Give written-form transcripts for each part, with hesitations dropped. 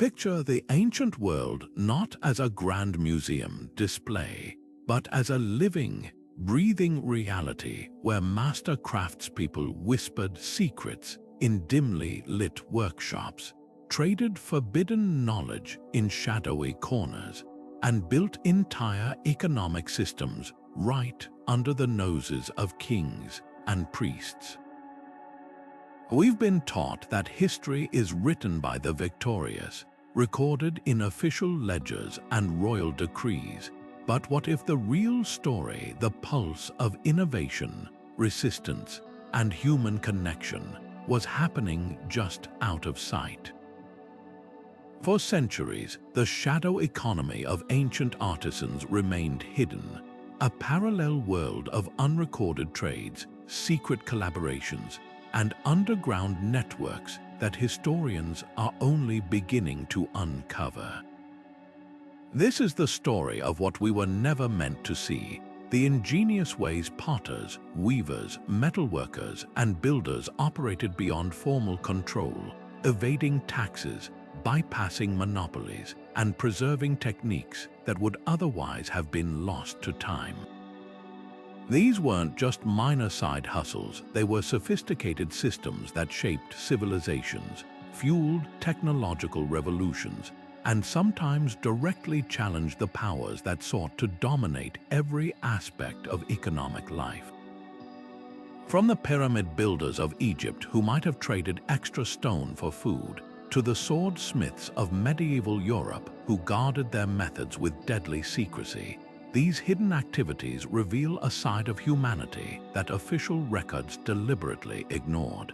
Picture the ancient world not as a grand museum display, but as a living, breathing reality where master craftspeople whispered secrets in dimly lit workshops, traded forbidden knowledge in shadowy corners, and built entire economic systems right under the noses of kings and priests. We've been taught that history is written by the victorious, recorded in official ledgers and royal decrees. But what if the real story, the pulse of innovation, resistance, and human connection, was happening just out of sight? For centuries, the shadow economy of ancient artisans remained hidden, a parallel world of unrecorded trades, secret collaborations, and underground networks that historians are only beginning to uncover. This is the story of what we were never meant to see, the ingenious ways potters, weavers, metalworkers, and builders operated beyond formal control, evading taxes, bypassing monopolies, and preserving techniques that would otherwise have been lost to time. These weren't just minor side hustles, they were sophisticated systems that shaped civilizations, fueled technological revolutions, and sometimes directly challenged the powers that sought to dominate every aspect of economic life. From the pyramid builders of Egypt who might have traded extra stone for food, to the swordsmiths of medieval Europe who guarded their methods with deadly secrecy, these hidden activities reveal a side of humanity that official records deliberately ignored.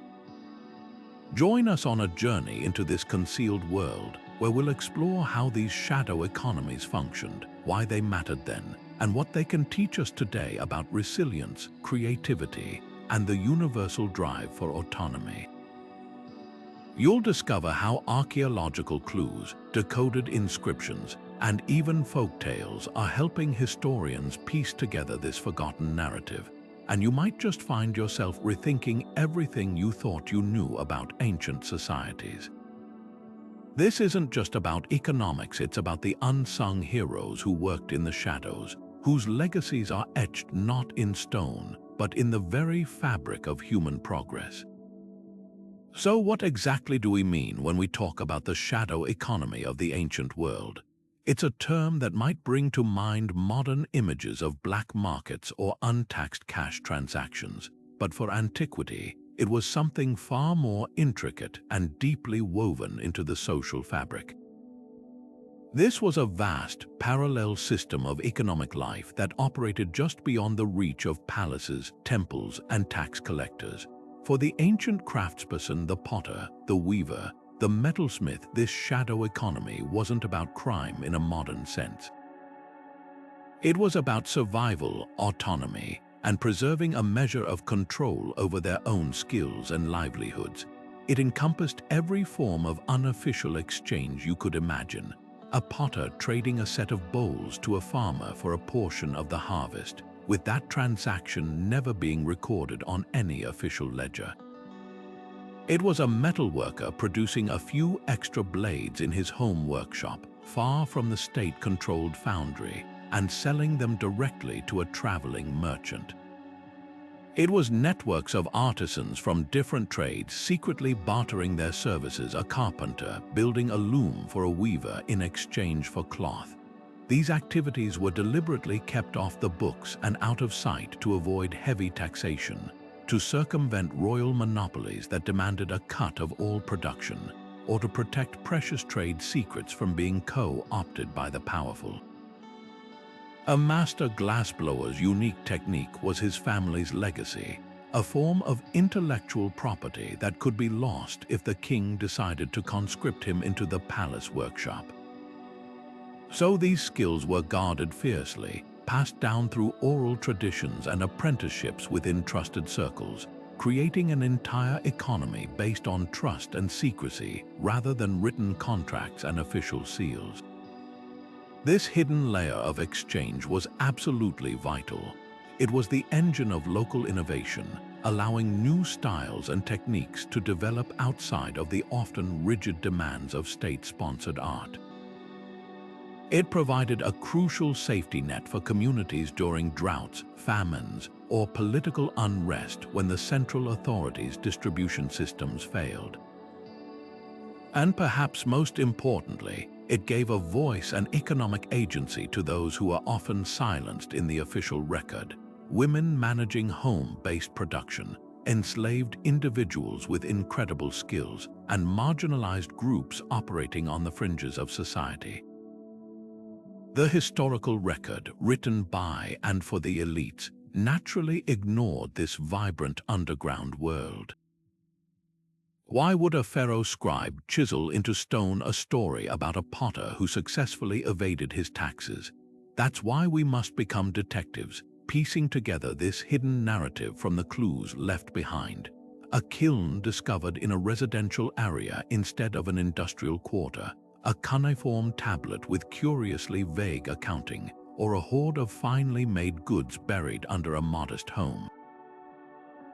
Join us on a journey into this concealed world where we'll explore how these shadow economies functioned, why they mattered then, and what they can teach us today about resilience, creativity, and the universal drive for autonomy. You'll discover how archaeological clues, decoded inscriptions, and even folk tales are helping historians piece together this forgotten narrative, and you might just find yourself rethinking everything you thought you knew about ancient societies. This isn't just about economics, it's about the unsung heroes who worked in the shadows, whose legacies are etched not in stone, but in the very fabric of human progress. So what exactly do we mean when we talk about the shadow economy of the ancient world? It's a term that might bring to mind modern images of black markets or untaxed cash transactions, but for antiquity, it was something far more intricate and deeply woven into the social fabric. This was a vast, parallel system of economic life that operated just beyond the reach of palaces, temples, and tax collectors. For the ancient craftsperson, the potter, the weaver, the metalsmith, this shadow economy wasn't about crime in a modern sense. It was about survival, autonomy, and preserving a measure of control over their own skills and livelihoods. It encompassed every form of unofficial exchange you could imagine. A potter trading a set of bowls to a farmer for a portion of the harvest, with that transaction never being recorded on any official ledger. It was a metalworker producing a few extra blades in his home workshop, far from the state-controlled foundry, and selling them directly to a traveling merchant. It was networks of artisans from different trades secretly bartering their services, a carpenter building a loom for a weaver in exchange for cloth. These activities were deliberately kept off the books and out of sight to avoid heavy taxation, to circumvent royal monopolies that demanded a cut of all production, or to protect precious trade secrets from being co-opted by the powerful. A master glassblower's unique technique was his family's legacy, a form of intellectual property that could be lost if the king decided to conscript him into the palace workshop. So these skills were guarded fiercely, passed down through oral traditions and apprenticeships within trusted circles, creating an entire economy based on trust and secrecy rather than written contracts and official seals. This hidden layer of exchange was absolutely vital. It was the engine of local innovation, allowing new styles and techniques to develop outside of the often rigid demands of state-sponsored art. It provided a crucial safety net for communities during droughts, famines, or political unrest when the central authorities' distribution systems failed. And perhaps most importantly, it gave a voice and economic agency to those who are often silenced in the official record: women managing home-based production, enslaved individuals with incredible skills, and marginalized groups operating on the fringes of society. The historical record, written by and for the elites, naturally ignored this vibrant underground world. Why would a pharaoh scribe chisel into stone a story about a potter who successfully evaded his taxes? That's why we must become detectives, piecing together this hidden narrative from the clues left behind. A kiln discovered in a residential area instead of an industrial quarter, a cuneiform tablet with curiously vague accounting, or a hoard of finely made goods buried under a modest home.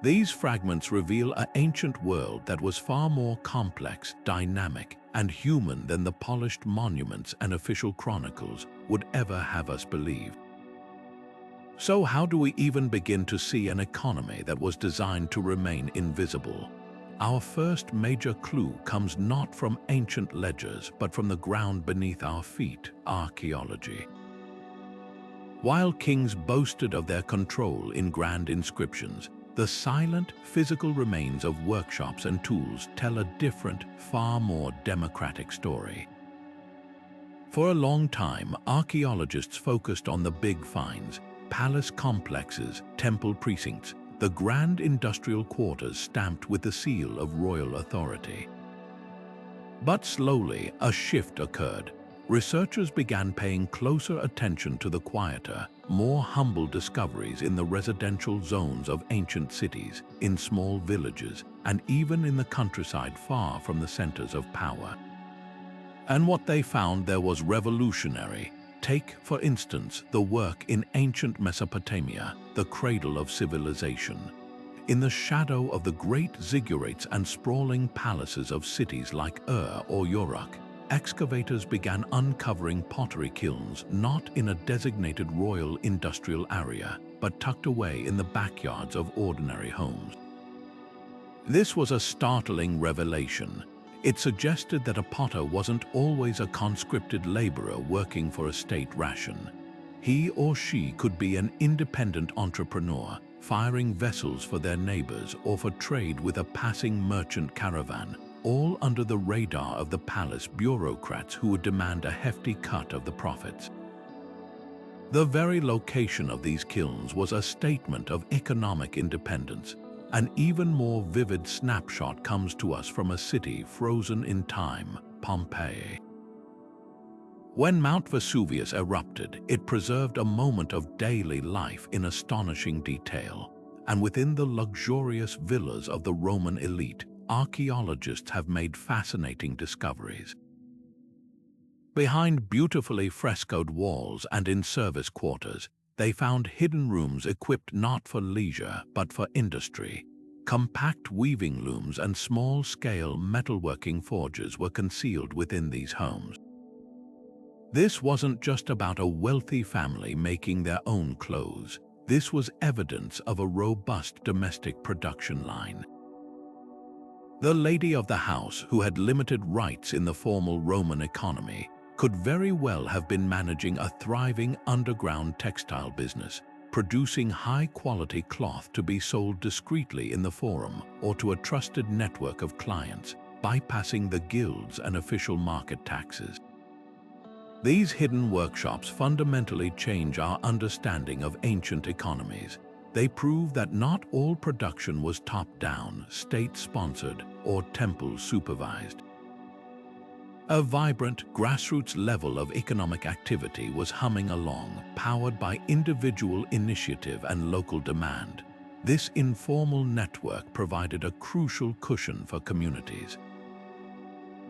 These fragments reveal an ancient world that was far more complex, dynamic, and human than the polished monuments and official chronicles would ever have us believe. So how do we even begin to see an economy that was designed to remain invisible? Our first major clue comes not from ancient ledgers, but from the ground beneath our feet: archaeology. While kings boasted of their control in grand inscriptions, the silent, physical remains of workshops and tools tell a different, far more democratic story. For a long time, archaeologists focused on the big finds: palace complexes, temple precincts, the grand industrial quarters stamped with the seal of royal authority. But slowly, a shift occurred. Researchers began paying closer attention to the quieter, more humble discoveries in the residential zones of ancient cities, in small villages, and even in the countryside far from the centers of power. And what they found there was revolutionary. Take, for instance, the work in ancient Mesopotamia, the cradle of civilization. In the shadow of the great ziggurats and sprawling palaces of cities like or Uruk, excavators began uncovering pottery kilns not in a designated royal industrial area, but tucked away in the backyards of ordinary homes. This was a startling revelation. It suggested that a potter wasn't always a conscripted laborer working for a state ration. He or she could be an independent entrepreneur, firing vessels for their neighbors or for trade with a passing merchant caravan, all under the radar of the palace bureaucrats who would demand a hefty cut of the profits. The very location of these kilns was a statement of economic independence. An even more vivid snapshot comes to us from a city frozen in time: Pompeii. When Mount Vesuvius erupted, it preserved a moment of daily life in astonishing detail. And within the luxurious villas of the Roman elite, archaeologists have made fascinating discoveries. Behind beautifully frescoed walls and in service quarters, they found hidden rooms equipped not for leisure but for industry. Compact weaving looms and small-scale metalworking forges were concealed within these homes. This wasn't just about a wealthy family making their own clothes. This was evidence of a robust domestic production line. The lady of the house, who had limited rights in the formal Roman economy, could very well have been managing a thriving underground textile business, producing high-quality cloth to be sold discreetly in the forum or to a trusted network of clients, bypassing the guilds and official market taxes. These hidden workshops fundamentally change our understanding of ancient economies. They prove that not all production was top-down, state-sponsored, or temple-supervised. A vibrant, grassroots level of economic activity was humming along, powered by individual initiative and local demand. This informal network provided a crucial cushion for communities.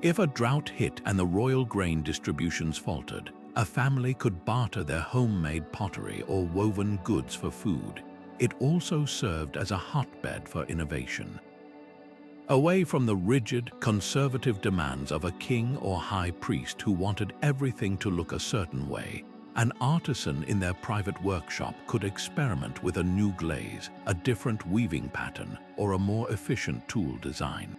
If a drought hit and the royal grain distributions faltered, a family could barter their homemade pottery or woven goods for food. it also served as a hotbed for innovation. Away from the rigid, conservative demands of a king or high priest who wanted everything to look a certain way, an artisan in their private workshop could experiment with a new glaze, a different weaving pattern, or a more efficient tool design.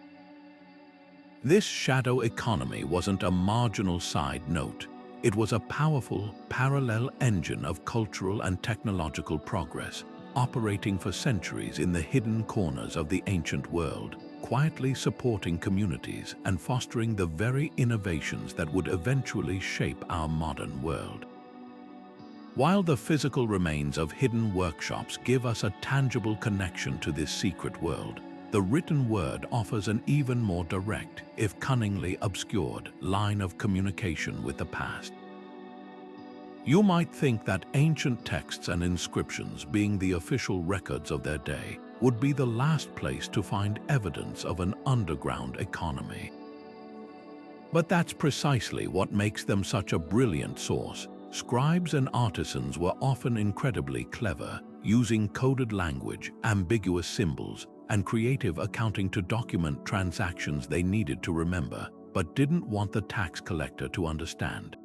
This shadow economy wasn't a marginal side note. It was a powerful, parallel engine of cultural and technological progress, operating for centuries in the hidden corners of the ancient world, quietly supporting communities and fostering the very innovations that would eventually shape our modern world. While the physical remains of hidden workshops give us a tangible connection to this secret world, the written word offers an even more direct, if cunningly obscured, line of communication with the past. You might think that ancient texts and inscriptions, being the official records of their day, would be the last place to find evidence of an underground economy. But that's precisely what makes them such a brilliant source. Scribes and artisans were often incredibly clever, using coded language, ambiguous symbols, and creative accounting to document transactions they needed to remember, but didn't want the tax collector to understand.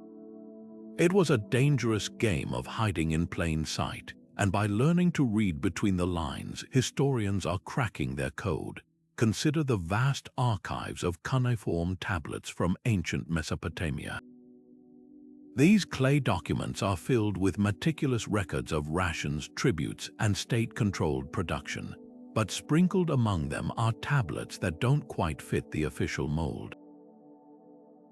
It was a dangerous game of hiding in plain sight, and by learning to read between the lines, historians are cracking their code. Consider the vast archives of cuneiform tablets from ancient Mesopotamia. These clay documents are filled with meticulous records of rations, tributes, and state-controlled production, but sprinkled among them are tablets that don't quite fit the official mold.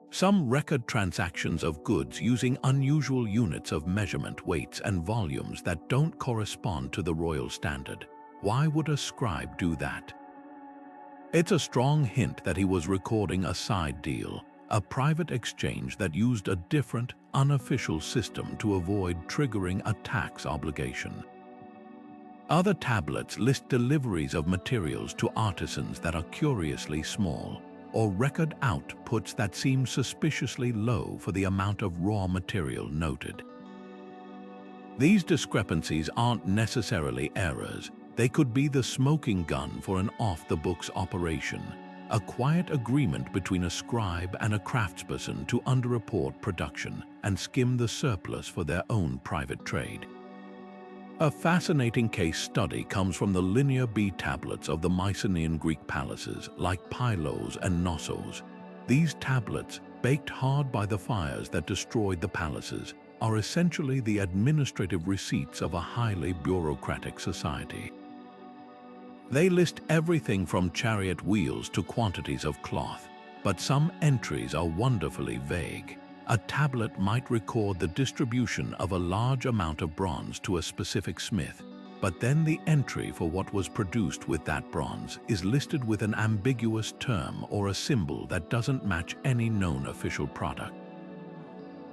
Some record transactions of goods using unusual units of measurement, weights, and volumes that don't correspond to the royal standard. Why would a scribe do that? It's a strong hint that he was recording a side deal, a private exchange that used a different, unofficial system to avoid triggering a tax obligation. Other tablets list deliveries of materials to artisans that are curiously small, or record outputs that seem suspiciously low for the amount of raw material noted. These discrepancies aren't necessarily errors. They could be the smoking gun for an off-the-books operation, a quiet agreement between a scribe and a craftsperson to underreport production and skim the surplus for their own private trade. A fascinating case study comes from the Linear B tablets of the Mycenaean Greek palaces, like Pylos and Knossos. These tablets, baked hard by the fires that destroyed the palaces, are essentially the administrative receipts of a highly bureaucratic society. They list everything from chariot wheels to quantities of cloth, but some entries are wonderfully vague. A tablet might record the distribution of a large amount of bronze to a specific smith, but then the entry for what was produced with that bronze is listed with an ambiguous term or a symbol that doesn't match any known official product.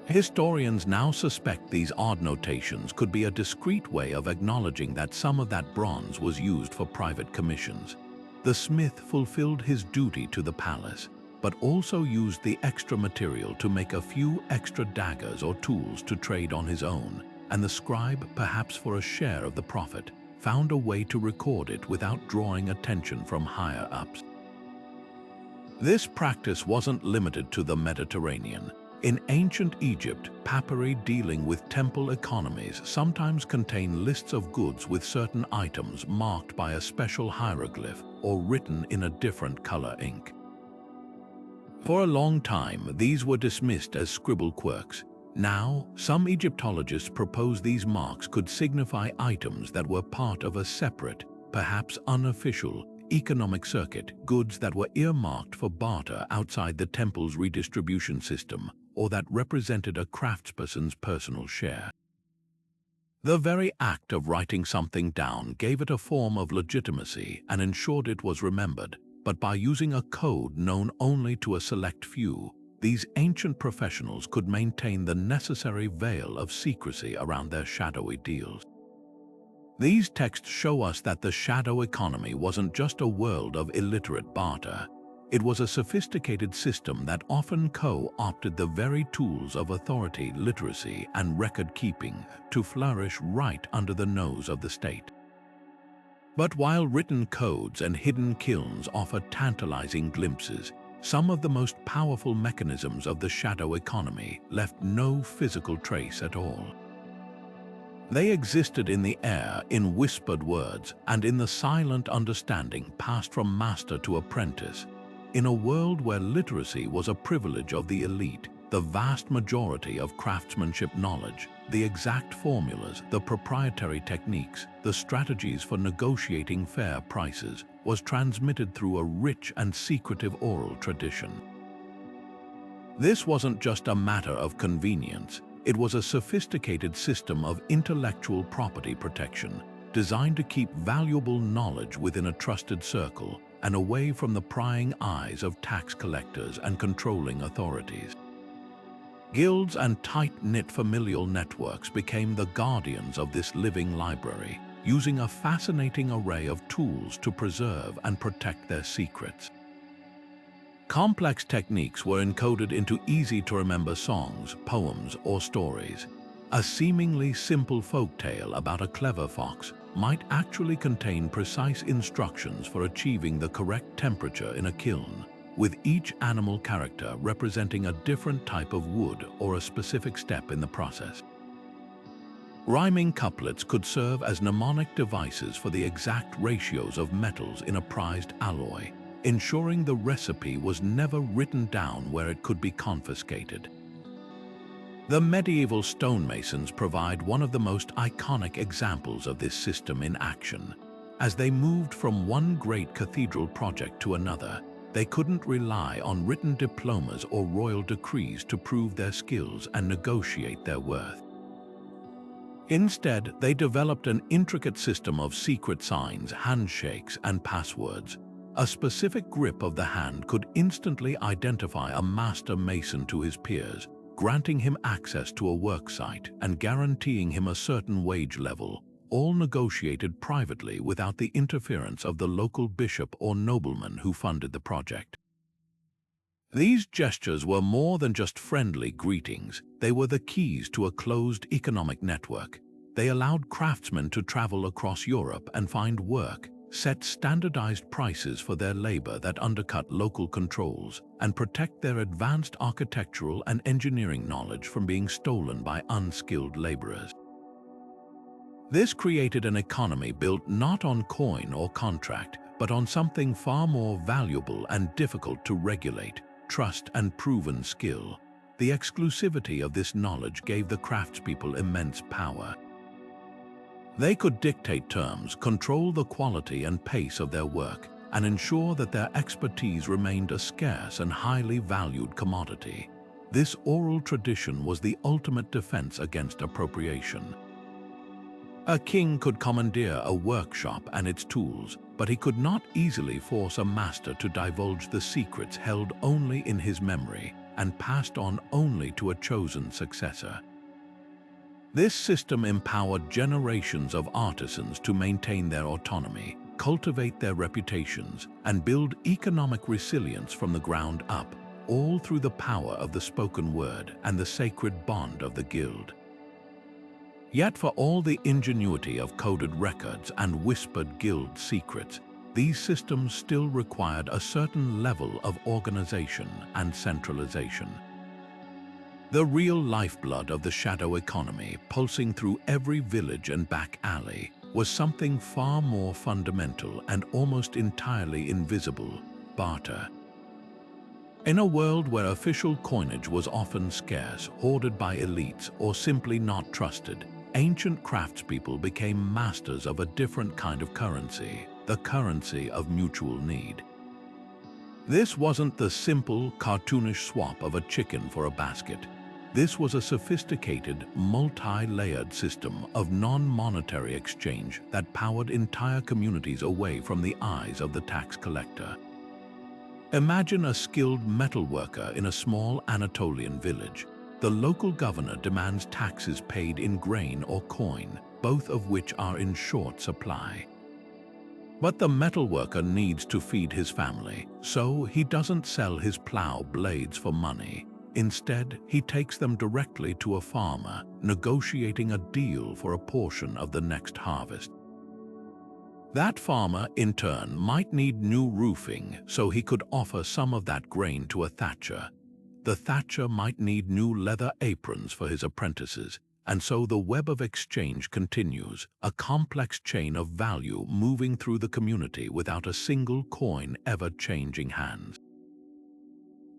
Historians now suspect these odd notations could be a discreet way of acknowledging that some of that bronze was used for private commissions. The smith fulfilled his duty to the palace, but also used the extra material to make a few extra daggers or tools to trade on his own, and the scribe, perhaps for a share of the profit, found a way to record it without drawing attention from higher-ups. This practice wasn't limited to the Mediterranean. In ancient Egypt, papyri dealing with temple economies sometimes contain lists of goods with certain items marked by a special hieroglyph or written in a different color ink. For a long time, these were dismissed as scribble quirks. Now, some Egyptologists propose these marks could signify items that were part of a separate, perhaps unofficial, economic circuit, goods that were earmarked for barter outside the temple's redistribution system, or that represented a craftsperson's personal share. The very act of writing something down gave it a form of legitimacy and ensured it was remembered, but by using a code known only to a select few, these ancient professionals could maintain the necessary veil of secrecy around their shadowy deals. These texts show us that the shadow economy wasn't just a world of illiterate barter. It was a sophisticated system that often co-opted the very tools of authority, literacy, and record-keeping to flourish right under the nose of the state. But while written codes and hidden kilns offer tantalizing glimpses, some of the most powerful mechanisms of the shadow economy left no physical trace at all. They existed in the air, in whispered words, and in the silent understanding passed from master to apprentice. In a world where literacy was a privilege of the elite, the vast majority of craftsmanship knowledge, the exact formulas, the proprietary techniques, the strategies for negotiating fair prices, was transmitted through a rich and secretive oral tradition. This wasn't just a matter of convenience. It was a sophisticated system of intellectual property protection, designed to keep valuable knowledge within a trusted circle and away from the prying eyes of tax collectors and controlling authorities. Guilds and tight-knit familial networks became the guardians of this living library, using a fascinating array of tools to preserve and protect their secrets. Complex techniques were encoded into easy-to-remember songs, poems, or stories. A seemingly simple folktale about a clever fox might actually contain precise instructions for achieving the correct temperature in a kiln, with each animal character representing a different type of wood or a specific step in the process. Rhyming couplets could serve as mnemonic devices for the exact ratios of metals in a prized alloy, ensuring the recipe was never written down where it could be confiscated. The medieval stonemasons provide one of the most iconic examples of this system in action. As they moved from one great cathedral project to another, they couldn't rely on written diplomas or royal decrees to prove their skills and negotiate their worth. Instead, they developed an intricate system of secret signs, handshakes, and passwords. A specific grip of the hand could instantly identify a master mason to his peers, granting him access to a work site and guaranteeing him a certain wage level, all negotiated privately without the interference of the local bishop or nobleman who funded the project. These gestures were more than just friendly greetings. They were the keys to a closed economic network. They allowed craftsmen to travel across Europe and find work, set standardized prices for their labor that undercut local controls, and protect their advanced architectural and engineering knowledge from being stolen by unskilled laborers. This created an economy built not on coin or contract, but on something far more valuable and difficult to regulate: trust and proven skill. The exclusivity of this knowledge gave the craftspeople immense power. They could dictate terms, control the quality and pace of their work, and ensure that their expertise remained a scarce and highly valued commodity. This oral tradition was the ultimate defense against appropriation. A king could commandeer a workshop and its tools, but he could not easily force a master to divulge the secrets held only in his memory and passed on only to a chosen successor. This system empowered generations of artisans to maintain their autonomy, cultivate their reputations, and build economic resilience from the ground up, all through the power of the spoken word and the sacred bond of the guild. Yet for all the ingenuity of coded records and whispered guild secrets, these systems still required a certain level of organization and centralization. The real lifeblood of the shadow economy, pulsing through every village and back alley, was something far more fundamental and almost entirely invisible: barter. In a world where official coinage was often scarce, hoarded by elites, or simply not trusted, ancient craftspeople became masters of a different kind of currency: the currency of mutual need. This wasn't the simple, cartoonish swap of a chicken for a basket. This was a sophisticated, multi-layered system of non-monetary exchange that powered entire communities away from the eyes of the tax collector. Imagine a skilled metalworker in a small Anatolian village. The local governor demands taxes paid in grain or coin, both of which are in short supply. But the metalworker needs to feed his family, so he doesn't sell his plow blades for money. Instead, he takes them directly to a farmer, negotiating a deal for a portion of the next harvest. That farmer, in turn, might need new roofing so he could offer some of that grain to a thatcher. The thatcher might need new leather aprons for his apprentices, and so the web of exchange continues, a complex chain of value moving through the community without a single coin ever changing hands.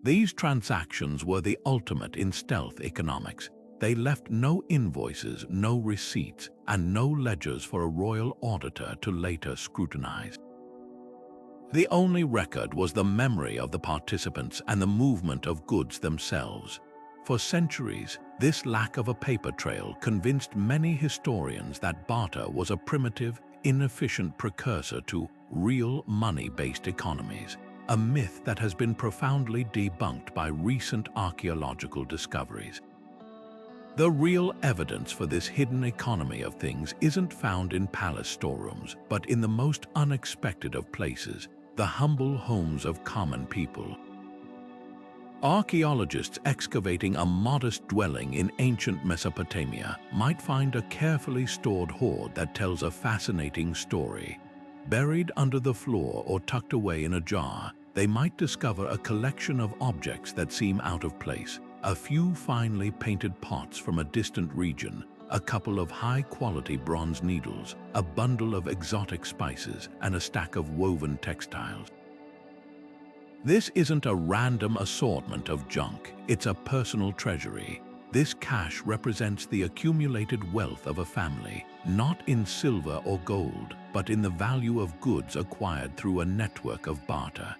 These transactions were the ultimate in stealth economics. They left no invoices, no receipts, and no ledgers for a royal auditor to later scrutinize. The only record was the memory of the participants and the movement of goods themselves. For centuries, this lack of a paper trail convinced many historians that barter was a primitive, inefficient precursor to real money-based economies, a myth that has been profoundly debunked by recent archaeological discoveries. The real evidence for this hidden economy of things isn't found in palace storerooms, but in the most unexpected of places, the humble homes of common people. Archaeologists excavating a modest dwelling in ancient Mesopotamia might find a carefully stored hoard that tells a fascinating story. Buried under the floor or tucked away in a jar, they might discover a collection of objects that seem out of place. A few finely painted pots from a distant region, a couple of high-quality bronze needles, a bundle of exotic spices, and a stack of woven textiles. This isn't a random assortment of junk, it's a personal treasury. This cash represents the accumulated wealth of a family, not in silver or gold, but in the value of goods acquired through a network of barter.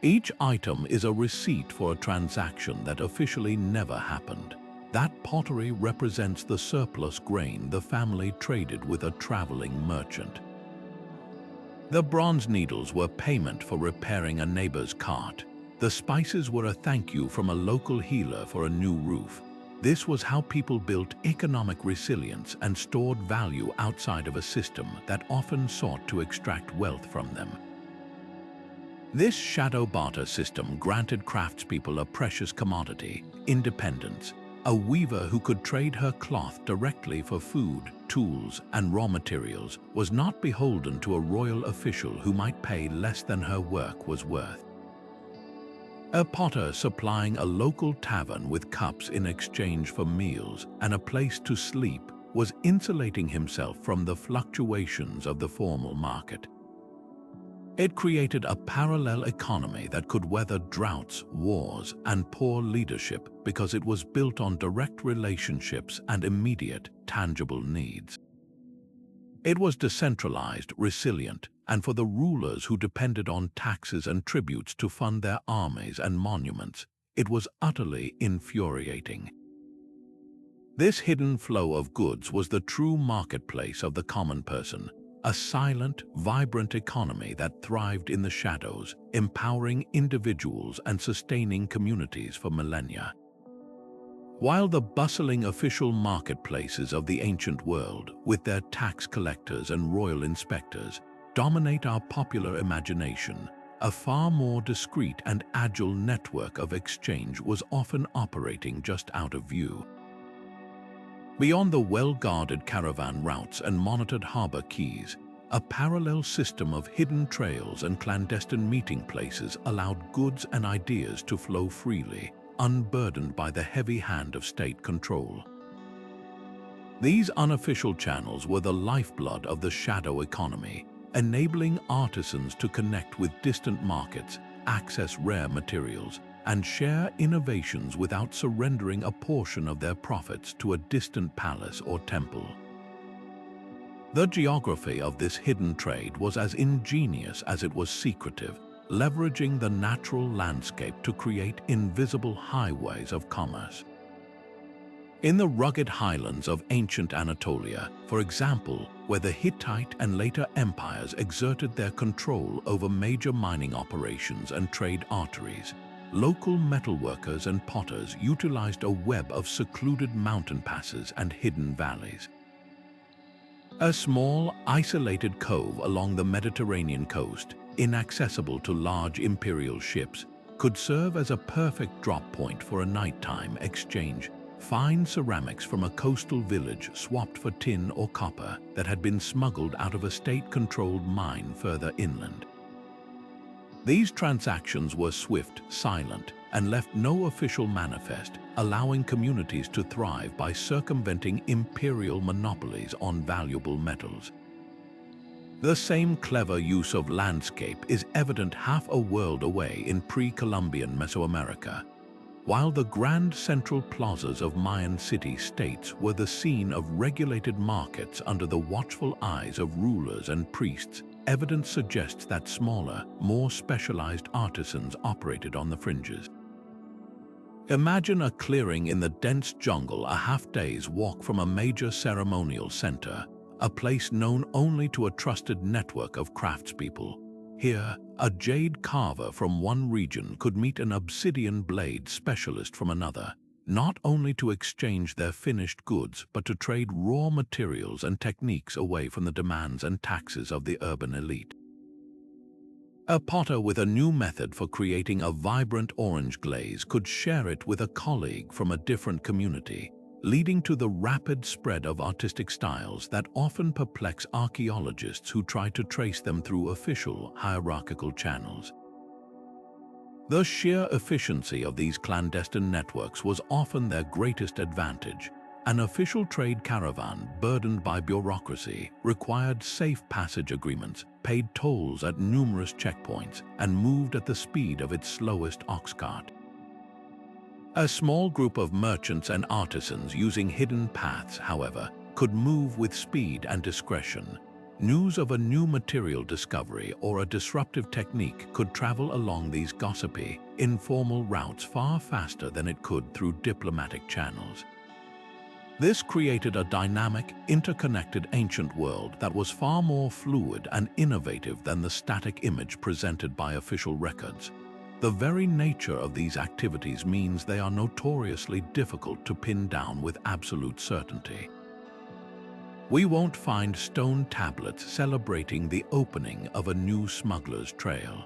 Each item is a receipt for a transaction that officially never happened. That pottery represents the surplus grain the family traded with a traveling merchant. The bronze needles were payment for repairing a neighbor's cart. The spices were a thank you from a local healer for a new roof. This was how people built economic resilience and stored value outside of a system that often sought to extract wealth from them. This shadow barter system granted craftspeople a precious commodity, independence. A weaver who could trade her cloth directly for food, tools, and raw materials was not beholden to a royal official who might pay less than her work was worth. A potter supplying a local tavern with cups in exchange for meals and a place to sleep was insulating himself from the fluctuations of the formal market. It created a parallel economy that could weather droughts, wars, and poor leadership because it was built on direct relationships and immediate, tangible needs. It was decentralized, resilient, and for the rulers who depended on taxes and tributes to fund their armies and monuments, it was utterly infuriating. This hidden flow of goods was the true marketplace of the common person, a silent, vibrant economy that thrived in the shadows, empowering individuals and sustaining communities for millennia. While the bustling official marketplaces of the ancient world, with their tax collectors and royal inspectors, dominate our popular imagination, a far more discreet and agile network of exchange was often operating just out of view. Beyond the well-guarded caravan routes and monitored harbor quays, a parallel system of hidden trails and clandestine meeting places allowed goods and ideas to flow freely, unburdened by the heavy hand of state control. These unofficial channels were the lifeblood of the shadow economy, enabling artisans to connect with distant markets, access rare materials, and share innovations without surrendering a portion of their profits to a distant palace or temple. The geography of this hidden trade was as ingenious as it was secretive, leveraging the natural landscape to create invisible highways of commerce. In the rugged highlands of ancient Anatolia, for example, where the Hittite and later empires exerted their control over major mining operations and trade arteries, local metalworkers and potters utilized a web of secluded mountain passes and hidden valleys. A small, isolated cove along the Mediterranean coast, inaccessible to large imperial ships, could serve as a perfect drop point for a nighttime exchange, fine ceramics from a coastal village swapped for tin or copper that had been smuggled out of a state-controlled mine further inland. These transactions were swift, silent, and left no official manifest, allowing communities to thrive by circumventing imperial monopolies on valuable metals. The same clever use of landscape is evident half a world away in pre-Columbian Mesoamerica. While the grand central plazas of Mayan city-states were the scene of regulated markets under the watchful eyes of rulers and priests, evidence suggests that smaller, more specialized artisans operated on the fringes. Imagine a clearing in the dense jungle a half-day's walk from a major ceremonial center, a place known only to a trusted network of craftspeople. Here, a jade carver from one region could meet an obsidian blade specialist from another, not only to exchange their finished goods but to trade raw materials and techniques away from the demands and taxes of the urban elite. A potter with a new method for creating a vibrant orange glaze could share it with a colleague from a different community, leading to the rapid spread of artistic styles that often perplex archaeologists who try to trace them through official, hierarchical channels. The sheer efficiency of these clandestine networks was often their greatest advantage. An official trade caravan, burdened by bureaucracy, required safe passage agreements, paid tolls at numerous checkpoints, and moved at the speed of its slowest ox cart. A small group of merchants and artisans using hidden paths, however, could move with speed and discretion. News of a new material discovery or a disruptive technique could travel along these gossipy, informal routes far faster than it could through diplomatic channels. This created a dynamic, interconnected ancient world that was far more fluid and innovative than the static image presented by official records. The very nature of these activities means they are notoriously difficult to pin down with absolute certainty. We won't find stone tablets celebrating the opening of a new smuggler's trail.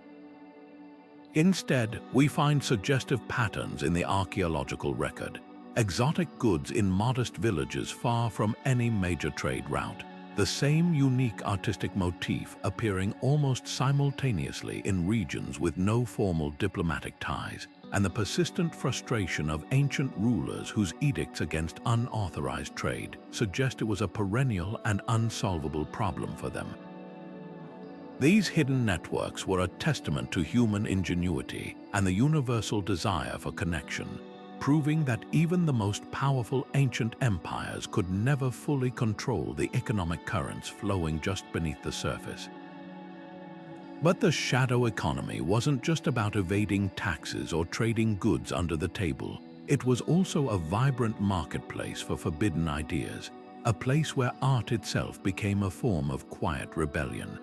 Instead, we find suggestive patterns in the archaeological record, exotic goods in modest villages far from any major trade route, the same unique artistic motif appearing almost simultaneously in regions with no formal diplomatic ties, and the persistent frustration of ancient rulers whose edicts against unauthorized trade suggest it was a perennial and unsolvable problem for them. These hidden networks were a testament to human ingenuity and the universal desire for connection, proving that even the most powerful ancient empires could never fully control the economic currents flowing just beneath the surface. But the shadow economy wasn't just about evading taxes or trading goods under the table. It was also a vibrant marketplace for forbidden ideas, a place where art itself became a form of quiet rebellion.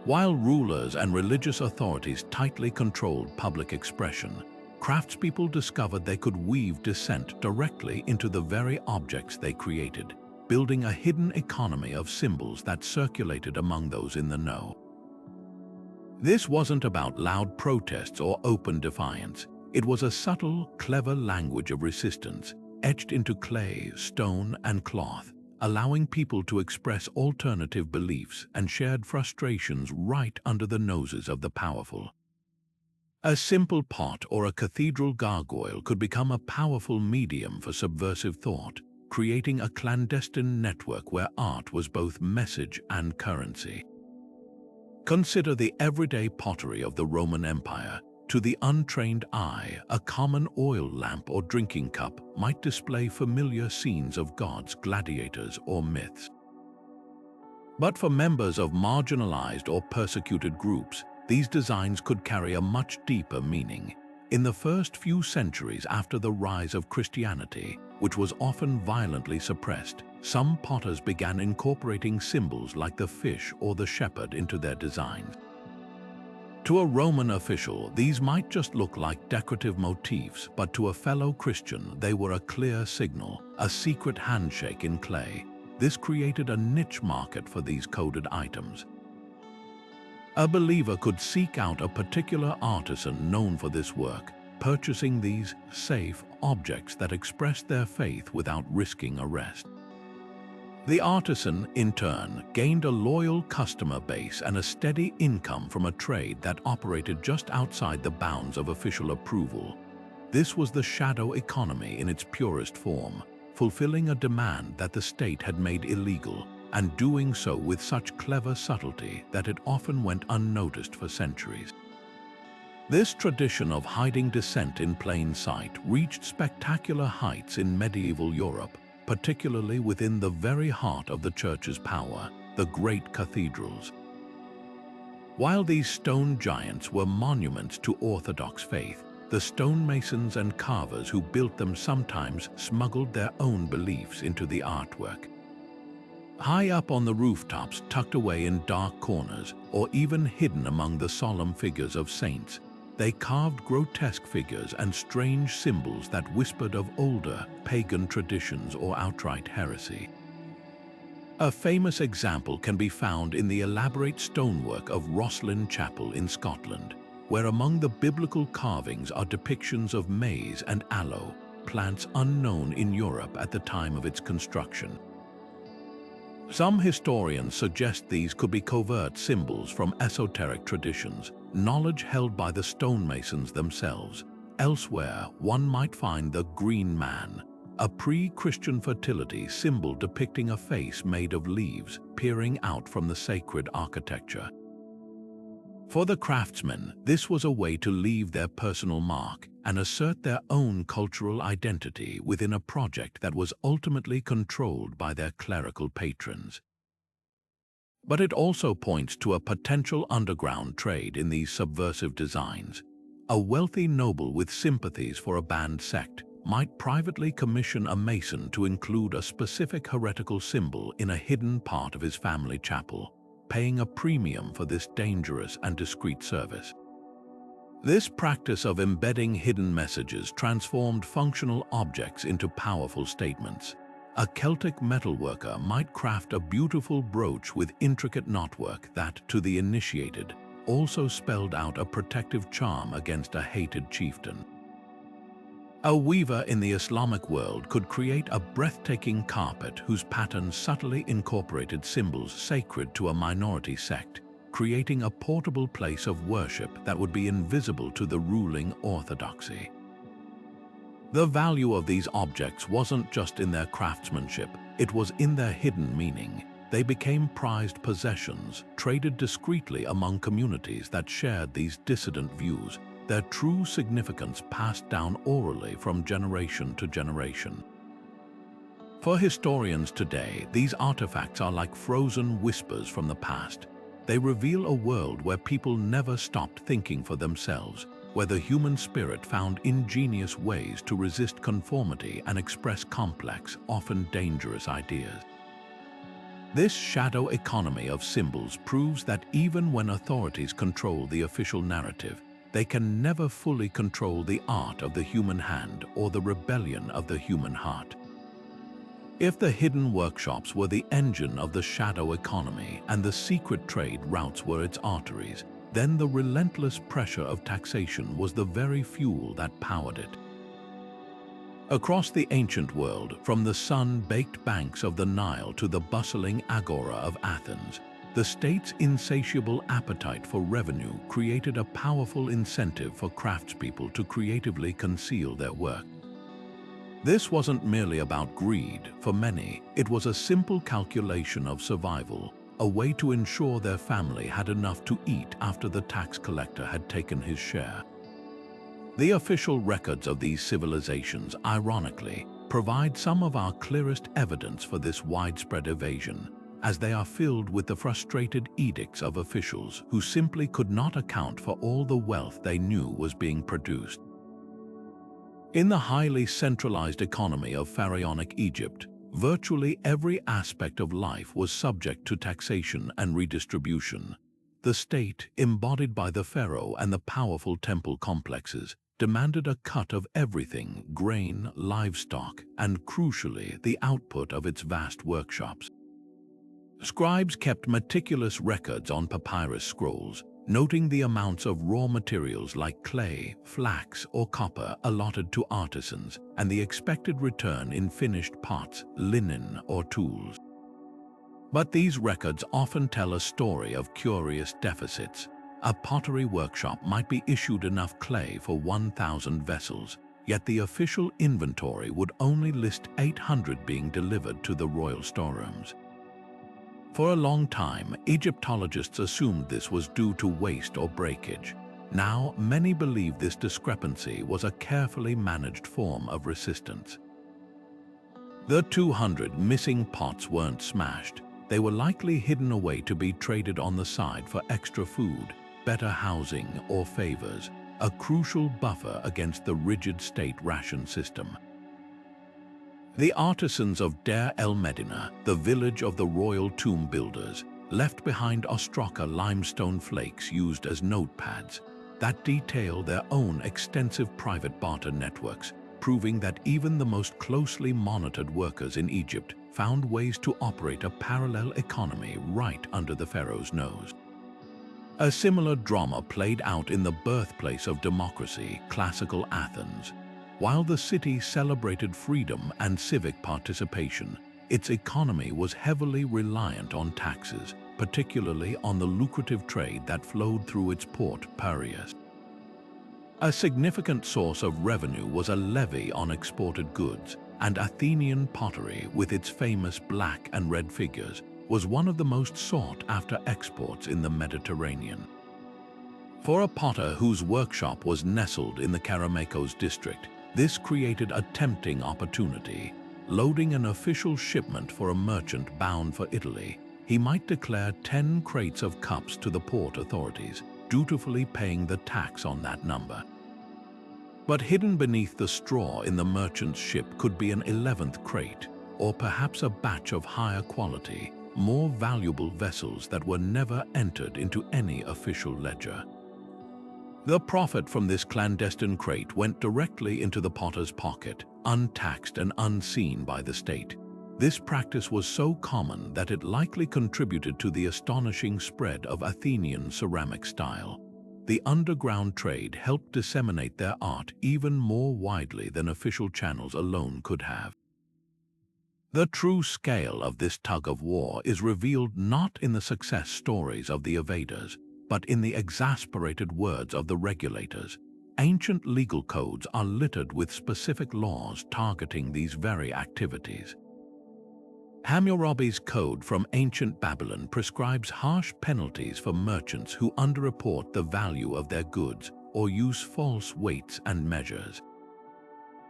While rulers and religious authorities tightly controlled public expression, craftspeople discovered they could weave dissent directly into the very objects they created, building a hidden economy of symbols that circulated among those in the know. This wasn't about loud protests or open defiance. It was a subtle, clever language of resistance, etched into clay, stone, and cloth, allowing people to express alternative beliefs and shared frustrations right under the noses of the powerful. A simple pot or a cathedral gargoyle could become a powerful medium for subversive thought, creating a clandestine network where art was both message and currency. Consider the everyday pottery of the Roman Empire. To the untrained eye, a common oil lamp or drinking cup might display familiar scenes of gods, gladiators, or myths. But for members of marginalized or persecuted groups, these designs could carry a much deeper meaning. In the first few centuries after the rise of Christianity, which was often violently suppressed, some potters began incorporating symbols like the fish or the shepherd into their designs. To a Roman official, these might just look like decorative motifs, but to a fellow Christian, they were a clear signal, a secret handshake in clay. This created a niche market for these coded items. A believer could seek out a particular artisan known for this work, purchasing these safe objects that expressed their faith without risking arrest. The artisan, in turn, gained a loyal customer base and a steady income from a trade that operated just outside the bounds of official approval. This was the shadow economy in its purest form, fulfilling a demand that the state had made illegal, and doing so with such clever subtlety that it often went unnoticed for centuries. This tradition of hiding dissent in plain sight reached spectacular heights in medieval Europe, particularly within the very heart of the Church's power, the great cathedrals. While these stone giants were monuments to Orthodox faith, the stonemasons and carvers who built them sometimes smuggled their own beliefs into the artwork. High up on the rooftops, tucked away in dark corners, or even hidden among the solemn figures of saints, they carved grotesque figures and strange symbols that whispered of older, pagan traditions or outright heresy. A famous example can be found in the elaborate stonework of Rosslyn Chapel in Scotland, where among the biblical carvings are depictions of maize and aloe, plants unknown in Europe at the time of its construction. Some historians suggest these could be covert symbols from esoteric traditions, knowledge held by the stonemasons themselves. Elsewhere, one might find the Green Man, a pre-Christian fertility symbol depicting a face made of leaves peering out from the sacred architecture. For the craftsmen, this was a way to leave their personal mark and assert their own cultural identity within a project that was ultimately controlled by their clerical patrons. But it also points to a potential underground trade in these subversive designs. A wealthy noble with sympathies for a banned sect might privately commission a mason to include a specific heretical symbol in a hidden part of his family chapel, paying a premium for this dangerous and discreet service. This practice of embedding hidden messages transformed functional objects into powerful statements. A Celtic metalworker might craft a beautiful brooch with intricate knotwork that, to the initiated, also spelled out a protective charm against a hated chieftain. A weaver in the Islamic world could create a breathtaking carpet whose patterns subtly incorporated symbols sacred to a minority sect, creating a portable place of worship that would be invisible to the ruling orthodoxy. The value of these objects wasn't just in their craftsmanship, it was in their hidden meaning. They became prized possessions, traded discreetly among communities that shared these dissident views, their true significance passed down orally from generation to generation. For historians today, these artifacts are like frozen whispers from the past. They reveal a world where people never stopped thinking for themselves, where the human spirit found ingenious ways to resist conformity and express complex, often dangerous ideas. This shadow economy of symbols proves that even when authorities control the official narrative, they can never fully control the art of the human hand or the rebellion of the human heart. If the hidden workshops were the engine of the shadow economy and the secret trade routes were its arteries, then the relentless pressure of taxation was the very fuel that powered it. Across the ancient world, from the sun-baked banks of the Nile to the bustling agora of Athens, the state's insatiable appetite for revenue created a powerful incentive for craftspeople to creatively conceal their work. This wasn't merely about greed. For many, it was a simple calculation of survival, a way to ensure their family had enough to eat after the tax collector had taken his share. The official records of these civilizations, ironically, provide some of our clearest evidence for this widespread evasion, as they are filled with the frustrated edicts of officials who simply could not account for all the wealth they knew was being produced. In the highly centralized economy of pharaonic Egypt, virtually every aspect of life was subject to taxation and redistribution. The state, embodied by the pharaoh and the powerful temple complexes, demanded a cut of everything: grain, livestock, and crucially, the output of its vast workshops. Scribes kept meticulous records on papyrus scrolls, noting the amounts of raw materials like clay, flax, or copper allotted to artisans, and the expected return in finished pots, linen, or tools. But these records often tell a story of curious deficits. A pottery workshop might be issued enough clay for 1,000 vessels, yet the official inventory would only list 800 being delivered to the royal storerooms. For a long time, Egyptologists assumed this was due to waste or breakage. Now, many believe this discrepancy was a carefully managed form of resistance. The 200 missing pots weren't smashed. They were likely hidden away to be traded on the side for extra food, better housing, or favors, a crucial buffer against the rigid state ration system. The artisans of Deir el-Medina, the village of the royal tomb builders, left behind Ostraka limestone flakes used as notepads that detail their own extensive private barter networks, proving that even the most closely monitored workers in Egypt found ways to operate a parallel economy right under the pharaoh's nose. A similar drama played out in the birthplace of democracy, classical Athens. While the city celebrated freedom and civic participation, its economy was heavily reliant on taxes, particularly on the lucrative trade that flowed through its port, Piraeus. A significant source of revenue was a levy on exported goods, and Athenian pottery, with its famous black and red figures, was one of the most sought-after exports in the Mediterranean. For a potter whose workshop was nestled in the Kerameikos district, this created a tempting opportunity. Loading an official shipment for a merchant bound for Italy, he might declare 10 crates of cups to the port authorities, dutifully paying the tax on that number. But hidden beneath the straw in the merchant's ship could be an 11th crate, or perhaps a batch of higher quality, more valuable vessels that were never entered into any official ledger. The profit from this clandestine crate went directly into the potter's pocket, untaxed and unseen by the state. This practice was so common that it likely contributed to the astonishing spread of Athenian ceramic style. The underground trade helped disseminate their art even more widely than official channels alone could have. The true scale of this tug-of-war is revealed not in the success stories of the evaders, but in the exasperated words of the regulators. Ancient legal codes are littered with specific laws targeting these very activities. Hammurabi's code from ancient Babylon prescribes harsh penalties for merchants who underreport the value of their goods or use false weights and measures.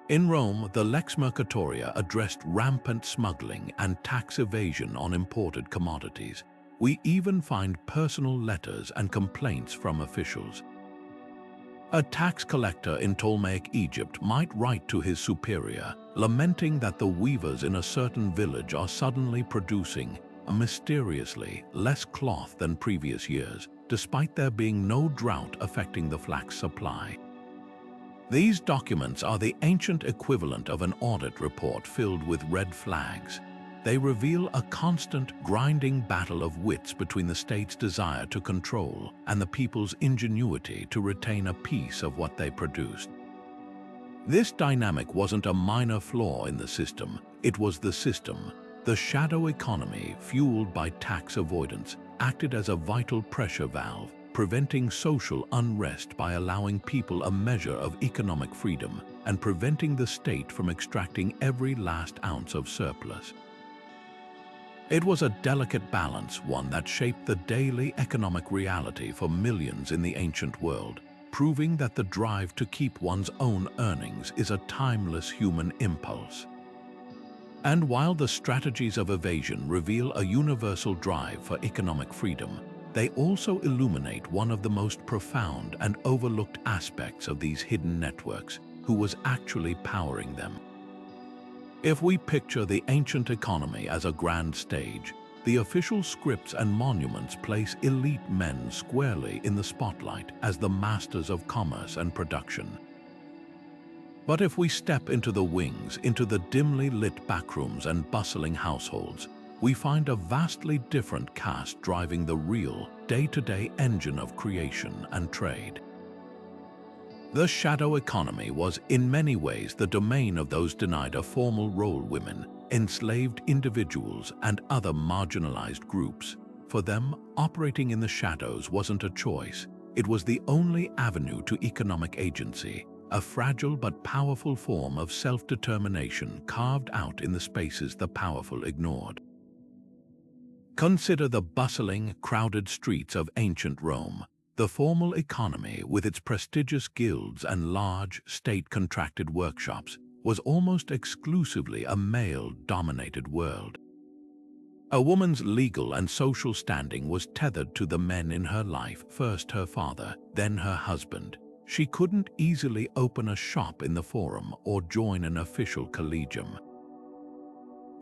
In Rome, the Lex Mercatoria addressed rampant smuggling and tax evasion on imported commodities. We even find personal letters and complaints from officials. A tax collector in Ptolemaic Egypt might write to his superior, lamenting that the weavers in a certain village are suddenly producing mysteriously less cloth than previous years, despite there being no drought affecting the flax supply. These documents are the ancient equivalent of an audit report filled with red flags. They reveal a constant, grinding battle of wits between the state's desire to control and the people's ingenuity to retain a piece of what they produced. This dynamic wasn't a minor flaw in the system, it was the system. The shadow economy, fueled by tax avoidance, acted as a vital pressure valve, preventing social unrest by allowing people a measure of economic freedom and preventing the state from extracting every last ounce of surplus. It was a delicate balance, one that shaped the daily economic reality for millions in the ancient world, proving that the drive to keep one's own earnings is a timeless human impulse. And while the strategies of evasion reveal a universal drive for economic freedom, they also illuminate one of the most profound and overlooked aspects of these hidden networks: who was actually powering them. If we picture the ancient economy as a grand stage, the official scripts and monuments place elite men squarely in the spotlight as the masters of commerce and production. But if we step into the wings, into the dimly lit backrooms and bustling households, we find a vastly different caste driving the real, day-to-day engine of creation and trade. The shadow economy was in many ways the domain of those denied a formal role: women, enslaved individuals, and other marginalized groups. For them, operating in the shadows wasn't a choice. It was the only avenue to economic agency, a fragile but powerful form of self-determination carved out in the spaces the powerful ignored. Consider the bustling, crowded streets of ancient Rome. The formal economy, with its prestigious guilds and large, state-contracted workshops, was almost exclusively a male-dominated world. A woman's legal and social standing was tethered to the men in her life, first her father, then her husband. She couldn't easily open a shop in the Forum or join an official collegium.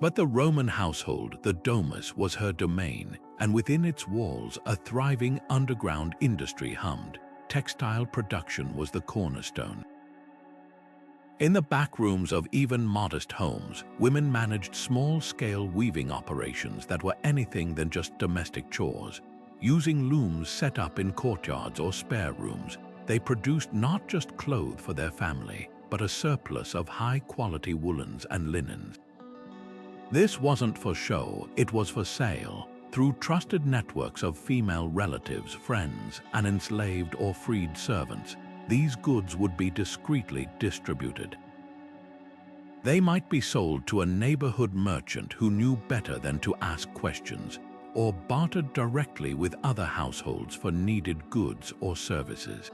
But the Roman household, the domus, was her domain, and within its walls a thriving underground industry hummed. Textile production was the cornerstone. In the back rooms of even modest homes, women managed small-scale weaving operations that were anything than just domestic chores. Using looms set up in courtyards or spare rooms, they produced not just clothes for their family, but a surplus of high-quality woolens and linens. This wasn't for show, it was for sale. Through trusted networks of female relatives, friends, and enslaved or freed servants, these goods would be discreetly distributed. They might be sold to a neighborhood merchant who knew better than to ask questions, or bartered directly with other households for needed goods or services.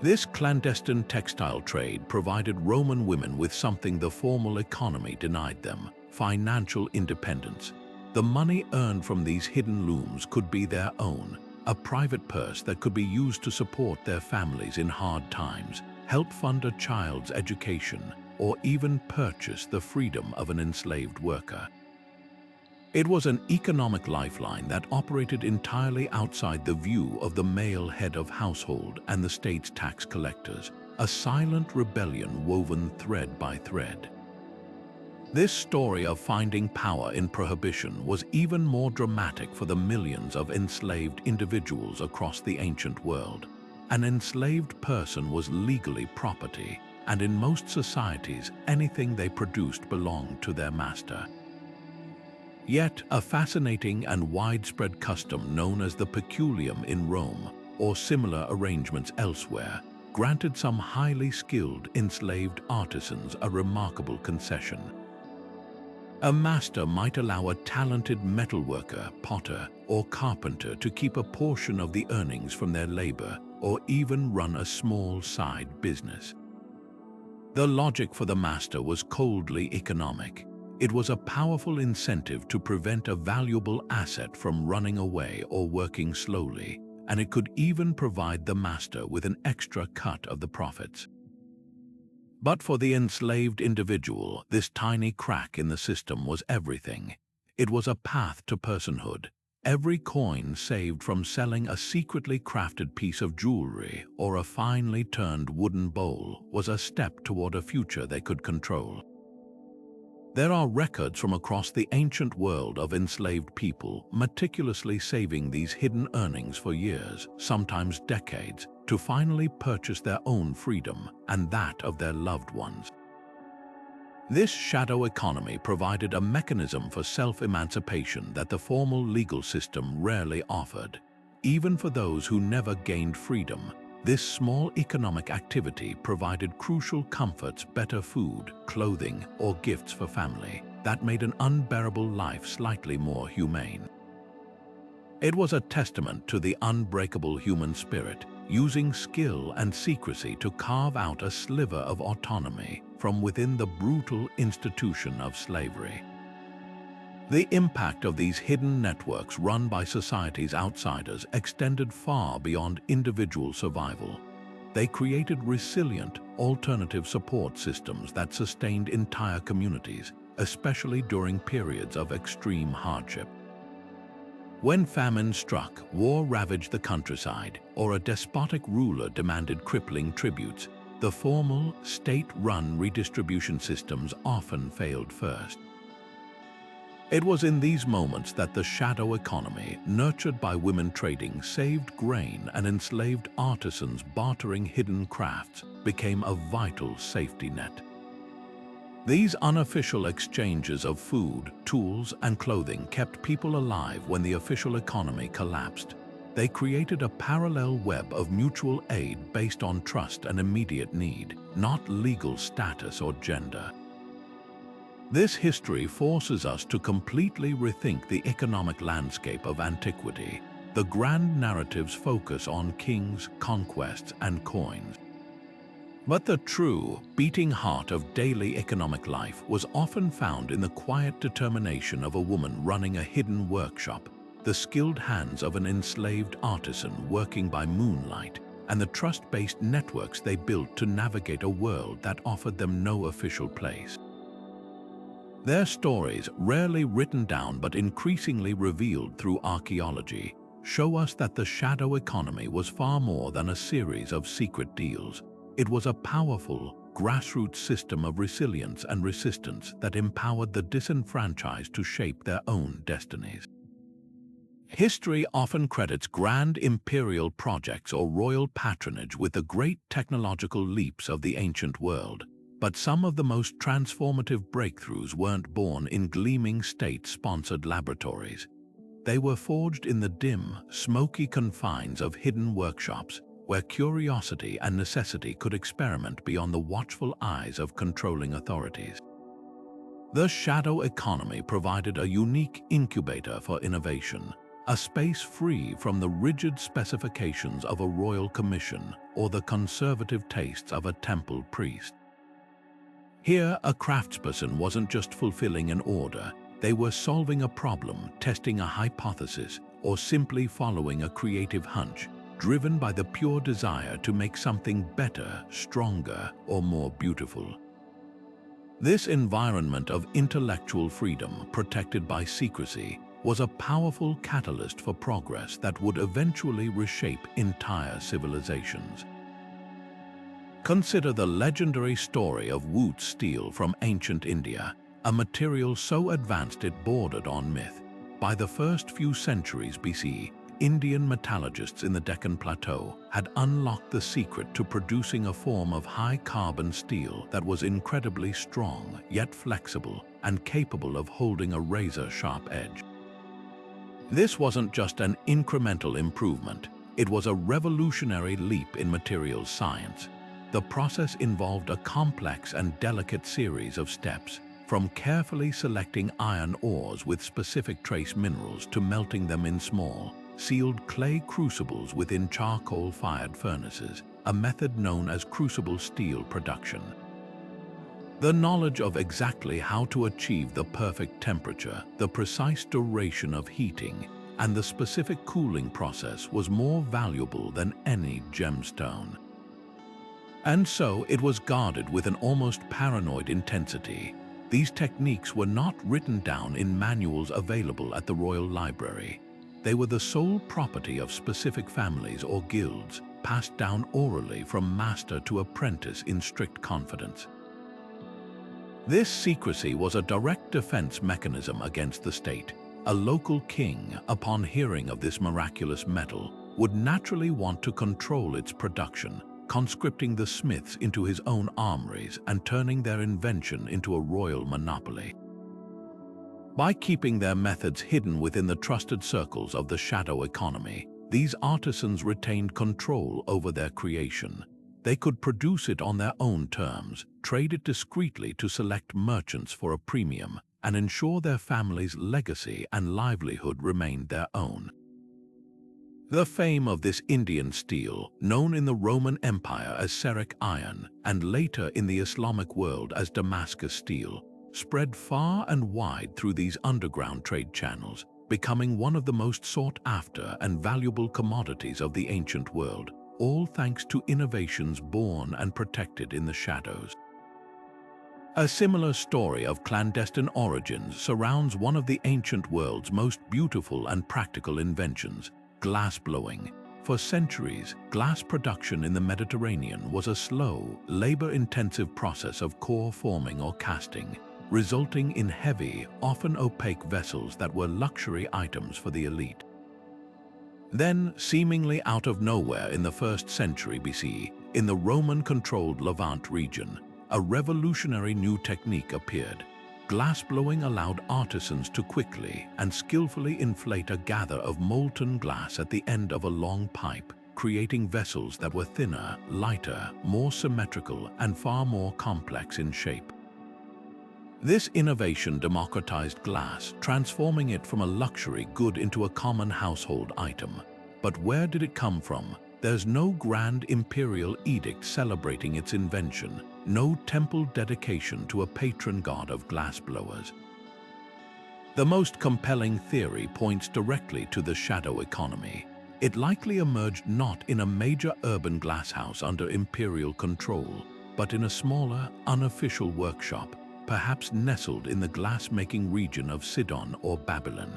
This clandestine textile trade provided Roman women with something the formal economy denied them: financial independence. The money earned from these hidden looms could be their own, a private purse that could be used to support their families in hard times, help fund a child's education, or even purchase the freedom of an enslaved worker. It was an economic lifeline that operated entirely outside the view of the male head of household and the state's tax collectors, a silent rebellion woven thread by thread. This story of finding power in prohibition was even more dramatic for the millions of enslaved individuals across the ancient world. An enslaved person was legally property, and in most societies, anything they produced belonged to their master. Yet, a fascinating and widespread custom known as the peculium in Rome, or similar arrangements elsewhere, granted some highly skilled enslaved artisans a remarkable concession. A master might allow a talented metalworker, potter, or carpenter to keep a portion of the earnings from their labor, or even run a small side business. The logic for the master was coldly economic. It was a powerful incentive to prevent a valuable asset from running away or working slowly, and it could even provide the master with an extra cut of the profits. But for the enslaved individual, this tiny crack in the system was everything. It was a path to personhood. Every coin saved from selling a secretly crafted piece of jewelry or a finely turned wooden bowl was a step toward a future they could control. There are records from across the ancient world of enslaved people meticulously saving these hidden earnings for years, sometimes decades, to finally purchase their own freedom and that of their loved ones. This shadow economy provided a mechanism for self-emancipation that the formal legal system rarely offered. Even for those who never gained freedom, this small economic activity provided crucial comforts: better food, clothing, or gifts for family, that made an unbearable life slightly more humane. It was a testament to the unbreakable human spirit, using skill and secrecy to carve out a sliver of autonomy from within the brutal institution of slavery. The impact of these hidden networks run by society's outsiders extended far beyond individual survival. They created resilient, alternative support systems that sustained entire communities, especially during periods of extreme hardship. When famine struck, war ravaged the countryside, or a despotic ruler demanded crippling tributes, the formal, state-run redistribution systems often failed first. It was in these moments that the shadow economy, nurtured by women trading saved grain and enslaved artisans bartering hidden crafts, became a vital safety net. These unofficial exchanges of food, tools, and clothing kept people alive when the official economy collapsed. They created a parallel web of mutual aid based on trust and immediate need, not legal status or gender. This history forces us to completely rethink the economic landscape of antiquity. The grand narratives focus on kings, conquests, and coins. But the true, beating heart of daily economic life was often found in the quiet determination of a woman running a hidden workshop, the skilled hands of an enslaved artisan working by moonlight, and the trust-based networks they built to navigate a world that offered them no official place. Their stories, rarely written down but increasingly revealed through archaeology, show us that the shadow economy was far more than a series of secret deals. It was a powerful, grassroots system of resilience and resistance that empowered the disenfranchised to shape their own destinies. History often credits grand imperial projects or royal patronage with the great technological leaps of the ancient world. But some of the most transformative breakthroughs weren't born in gleaming state-sponsored laboratories. They were forged in the dim, smoky confines of hidden workshops, where curiosity and necessity could experiment beyond the watchful eyes of controlling authorities. The shadow economy provided a unique incubator for innovation, a space free from the rigid specifications of a royal commission or the conservative tastes of a temple priest. Here, a craftsperson wasn't just fulfilling an order, they were solving a problem, testing a hypothesis, or simply following a creative hunch, driven by the pure desire to make something better, stronger, or more beautiful. This environment of intellectual freedom, protected by secrecy, was a powerful catalyst for progress that would eventually reshape entire civilizations. Consider the legendary story of Wootz steel from ancient India, a material so advanced it bordered on myth. By the first few centuries BC, Indian metallurgists in the Deccan Plateau had unlocked the secret to producing a form of high-carbon steel that was incredibly strong, yet flexible, and capable of holding a razor-sharp edge. This wasn't just an incremental improvement, it was a revolutionary leap in materials science. The process involved a complex and delicate series of steps, from carefully selecting iron ores with specific trace minerals to melting them in small, sealed clay crucibles within charcoal-fired furnaces, a method known as crucible steel production. The knowledge of exactly how to achieve the perfect temperature, the precise duration of heating, and the specific cooling process was more valuable than any gemstone. And so it was guarded with an almost paranoid intensity. These techniques were not written down in manuals available at the Royal Library. They were the sole property of specific families or guilds, passed down orally from master to apprentice in strict confidence. This secrecy was a direct defense mechanism against the state. A local king, upon hearing of this miraculous metal, would naturally want to control its production, conscripting the smiths into his own armories and turning their invention into a royal monopoly. By keeping their methods hidden within the trusted circles of the shadow economy, these artisans retained control over their creation. They could produce it on their own terms, trade it discreetly to select merchants for a premium, and ensure their family's legacy and livelihood remained their own. The fame of this Indian steel, known in the Roman Empire as Serric iron and later in the Islamic world as Damascus steel, spread far and wide through these underground trade channels, becoming one of the most sought-after and valuable commodities of the ancient world, all thanks to innovations born and protected in the shadows. A similar story of clandestine origins surrounds one of the ancient world's most beautiful and practical inventions, glassblowing. For centuries, glass production in the Mediterranean was a slow, labor-intensive process of core forming or casting. resulting in heavy, often opaque vessels that were luxury items for the elite. Then, seemingly out of nowhere in the 1st century BCE, in the Roman-controlled Levant region, a revolutionary new technique appeared. Glassblowing allowed artisans to quickly and skillfully inflate a gather of molten glass at the end of a long pipe, creating vessels that were thinner, lighter, more symmetrical, and far more complex in shape. This innovation democratized glass, transforming it from a luxury good into a common household item. But where did it come from? There's no grand imperial edict celebrating its invention, no temple dedication to a patron god of glassblowers. The most compelling theory points directly to the shadow economy. It likely emerged not in a major urban glasshouse under imperial control, but in a smaller, unofficial workshop, perhaps nestled in the glass-making region of Sidon or Babylon.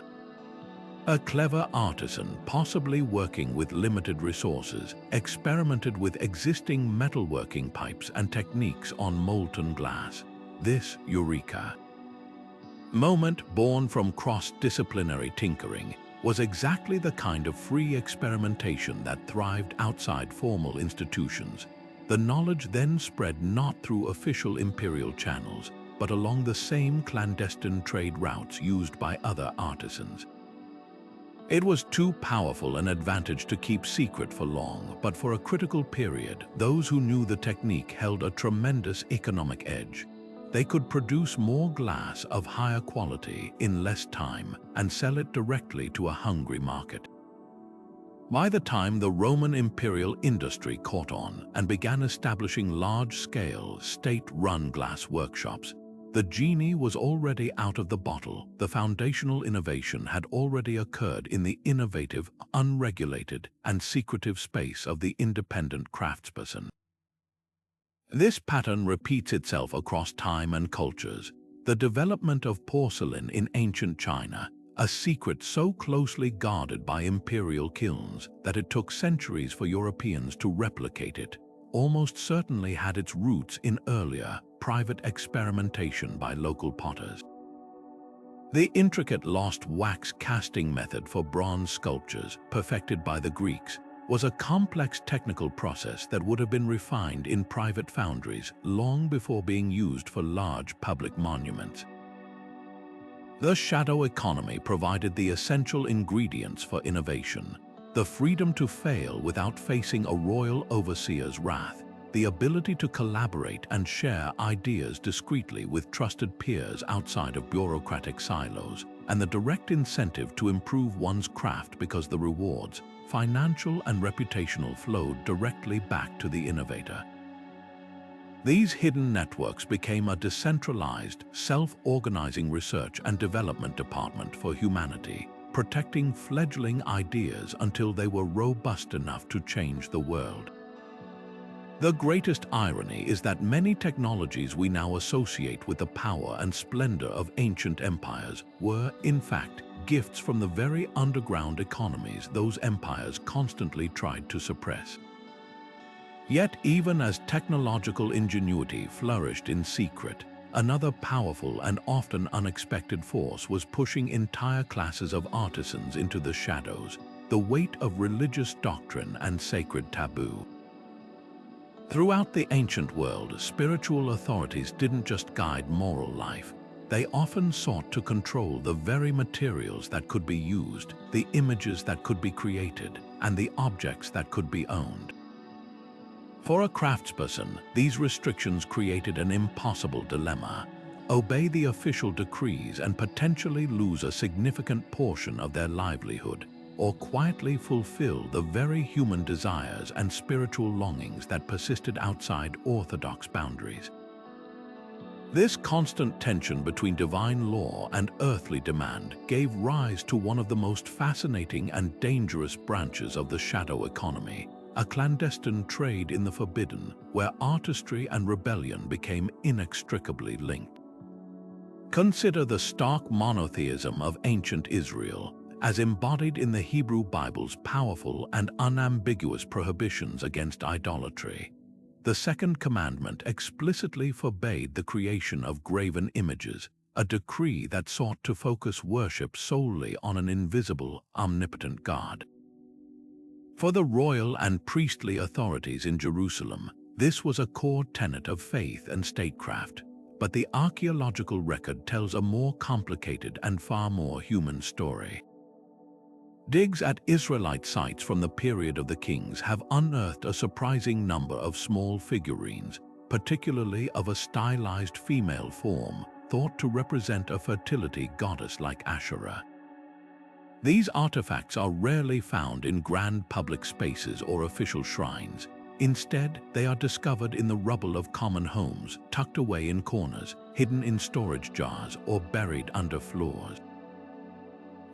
A clever artisan, possibly working with limited resources, experimented with existing metalworking pipes and techniques on molten glass. This eureka moment, born from cross-disciplinary tinkering, was exactly the kind of free experimentation that thrived outside formal institutions. The knowledge then spread not through official imperial channels, but along the same clandestine trade routes used by other artisans. It was too powerful an advantage to keep secret for long, but for a critical period, those who knew the technique held a tremendous economic edge. They could produce more glass of higher quality in less time and sell it directly to a hungry market. By the time the Roman imperial industry caught on and began establishing large-scale, state-run glass workshops, the genie was already out of the bottle. The foundational innovation had already occurred in the innovative, unregulated, and secretive space of the independent craftsperson. This pattern repeats itself across time and cultures. The development of porcelain in ancient China, a secret so closely guarded by imperial kilns that it took centuries for Europeans to replicate it, almost certainly had its roots in earlier, private experimentation by local potters. The intricate lost wax casting method for bronze sculptures, perfected by the Greeks, was a complex technical process that would have been refined in private foundries long before being used for large public monuments. The shadow economy provided the essential ingredients for innovation: the freedom to fail without facing a royal overseer's wrath, the ability to collaborate and share ideas discreetly with trusted peers outside of bureaucratic silos, and the direct incentive to improve one's craft because the rewards, financial and reputational, flowed directly back to the innovator. These hidden networks became a decentralized, self-organizing research and development department for humanity, protecting fledgling ideas until they were robust enough to change the world. The greatest irony is that many technologies we now associate with the power and splendor of ancient empires were, in fact, gifts from the very underground economies those empires constantly tried to suppress. Yet, even as technological ingenuity flourished in secret, another powerful and often unexpected force was pushing entire classes of artisans into the shadows: the weight of religious doctrine and sacred taboo. Throughout the ancient world, spiritual authorities didn't just guide moral life. They often sought to control the very materials that could be used, the images that could be created, and the objects that could be owned. For a craftsperson, these restrictions created an impossible dilemma: obey the official decrees and potentially lose a significant portion of their livelihood, or quietly fulfill the very human desires and spiritual longings that persisted outside orthodox boundaries. This constant tension between divine law and earthly demand gave rise to one of the most fascinating and dangerous branches of the shadow economy: a clandestine trade in the forbidden, where artistry and rebellion became inextricably linked. Consider the stark monotheism of ancient Israel, as embodied in the Hebrew Bible's powerful and unambiguous prohibitions against idolatry. The second commandment explicitly forbade the creation of graven images, a decree that sought to focus worship solely on an invisible, omnipotent God. For the royal and priestly authorities in Jerusalem, this was a core tenet of faith and statecraft, but the archaeological record tells a more complicated and far more human story. Digs at Israelite sites from the period of the kings have unearthed a surprising number of small figurines, particularly of a stylized female form, thought to represent a fertility goddess like Asherah. These artifacts are rarely found in grand public spaces or official shrines. Instead, they are discovered in the rubble of common homes, tucked away in corners, hidden in storage jars, or buried under floors.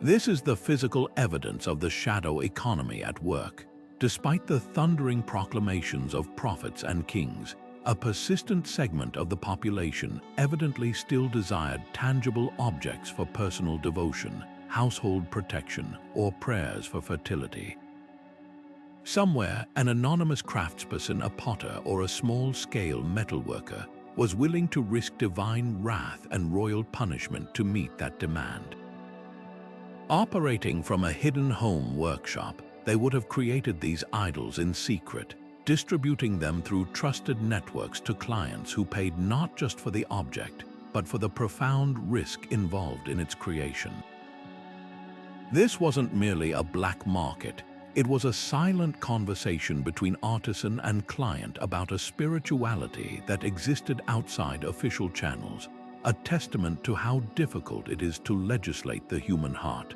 This is the physical evidence of the shadow economy at work. Despite the thundering proclamations of prophets and kings, a persistent segment of the population evidently still desired tangible objects for personal devotion, household protection, or prayers for fertility. Somewhere, an anonymous craftsperson, a potter, or a small-scale metalworker was willing to risk divine wrath and royal punishment to meet that demand. Operating from a hidden home workshop, they would have created these idols in secret, distributing them through trusted networks to clients who paid not just for the object, but for the profound risk involved in its creation. This wasn't merely a black market, it was a silent conversation between artisan and client about a spirituality that existed outside official channels, a testament to how difficult it is to legislate the human heart.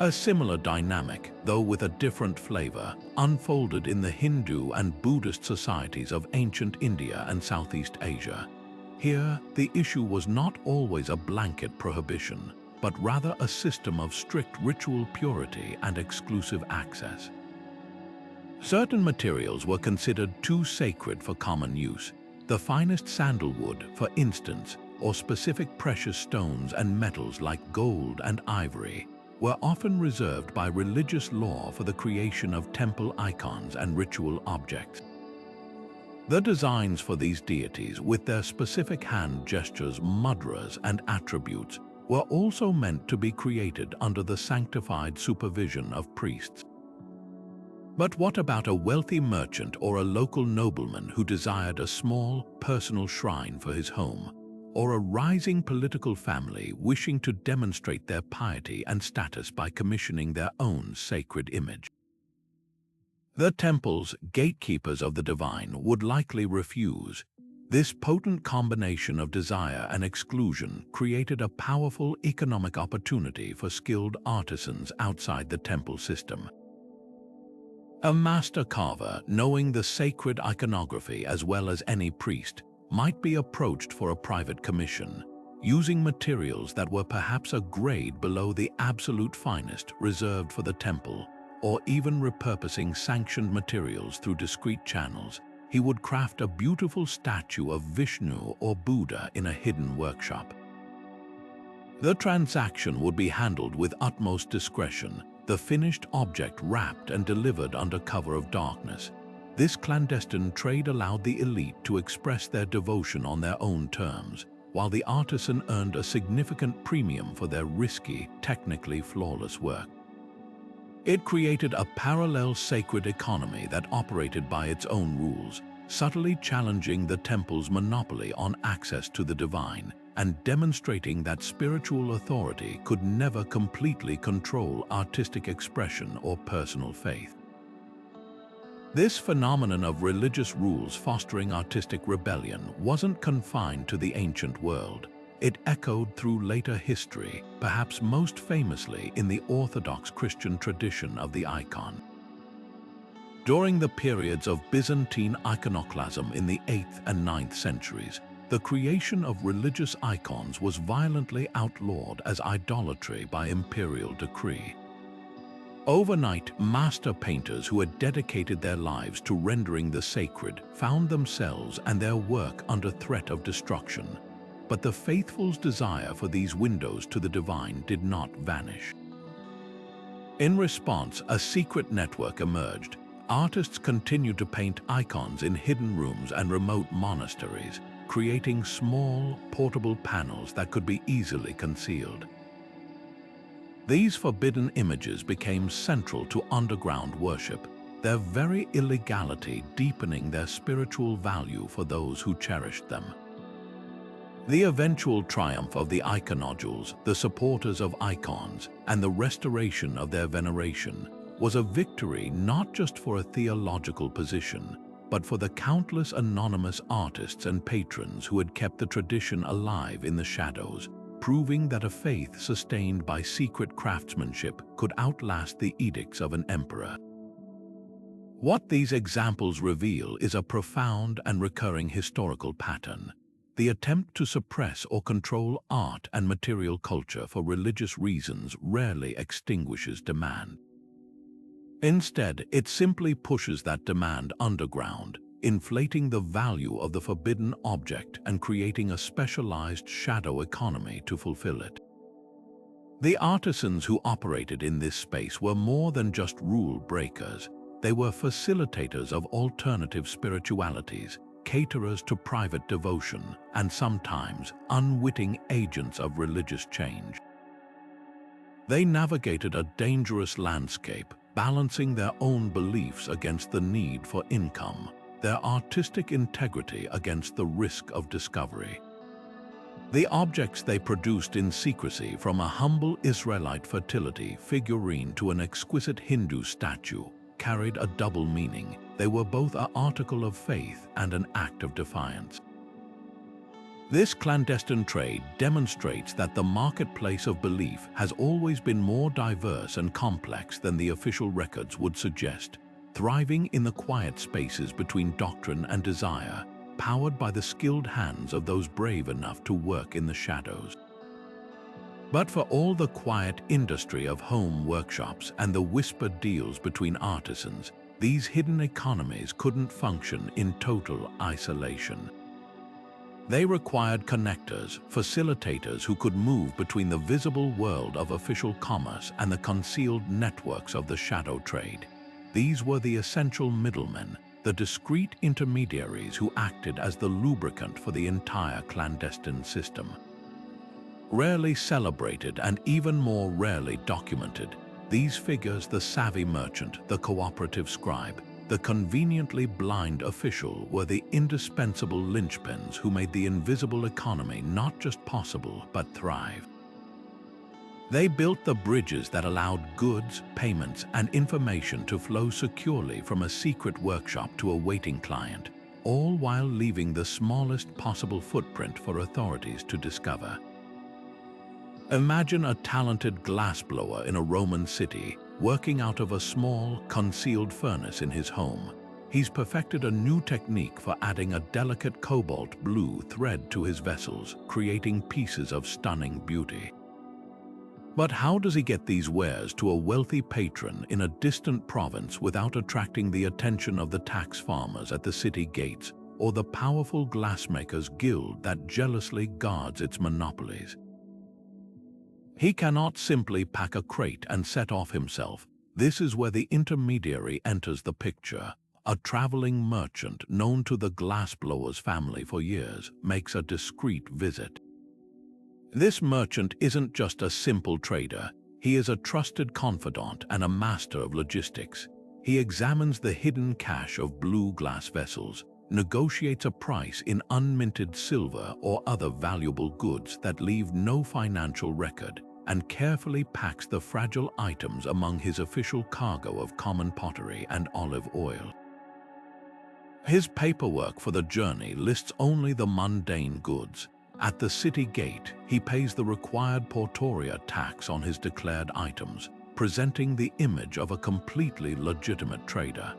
A similar dynamic, though with a different flavor, unfolded in the Hindu and Buddhist societies of ancient India and Southeast Asia. Here, the issue was not always a blanket prohibition, but rather a system of strict ritual purity and exclusive access. Certain materials were considered too sacred for common use. The finest sandalwood, for instance, or specific precious stones and metals like gold and ivory, were often reserved by religious law for the creation of temple icons and ritual objects. The designs for these deities, with their specific hand gestures, mudras, and attributes, were also meant to be created under the sanctified supervision of priests. But what about a wealthy merchant or a local nobleman who desired a small, personal shrine for his home, or a rising political family wishing to demonstrate their piety and status by commissioning their own sacred image? The temples, gatekeepers of the divine, would likely refuse. This potent combination of desire and exclusion created a powerful economic opportunity for skilled artisans outside the temple system. A master carver, knowing the sacred iconography as well as any priest, might be approached for a private commission, using materials that were perhaps a grade below the absolute finest reserved for the temple, or even repurposing sanctioned materials through discreet channels. He would craft a beautiful statue of Vishnu or Buddha in a hidden workshop. The transaction would be handled with utmost discretion, the finished object wrapped and delivered under cover of darkness. This clandestine trade allowed the elite to express their devotion on their own terms, while the artisan earned a significant premium for their risky, technically flawless work. It created a parallel sacred economy that operated by its own rules, subtly challenging the temple's monopoly on access to the divine and demonstrating that spiritual authority could never completely control artistic expression or personal faith. This phenomenon of religious rules fostering artistic rebellion wasn't confined to the ancient world. It echoed through later history, perhaps most famously in the Orthodox Christian tradition of the icon. During the periods of Byzantine iconoclasm in the 8th and 9th centuries, the creation of religious icons was violently outlawed as idolatry by imperial decree. Overnight, master painters who had dedicated their lives to rendering the sacred found themselves and their work under threat of destruction. But the faithful's desire for these windows to the divine did not vanish. In response, a secret network emerged, artists continued to paint icons in hidden rooms and remote monasteries, creating small, portable panels that could be easily concealed. These forbidden images became central to underground worship, their very illegality deepening their spiritual value for those who cherished them. The eventual triumph of the iconodules, the supporters of icons, and the restoration of their veneration was a victory not just for a theological position, but for the countless anonymous artists and patrons who had kept the tradition alive in the shadows, proving that a faith sustained by secret craftsmanship could outlast the edicts of an emperor. What these examples reveal is a profound and recurring historical pattern. The attempt to suppress or control art and material culture for religious reasons rarely extinguishes demand. Instead, it simply pushes that demand underground, inflating the value of the forbidden object and creating a specialized shadow economy to fulfill it. The artisans who operated in this space were more than just rule breakers. They were facilitators of alternative spiritualities, caterers to private devotion, and sometimes unwitting agents of religious change. They navigated a dangerous landscape, balancing their own beliefs against the need for income, their artistic integrity against the risk of discovery. The objects they produced in secrecy, from a humble Israelite fertility figurine to an exquisite Hindu statue, carried a double meaning. They were both an article of faith and an act of defiance. This clandestine trade demonstrates that the marketplace of belief has always been more diverse and complex than the official records would suggest, thriving in the quiet spaces between doctrine and desire, powered by the skilled hands of those brave enough to work in the shadows. But for all the quiet industry of home workshops and the whispered deals between artisans, these hidden economies couldn't function in total isolation. They required connectors, facilitators who could move between the visible world of official commerce and the concealed networks of the shadow trade. These were the essential middlemen, the discreet intermediaries who acted as the lubricant for the entire clandestine system. Rarely celebrated and even more rarely documented, these figures, the savvy merchant, the cooperative scribe, the conveniently blind official, were the indispensable linchpins who made the invisible economy not just possible but thrive. They built the bridges that allowed goods, payments, and information to flow securely from a secret workshop to a waiting client, all while leaving the smallest possible footprint for authorities to discover. Imagine a talented glassblower in a Roman city, working out of a small, concealed furnace in his home. He's perfected a new technique for adding a delicate cobalt blue thread to his vessels, creating pieces of stunning beauty. But how does he get these wares to a wealthy patron in a distant province without attracting the attention of the tax farmers at the city gates or the powerful glassmakers' guild that jealously guards its monopolies? He cannot simply pack a crate and set off himself. This is where the intermediary enters the picture. A traveling merchant known to the glassblower's family for years makes a discreet visit. This merchant isn't just a simple trader. He is a trusted confidant and a master of logistics. He examines the hidden cache of blue glass vessels, negotiates a price in unminted silver or other valuable goods that leave no financial record, and carefully packs the fragile items among his official cargo of common pottery and olive oil. His paperwork for the journey lists only the mundane goods. At the city gate, he pays the required portoria tax on his declared items, presenting the image of a completely legitimate trader.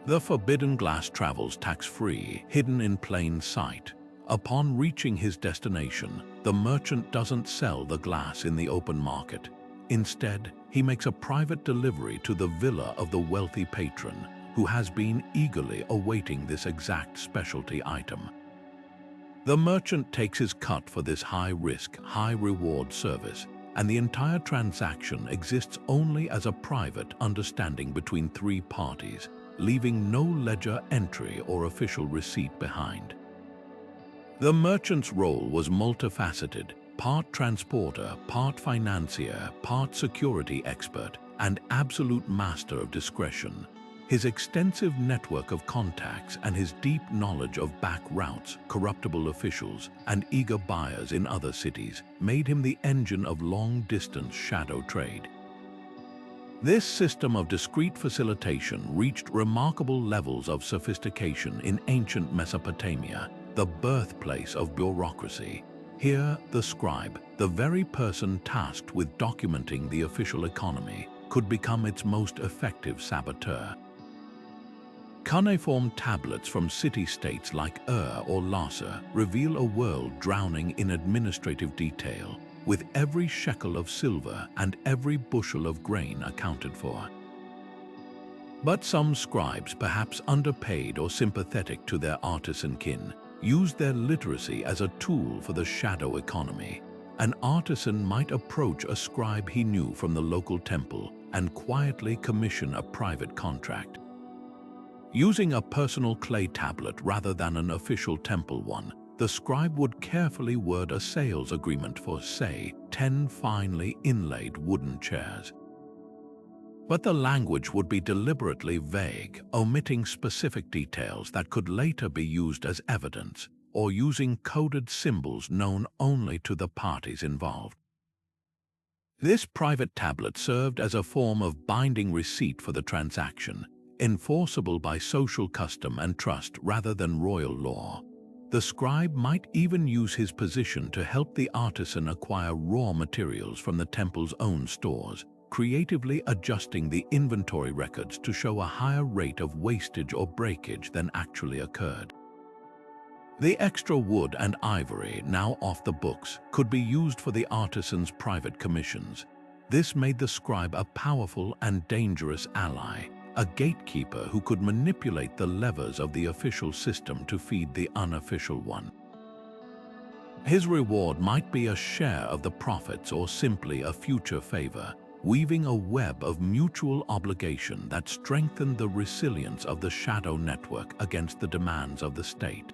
The forbidden glass travels tax-free, hidden in plain sight. Upon reaching his destination, the merchant doesn't sell the glass in the open market. Instead, he makes a private delivery to the villa of the wealthy patron, who has been eagerly awaiting this exact specialty item. The merchant takes his cut for this high-risk, high-reward service, and the entire transaction exists only as a private understanding between three parties, leaving no ledger entry or official receipt behind. The merchant's role was multifaceted, part transporter, part financier, part security expert, and absolute master of discretion. His extensive network of contacts and his deep knowledge of back routes, corruptible officials, and eager buyers in other cities made him the engine of long-distance shadow trade. This system of discreet facilitation reached remarkable levels of sophistication in ancient Mesopotamia, the birthplace of bureaucracy. Here, the scribe, the very person tasked with documenting the official economy, could become its most effective saboteur. Cuneiform tablets from city-states like or Lhasa reveal a world drowning in administrative detail, with every shekel of silver and every bushel of grain accounted for. But some scribes, perhaps underpaid or sympathetic to their artisan kin, used their literacy as a tool for the shadow economy. An artisan might approach a scribe he knew from the local temple and quietly commission a private contract. Using a personal clay tablet rather than an official temple one, the scribe would carefully word a sales agreement for, say, 10 finely inlaid wooden chairs. But the language would be deliberately vague, omitting specific details that could later be used as evidence, or using coded symbols known only to the parties involved. This private tablet served as a form of binding receipt for the transaction, enforceable by social custom and trust rather than royal law. The scribe might even use his position to help the artisan acquire raw materials from the temple's own stores, creatively adjusting the inventory records to show a higher rate of wastage or breakage than actually occurred. The extra wood and ivory, now off the books, could be used for the artisan's private commissions. This made the scribe a powerful and dangerous ally, a gatekeeper who could manipulate the levers of the official system to feed the unofficial one. His reward might be a share of the profits or simply a future favor, weaving a web of mutual obligation that strengthened the resilience of the shadow network against the demands of the state.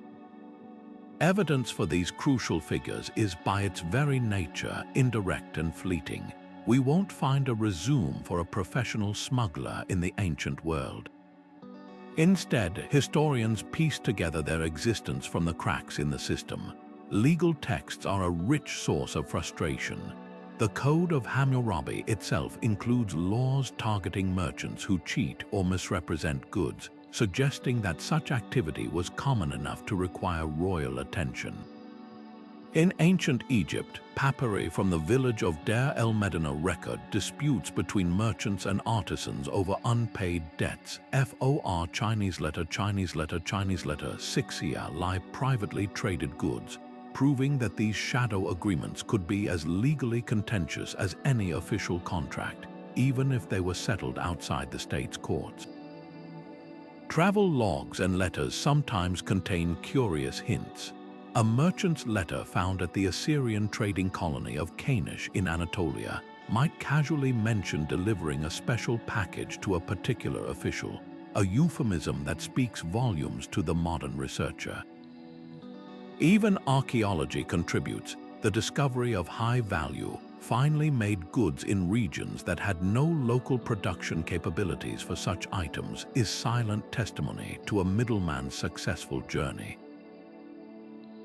Evidence for these crucial figures is by its very nature indirect and fleeting. We won't find a resume for a professional smuggler in the ancient world. Instead, historians piece together their existence from the cracks in the system. Legal texts are a rich source of frustration. The Code of Hammurabi itself includes laws targeting merchants who cheat or misrepresent goods, suggesting that such activity was common enough to require royal attention. In ancient Egypt, papyri from the village of Deir el-Medina record disputes between merchants and artisans over unpaid debts. FOR Chinese letter 6 lie privately traded goods, proving that these shadow agreements could be as legally contentious as any official contract, even if they were settled outside the state's courts. Travel logs and letters sometimes contain curious hints. A merchant's letter found at the Assyrian trading colony of Kanish in Anatolia might casually mention delivering a special package to a particular official, a euphemism that speaks volumes to the modern researcher. Even archaeology contributes. The discovery of high-value, finely made goods in regions that had no local production capabilities for such items is silent testimony to a middleman's successful journey.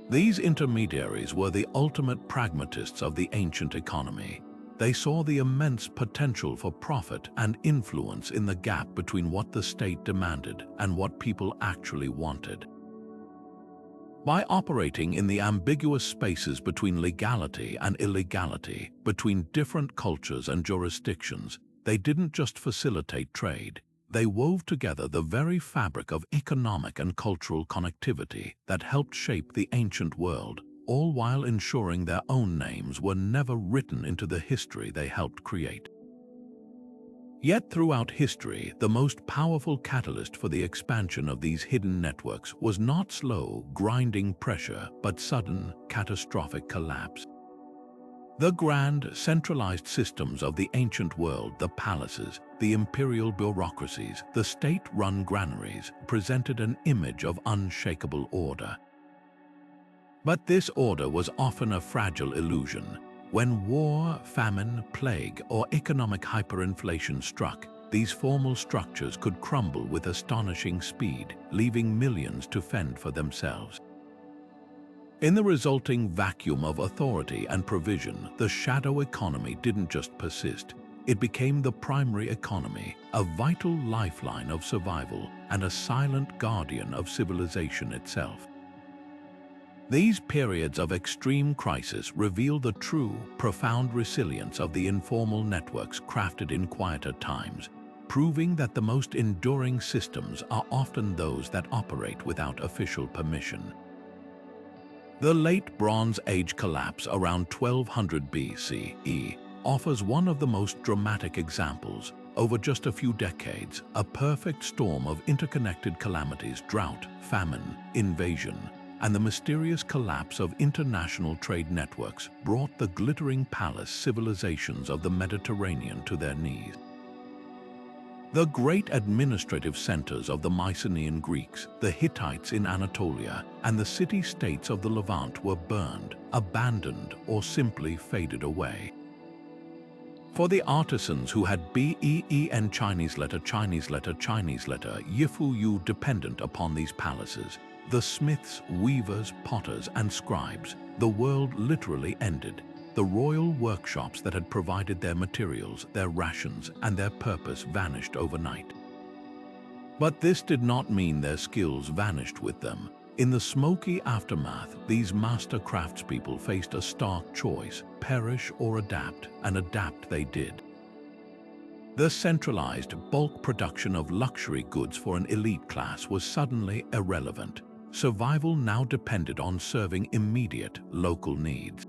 These intermediaries were the ultimate pragmatists of the ancient economy. They saw the immense potential for profit and influence in the gap between what the state demanded and what people actually wanted. By operating in the ambiguous spaces between legality and illegality, between different cultures and jurisdictions, they didn't just facilitate trade. They wove together the very fabric of economic and cultural connectivity that helped shape the ancient world, all while ensuring their own names were never written into the history they helped create. Yet throughout history, the most powerful catalyst for the expansion of these hidden networks was not slow, grinding pressure, but sudden, catastrophic collapse. The grand, centralized systems of the ancient world, the palaces, the imperial bureaucracies, the state-run granaries, presented an image of unshakable order. But this order was often a fragile illusion. When war, famine, plague, or economic hyperinflation struck, these formal structures could crumble with astonishing speed, leaving millions to fend for themselves. In the resulting vacuum of authority and provision, the shadow economy didn't just persist. It became the primary economy, a vital lifeline of survival and a silent guardian of civilization itself. These periods of extreme crisis reveal the true, profound resilience of the informal networks crafted in quieter times, proving that the most enduring systems are often those that operate without official permission. The late Bronze Age collapse around 1200 BCE offers one of the most dramatic examples. Over just a few decades, a perfect storm of interconnected calamities, drought, famine, invasion, and the mysterious collapse of international trade networks brought the glittering palace civilizations of the Mediterranean to their knees. The great administrative centers of the Mycenaean Greeks, the Hittites in Anatolia, and the city-states of the Levant were burned, abandoned, or simply faded away. For the artisans who had BEEN Chinese letter Yifu Yu dependent upon these palaces, the smiths, weavers, potters, and scribes, the world literally ended. The royal workshops that had provided their materials, their rations, and their purpose vanished overnight. But this did not mean their skills vanished with them. In the smoky aftermath, these master craftspeople faced a stark choice: perish or adapt, and adapt they did. The centralized, bulk production of luxury goods for an elite class was suddenly irrelevant. Survival now depended on serving immediate, local needs.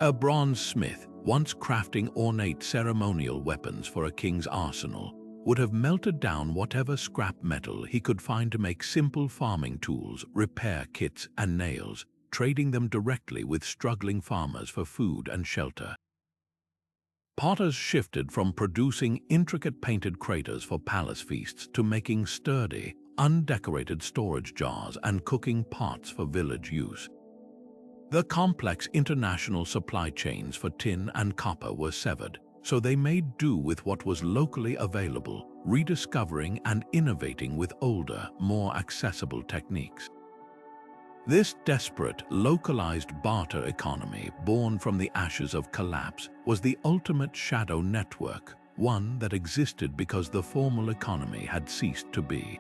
A bronze smith, once crafting ornate ceremonial weapons for a king's arsenal, would have melted down whatever scrap metal he could find to make simple farming tools, repair kits, and nails, trading them directly with struggling farmers for food and shelter. Potters shifted from producing intricate painted craters for palace feasts to making sturdy, undecorated storage jars and cooking pots for village use. The complex international supply chains for tin and copper were severed, so they made do with what was locally available, rediscovering and innovating with older, more accessible techniques. This desperate, localized barter economy, born from the ashes of collapse, was the ultimate shadow network, one that existed because the formal economy had ceased to be.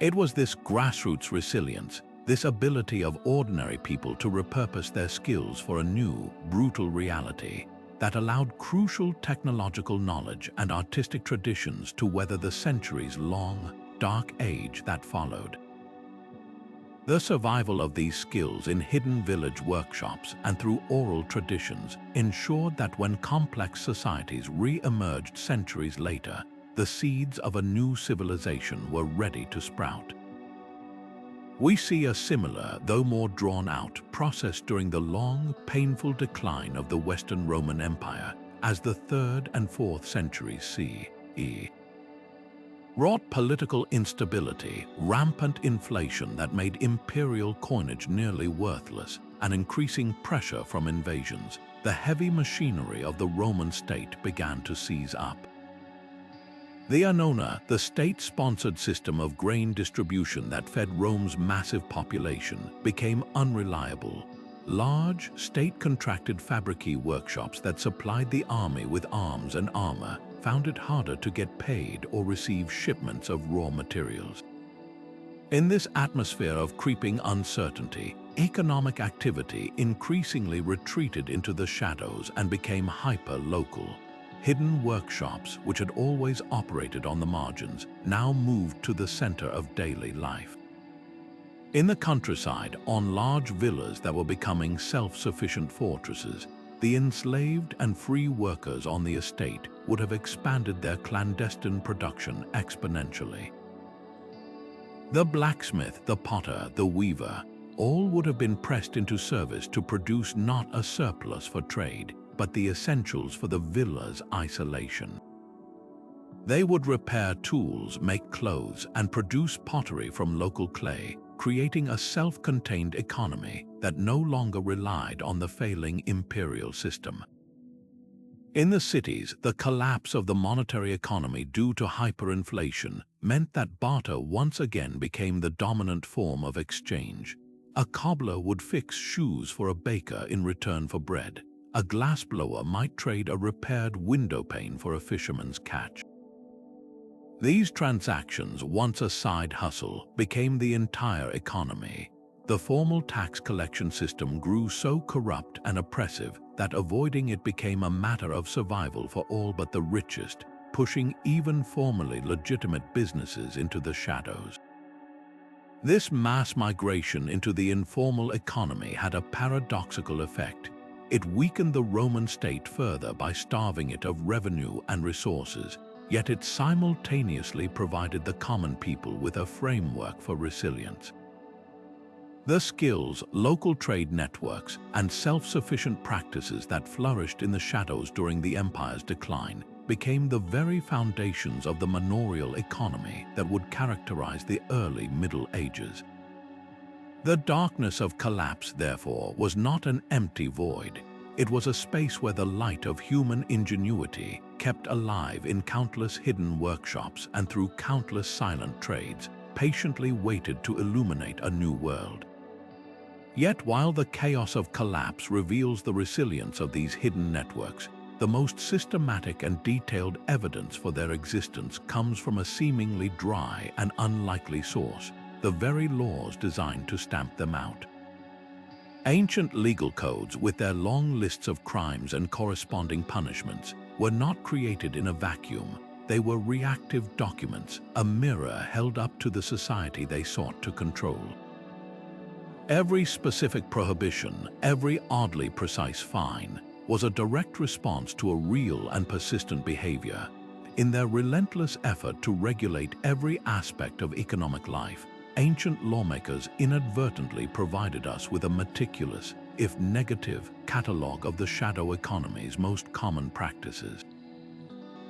It was this grassroots resilience, this ability of ordinary people to repurpose their skills for a new, brutal reality, that allowed crucial technological knowledge and artistic traditions to weather the centuries-long, dark age that followed. The survival of these skills in hidden village workshops and through oral traditions ensured that when complex societies re-emerged centuries later, the seeds of a new civilization were ready to sprout. We see a similar, though more drawn-out, process during the long, painful decline of the Western Roman Empire as the 3rd and 4th centuries CE wrought political instability, rampant inflation that made imperial coinage nearly worthless, and increasing pressure from invasions. The heavy machinery of the Roman state began to seize up. The annona, the state-sponsored system of grain distribution that fed Rome's massive population, became unreliable. Large, state-contracted fabrici workshops that supplied the army with arms and armor found it harder to get paid or receive shipments of raw materials. In this atmosphere of creeping uncertainty, economic activity increasingly retreated into the shadows and became hyper-local. Hidden workshops, which had always operated on the margins, now moved to the center of daily life. In the countryside, on large villas that were becoming self-sufficient fortresses, the enslaved and free workers on the estate would have expanded their clandestine production exponentially. The blacksmith, the potter, the weaver, all would have been pressed into service to produce not a surplus for trade, but the essentials for the villa's isolation. They would repair tools, make clothes, and produce pottery from local clay, creating a self-contained economy that no longer relied on the failing imperial system. In the cities, the collapse of the monetary economy due to hyperinflation meant that barter once again became the dominant form of exchange. A cobbler would fix shoes for a baker in return for bread. A glassblower might trade a repaired window pane for a fisherman's catch. These transactions, once a side hustle, became the entire economy. The formal tax collection system grew so corrupt and oppressive that avoiding it became a matter of survival for all but the richest, pushing even formally legitimate businesses into the shadows. This mass migration into the informal economy had a paradoxical effect. It weakened the Roman state further by starving it of revenue and resources, yet it simultaneously provided the common people with a framework for resilience. The skills, local trade networks, and self-sufficient practices that flourished in the shadows during the empire's decline became the very foundations of the manorial economy that would characterize the early Middle Ages. The darkness of collapse, therefore, was not an empty void. It was a space where the light of human ingenuity, kept alive in countless hidden workshops and through countless silent trades, patiently waited to illuminate a new world. Yet while the chaos of collapse reveals the resilience of these hidden networks, the most systematic and detailed evidence for their existence comes from a seemingly dry and unlikely source, the very laws designed to stamp them out. Ancient legal codes, with their long lists of crimes and corresponding punishments, were not created in a vacuum. They were reactive documents, a mirror held up to the society they sought to control. Every specific prohibition, every oddly precise fine, was a direct response to a real and persistent behavior. In their relentless effort to regulate every aspect of economic life, ancient lawmakers inadvertently provided us with a meticulous, if negative, catalogue of the shadow economy's most common practices.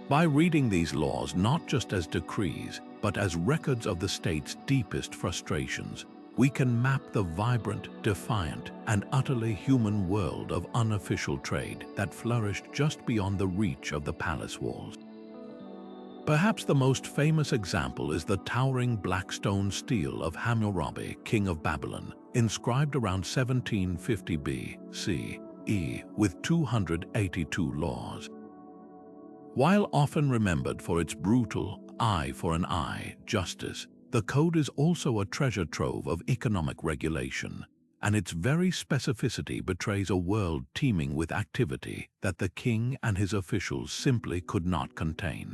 By reading these laws not just as decrees, but as records of the state's deepest frustrations, we can map the vibrant, defiant, and utterly human world of unofficial trade that flourished just beyond the reach of the palace walls. Perhaps the most famous example is the towering black stone stele of Hammurabi, king of Babylon, inscribed around 1750 B.C.E. with 282 laws. While often remembered for its brutal eye for an eye justice, the code is also a treasure trove of economic regulation, and its very specificity betrays a world teeming with activity that the king and his officials simply could not contain.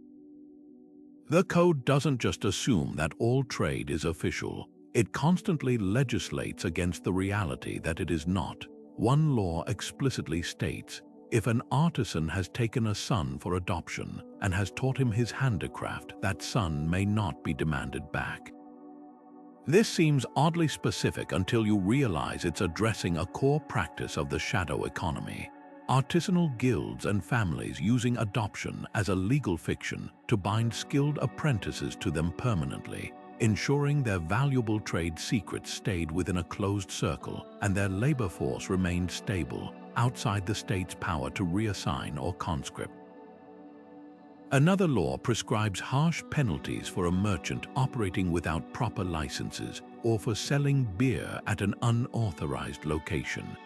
The code doesn't just assume that all trade is official, it constantly legislates against the reality that it is not. One law explicitly states, if an artisan has taken a son for adoption and has taught him his handicraft, that son may not be demanded back. This seems oddly specific until you realize it's addressing a core practice of the shadow economy. Artisanal guilds and families using adoption as a legal fiction to bind skilled apprentices to them permanently, ensuring their valuable trade secrets stayed within a closed circle and their labor force remained stable, outside the state's power to reassign or conscript. Another law prescribes harsh penalties for a merchant operating without proper licenses or for selling beer at an unauthorized location.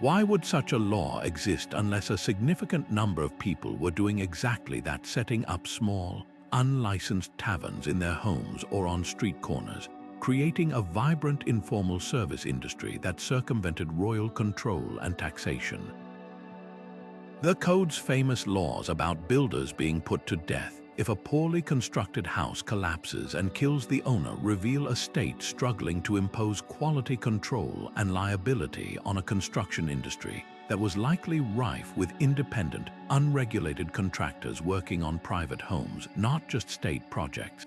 Why would such a law exist unless a significant number of people were doing exactly that, setting up small, unlicensed taverns in their homes or on street corners, creating a vibrant informal service industry that circumvented royal control and taxation? The code's famous laws about builders being put to death if a poorly constructed house collapses and kills the owner reveal a state struggling to impose quality control and liability on a construction industry that was likely rife with independent, unregulated contractors working on private homes, not just state projects.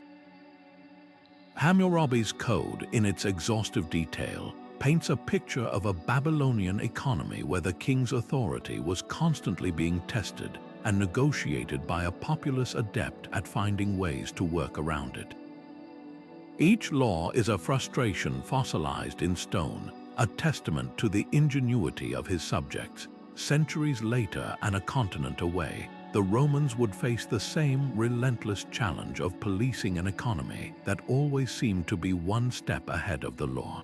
Hammurabi's code, in its exhaustive detail, paints a picture of a Babylonian economy where the king's authority was constantly being tested and negotiated by a populace adept at finding ways to work around it. Each law is a frustration fossilized in stone, a testament to the ingenuity of his subjects. Centuries later and a continent away, the Romans would face the same relentless challenge of policing an economy that always seemed to be one step ahead of the law.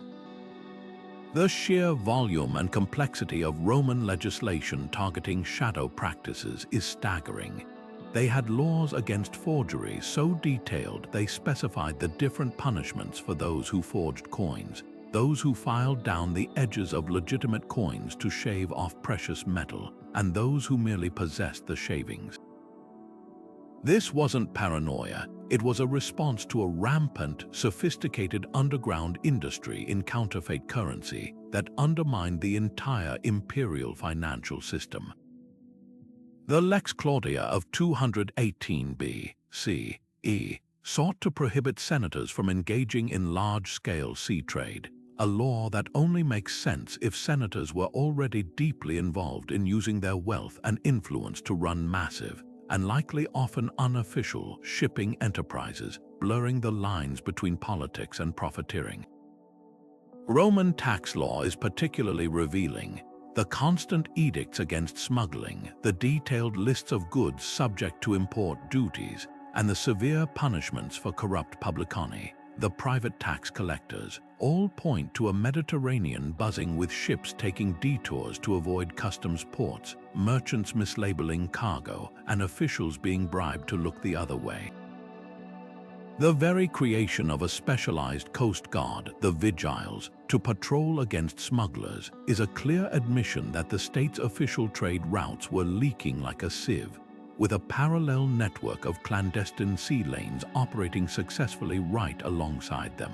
The sheer volume and complexity of Roman legislation targeting shadow practices is staggering. They had laws against forgery so detailed they specified the different punishments for those who forged coins, those who filed down the edges of legitimate coins to shave off precious metal, and those who merely possessed the shavings. This wasn't paranoia, it was a response to a rampant, sophisticated underground industry in counterfeit currency that undermined the entire imperial financial system. The Lex Claudia of 218 B.C.E. sought to prohibit senators from engaging in large-scale sea trade, a law that only makes sense if senators were already deeply involved in using their wealth and influence to run massive, and likely often unofficial, shipping enterprises, blurring the lines between politics and profiteering. Roman tax law is particularly revealing. The constant edicts against smuggling, the detailed lists of goods subject to import duties, and the severe punishments for corrupt publicani, the private tax collectors, all point to a Mediterranean buzzing with ships taking detours to avoid customs ports, merchants mislabeling cargo, and officials being bribed to look the other way. The very creation of a specialized coast guard, the Vigiles, to patrol against smugglers is a clear admission that the state's official trade routes were leaking like a sieve, with a parallel network of clandestine sea lanes operating successfully right alongside them.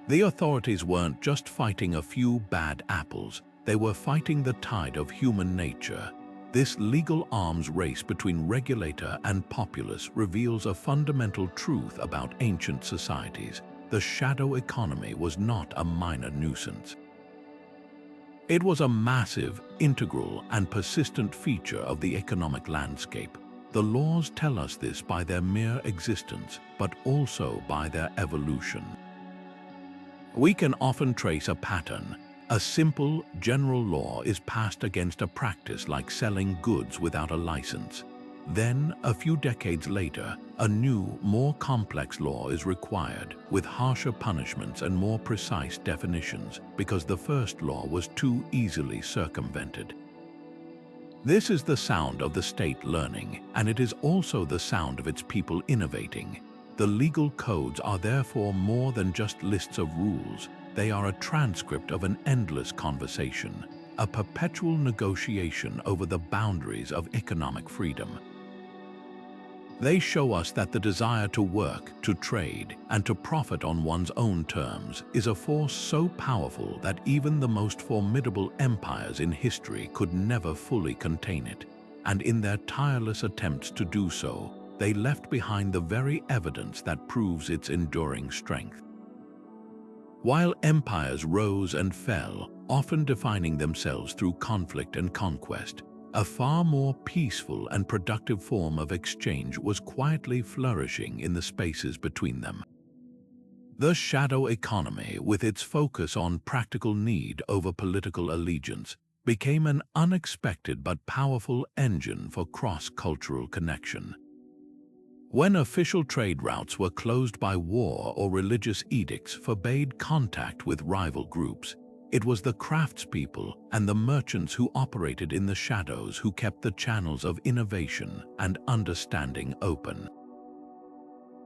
The authorities weren't just fighting a few bad apples, they were fighting the tide of human nature. This legal arms race between regulator and populace reveals a fundamental truth about ancient societies. The shadow economy was not a minor nuisance. It was a massive, integral, and persistent feature of the economic landscape. The laws tell us this by their mere existence, but also by their evolution. We can often trace a pattern. A simple, general law is passed against a practice like selling goods without a license. Then, a few decades later, a new, more complex law is required, with harsher punishments and more precise definitions, because the first law was too easily circumvented. This is the sound of the state learning, and it is also the sound of its people innovating. The legal codes are therefore more than just lists of rules. They are a transcript of an endless conversation, a perpetual negotiation over the boundaries of economic freedom. They show us that the desire to work, to trade, and to profit on one's own terms is a force so powerful that even the most formidable empires in history could never fully contain it, and in their tireless attempts to do so, they left behind the very evidence that proves its enduring strength. While empires rose and fell, often defining themselves through conflict and conquest, a far more peaceful and productive form of exchange was quietly flourishing in the spaces between them. The shadow economy, with its focus on practical need over political allegiance, became an unexpected but powerful engine for cross-cultural connection. When official trade routes were closed by war or religious edicts forbade contact with rival groups, it was the craftspeople and the merchants who operated in the shadows who kept the channels of innovation and understanding open.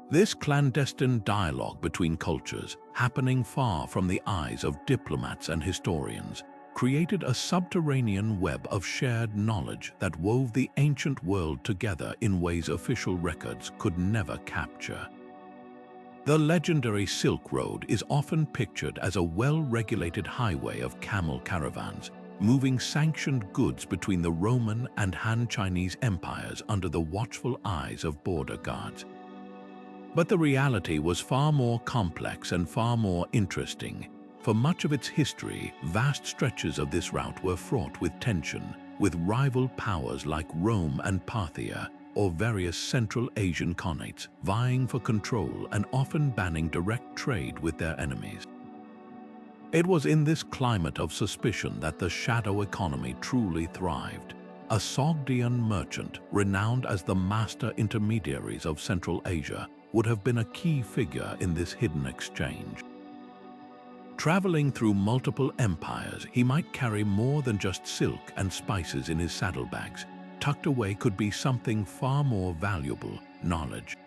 This clandestine dialogue between cultures, happening far from the eyes of diplomats and historians, created a subterranean web of shared knowledge that wove the ancient world together in ways official records could never capture. The legendary Silk Road is often pictured as a well-regulated highway of camel caravans, moving sanctioned goods between the Roman and Han Chinese empires under the watchful eyes of border guards. But the reality was far more complex and far more interesting. For much of its history, vast stretches of this route were fraught with tension, with rival powers like Rome and Parthia, or various Central Asian Khanates, vying for control and often banning direct trade with their enemies. It was in this climate of suspicion that the shadow economy truly thrived. A Sogdian merchant, renowned as the master intermediaries of Central Asia, would have been a key figure in this hidden exchange. Traveling through multiple empires, he might carry more than just silk and spices in his saddlebags. Tucked away could be something far more valuable: knowledge.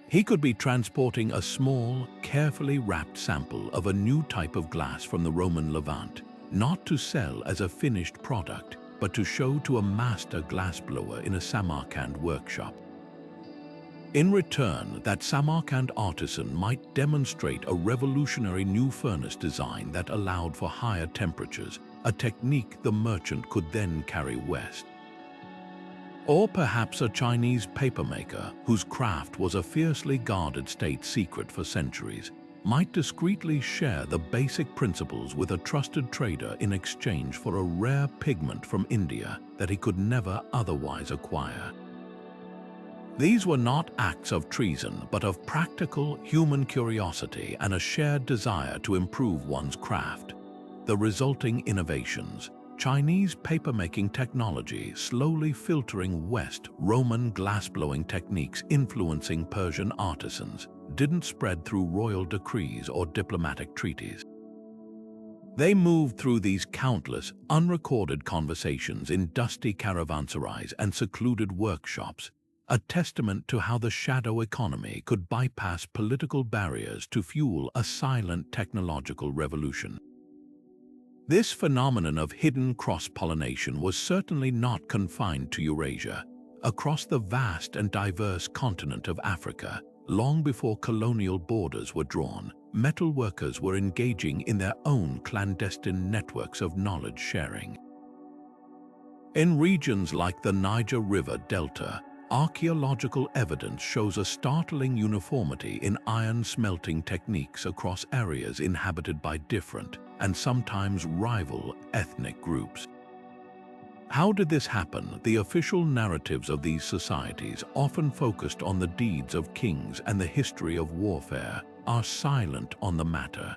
He could be transporting a small, carefully wrapped sample of a new type of glass from the Roman Levant, not to sell as a finished product, but to show to a master glassblower in a Samarkand workshop. In return, that Samarkand artisan might demonstrate a revolutionary new furnace design that allowed for higher temperatures, a technique the merchant could then carry west. Or perhaps a Chinese papermaker, whose craft was a fiercely guarded state secret for centuries, might discreetly share the basic principles with a trusted trader in exchange for a rare pigment from India that he could never otherwise acquire. These were not acts of treason, but of practical human curiosity and a shared desire to improve one's craft. The resulting innovations, Chinese papermaking technology slowly filtering west, Roman glassblowing techniques influencing Persian artisans, didn't spread through royal decrees or diplomatic treaties. They moved through these countless, unrecorded conversations in dusty caravanserais and secluded workshops, a testament to how the shadow economy could bypass political barriers to fuel a silent technological revolution. This phenomenon of hidden cross-pollination was certainly not confined to Eurasia. Across the vast and diverse continent of Africa, long before colonial borders were drawn, metal workers were engaging in their own clandestine networks of knowledge sharing. In regions like the Niger River Delta, archaeological evidence shows a startling uniformity in iron smelting techniques across areas inhabited by different, and sometimes rival, ethnic groups. How did this happen? The official narratives of these societies, often focused on the deeds of kings and the history of warfare, are silent on the matter.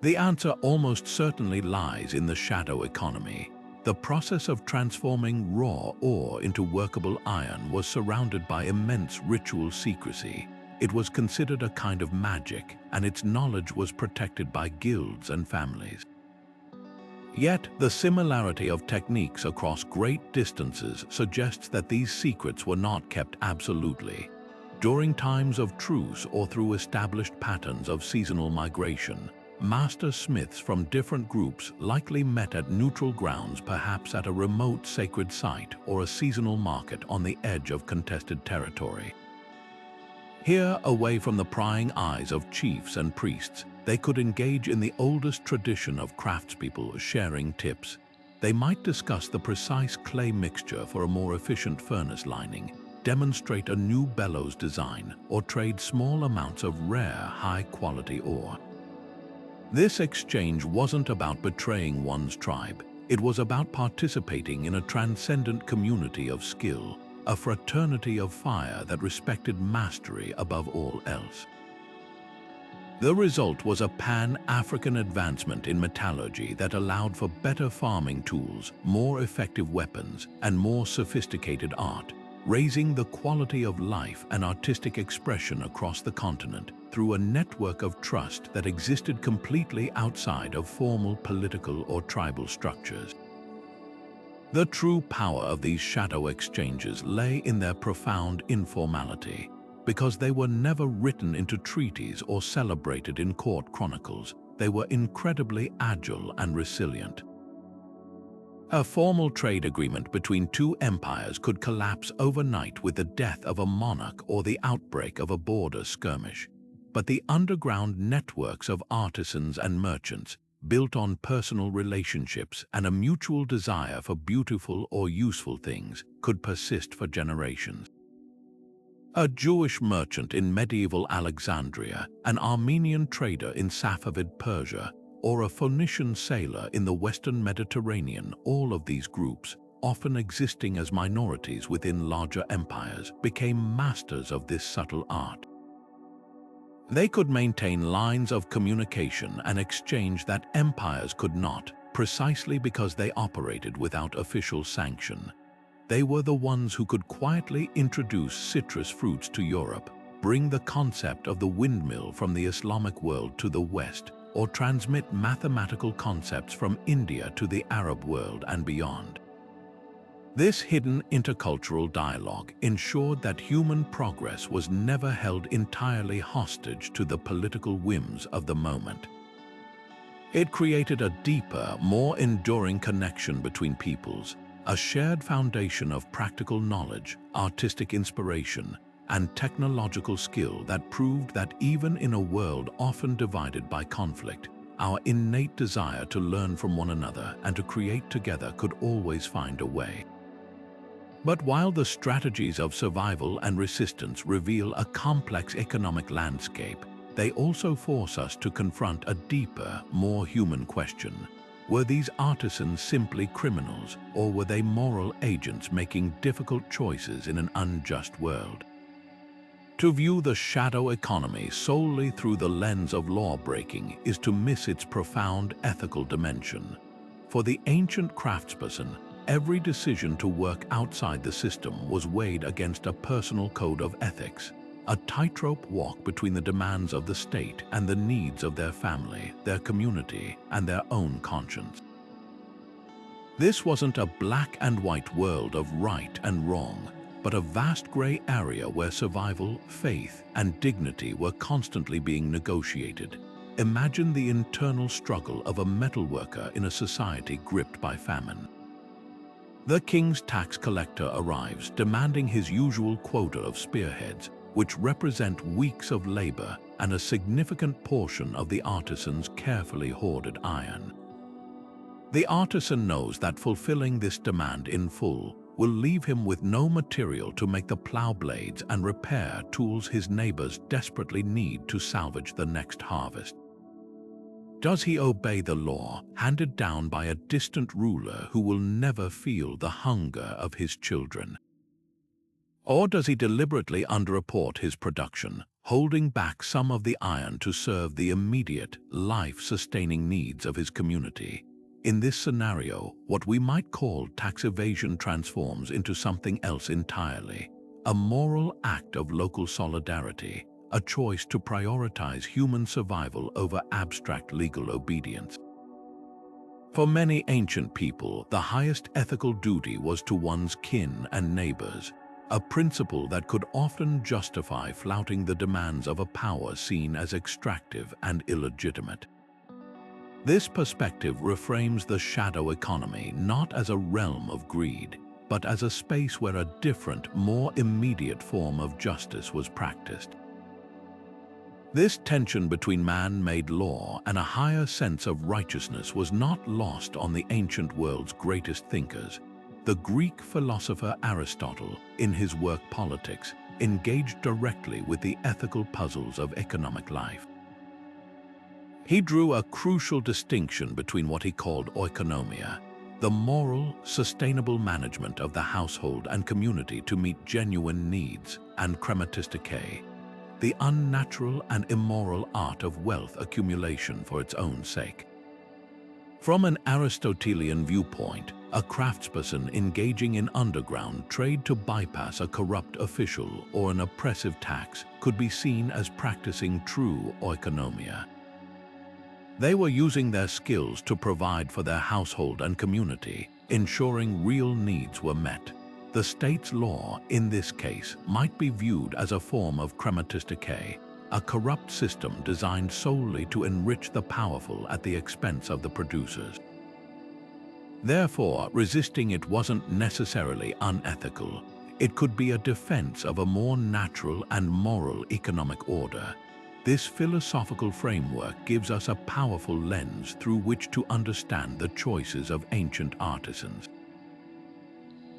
The answer almost certainly lies in the shadow economy. The process of transforming raw ore into workable iron was surrounded by immense ritual secrecy. It was considered a kind of magic, and its knowledge was protected by guilds and families. Yet, the similarity of techniques across great distances suggests that these secrets were not kept absolutely. During times of truce or through established patterns of seasonal migration, master smiths from different groups likely met at neutral grounds, perhaps at a remote sacred site or a seasonal market on the edge of contested territory. Here, away from the prying eyes of chiefs and priests, they could engage in the oldest tradition of craftspeople sharing tips. They might discuss the precise clay mixture for a more efficient furnace lining, demonstrate a new bellows design, or trade small amounts of rare, high-quality ore. This exchange wasn't about betraying one's tribe. It was about participating in a transcendent community of skill, a fraternity of fire that respected mastery above all else. The result was a pan-African advancement in metallurgy that allowed for better farming tools, more effective weapons, and more sophisticated art, raising the quality of life and artistic expression across the continent through a network of trust that existed completely outside of formal political or tribal structures. The true power of these shadow exchanges lay in their profound informality. Because they were never written into treaties or celebrated in court chronicles, they were incredibly agile and resilient. A formal trade agreement between two empires could collapse overnight with the death of a monarch or the outbreak of a border skirmish. But the underground networks of artisans and merchants, built on personal relationships and a mutual desire for beautiful or useful things, could persist for generations. A Jewish merchant in medieval Alexandria, an Armenian trader in Safavid Persia, or a Phoenician sailor in the Western Mediterranean, all of these groups, often existing as minorities within larger empires, became masters of this subtle art. They could maintain lines of communication and exchange that empires could not, precisely because they operated without official sanction. They were the ones who could quietly introduce citrus fruits to Europe, bring the concept of the windmill from the Islamic world to the West, or transmit mathematical concepts from India to the Arab world and beyond. This hidden intercultural dialogue ensured that human progress was never held entirely hostage to the political whims of the moment. It created a deeper, more enduring connection between peoples, a shared foundation of practical knowledge, artistic inspiration, and technological skill that proved that even in a world often divided by conflict, our innate desire to learn from one another and to create together could always find a way. But while the strategies of survival and resistance reveal a complex economic landscape, they also force us to confront a deeper, more human question. Were these artisans simply criminals, or were they moral agents making difficult choices in an unjust world? To view the shadow economy solely through the lens of law-breaking is to miss its profound ethical dimension. For the ancient craftsperson, every decision to work outside the system was weighed against a personal code of ethics, a tightrope walk between the demands of the state and the needs of their family, their community, and their own conscience. This wasn't a black and white world of right and wrong, but a vast gray area where survival, faith, and dignity were constantly being negotiated. Imagine the internal struggle of a metalworker in a society gripped by famine. The king's tax collector arrives, demanding his usual quota of spearheads, which represent weeks of labor and a significant portion of the artisan's carefully hoarded iron. The artisan knows that fulfilling this demand in full will leave him with no material to make the plow blades and repair tools his neighbors desperately need to salvage the next harvest. Does he obey the law handed down by a distant ruler who will never feel the hunger of his children? Or does he deliberately underreport his production, holding back some of the iron to serve the immediate, life-sustaining needs of his community? In this scenario, what we might call tax evasion transforms into something else entirely, a moral act of local solidarity, a choice to prioritize human survival over abstract legal obedience. For many ancient people, the highest ethical duty was to one's kin and neighbors, a principle that could often justify flouting the demands of a power seen as extractive and illegitimate. This perspective reframes the shadow economy not as a realm of greed, but as a space where a different, more immediate form of justice was practiced. This tension between man-made law and a higher sense of righteousness was not lost on the ancient world's greatest thinkers. The Greek philosopher Aristotle, in his work Politics, engaged directly with the ethical puzzles of economic life. He drew a crucial distinction between what he called oikonomia, the moral, sustainable management of the household and community to meet genuine needs, and chrematisticae, the unnatural and immoral art of wealth accumulation for its own sake. From an Aristotelian viewpoint, a craftsperson engaging in underground trade to bypass a corrupt official or an oppressive tax could be seen as practicing true oikonomia. They were using their skills to provide for their household and community, ensuring real needs were met. The state's law, in this case, might be viewed as a form of chrematisticae, a corrupt system designed solely to enrich the powerful at the expense of the producers. Therefore, resisting it wasn't necessarily unethical. It could be a defense of a more natural and moral economic order. This philosophical framework gives us a powerful lens through which to understand the choices of ancient artisans.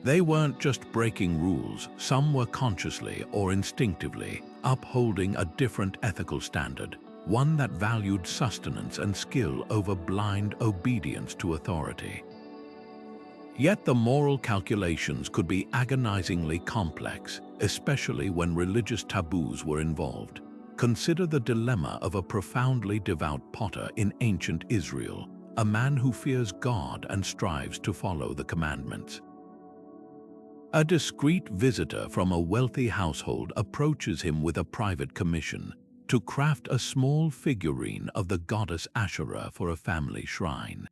They weren't just breaking rules, some were consciously or instinctively upholding a different ethical standard, one that valued sustenance and skill over blind obedience to authority. Yet the moral calculations could be agonizingly complex, especially when religious taboos were involved. Consider the dilemma of a profoundly devout potter in ancient Israel, a man who fears God and strives to follow the commandments. A discreet visitor from a wealthy household approaches him with a private commission to craft a small figurine of the goddess Asherah for a family shrine.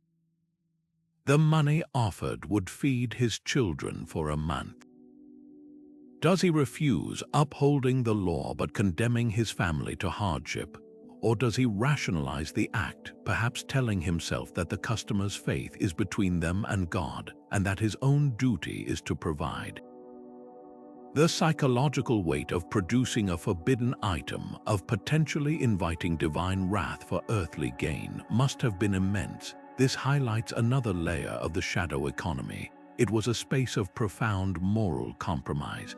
The money offered would feed his children for a month. Does he refuse, upholding the law but condemning his family to hardship? Or does he rationalize the act, perhaps telling himself that the customer's faith is between them and God, and that his own duty is to provide? The psychological weight of producing a forbidden item, of potentially inviting divine wrath for earthly gain, must have been immense. This highlights another layer of the shadow economy. It was a space of profound moral compromise.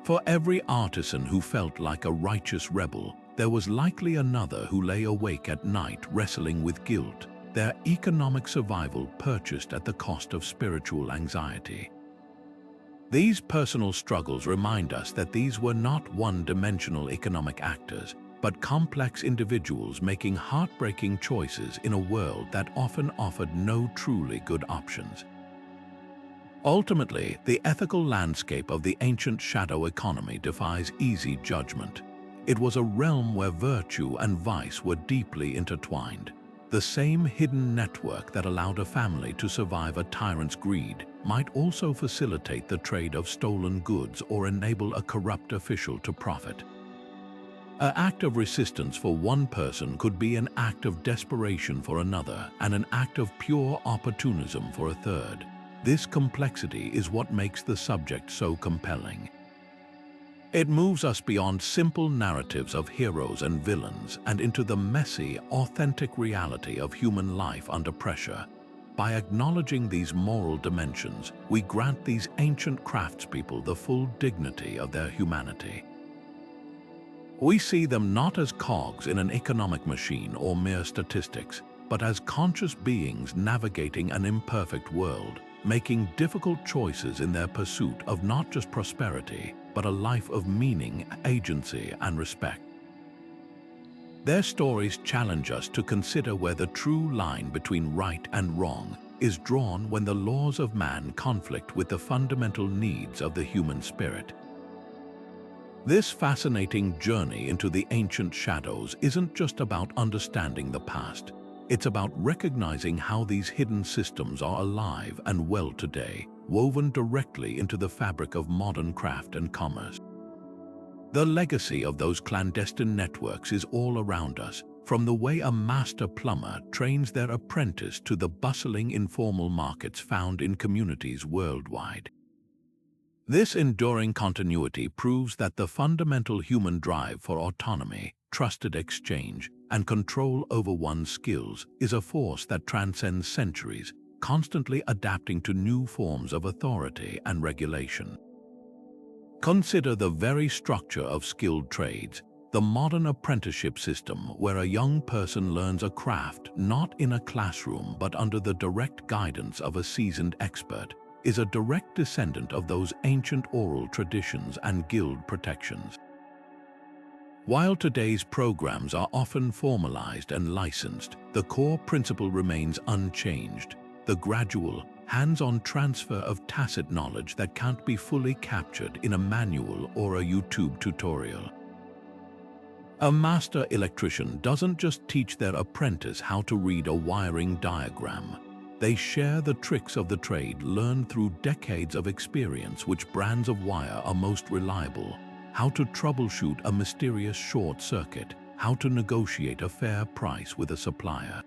For every artisan who felt like a righteous rebel, there was likely another who lay awake at night wrestling with guilt, their economic survival purchased at the cost of spiritual anxiety. These personal struggles remind us that these were not one-dimensional economic actors, but complex individuals making heartbreaking choices in a world that often offered no truly good options. Ultimately, the ethical landscape of the ancient shadow economy defies easy judgment. It was a realm where virtue and vice were deeply intertwined. The same hidden network that allowed a family to survive a tyrant's greed might also facilitate the trade of stolen goods or enable a corrupt official to profit. An act of resistance for one person could be an act of desperation for another, and an act of pure opportunism for a third. This complexity is what makes the subject so compelling. It moves us beyond simple narratives of heroes and villains and into the messy, authentic reality of human life under pressure. By acknowledging these moral dimensions, we grant these ancient craftspeople the full dignity of their humanity. We see them not as cogs in an economic machine or mere statistics, but as conscious beings navigating an imperfect world, making difficult choices in their pursuit of not just prosperity, but a life of meaning, agency, and respect. Their stories challenge us to consider where the true line between right and wrong is drawn when the laws of man conflict with the fundamental needs of the human spirit. This fascinating journey into the ancient shadows isn't just about understanding the past. It's about recognizing how these hidden systems are alive and well today, woven directly into the fabric of modern craft and commerce. The legacy of those clandestine networks is all around us, from the way a master plumber trains their apprentice to the bustling informal markets found in communities worldwide. This enduring continuity proves that the fundamental human drive for autonomy, trusted exchange, and control over one's skills is a force that transcends centuries, constantly adapting to new forms of authority and regulation. Consider the very structure of skilled trades, the modern apprenticeship system where a young person learns a craft not in a classroom but under the direct guidance of a seasoned expert, is a direct descendant of those ancient oral traditions and guild protections. While today's programs are often formalized and licensed, the core principle remains unchanged: the gradual, hands-on transfer of tacit knowledge that can't be fully captured in a manual or a YouTube tutorial. A master electrician doesn't just teach their apprentice how to read a wiring diagram. They share the tricks of the trade learned through decades of experience: which brands of wire are most reliable, how to troubleshoot a mysterious short circuit, how to negotiate a fair price with a supplier.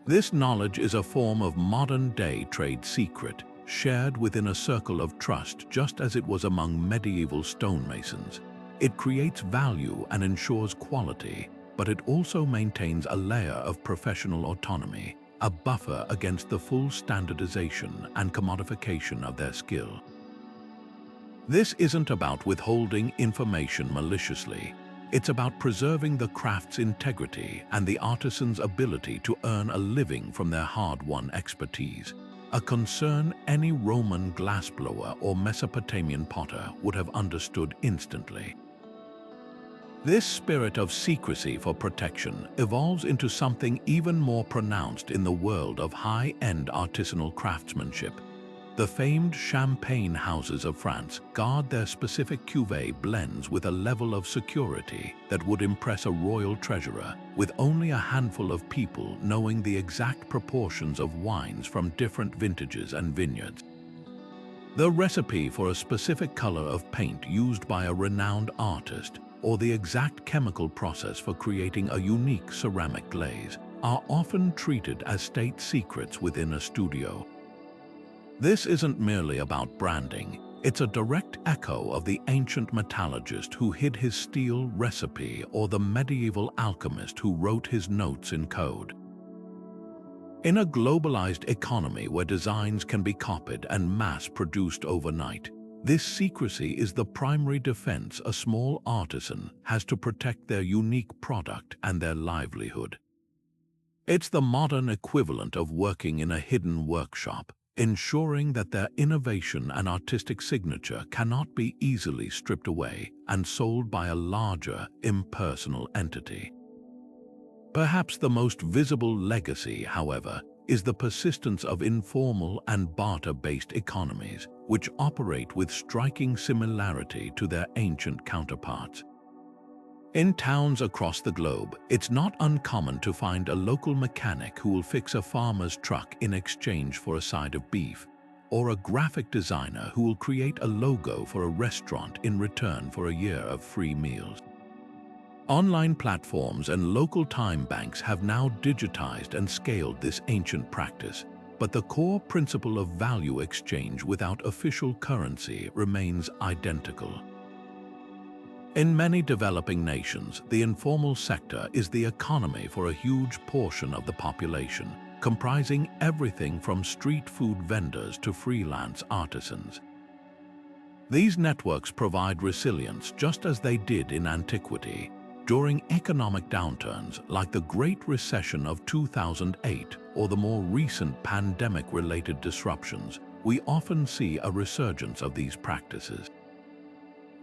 This knowledge is a form of modern-day trade secret, shared within a circle of trust just as it was among medieval stonemasons. It creates value and ensures quality, but it also maintains a layer of professional autonomy, a buffer against the full standardization and commodification of their skill. This isn't about withholding information maliciously. It's about preserving the craft's integrity and the artisan's ability to earn a living from their hard-won expertise, a concern any Roman glassblower or Mesopotamian potter would have understood instantly. This spirit of secrecy for protection evolves into something even more pronounced in the world of high-end artisanal craftsmanship. The famed champagne houses of France guard their specific cuvée blends with a level of security that would impress a royal treasurer, with only a handful of people knowing the exact proportions of wines from different vintages and vineyards. The recipe for a specific color of paint used by a renowned artist, or the exact chemical process for creating a unique ceramic glaze, are often treated as state secrets within a studio. This isn't merely about branding, it's a direct echo of the ancient metallurgist who hid his steel recipe or the medieval alchemist who wrote his notes in code. In a globalized economy where designs can be copied and mass-produced overnight, this secrecy is the primary defense a small artisan has to protect their unique product and their livelihood. It's the modern equivalent of working in a hidden workshop, ensuring that their innovation and artistic signature cannot be easily stripped away and sold by a larger, impersonal entity. Perhaps the most visible legacy, however, is the persistence of informal and barter-based economies, which operate with striking similarity to their ancient counterparts. In towns across the globe, it's not uncommon to find a local mechanic who will fix a farmer's truck in exchange for a side of beef, or a graphic designer who will create a logo for a restaurant in return for a year of free meals. Online platforms and local time banks have now digitized and scaled this ancient practice, but the core principle of value exchange without official currency remains identical. In many developing nations, the informal sector is the economy for a huge portion of the population, comprising everything from street food vendors to freelance artisans. These networks provide resilience just as they did in antiquity. During economic downturns like the Great Recession of 2008 or the more recent pandemic-related disruptions, we often see a resurgence of these practices.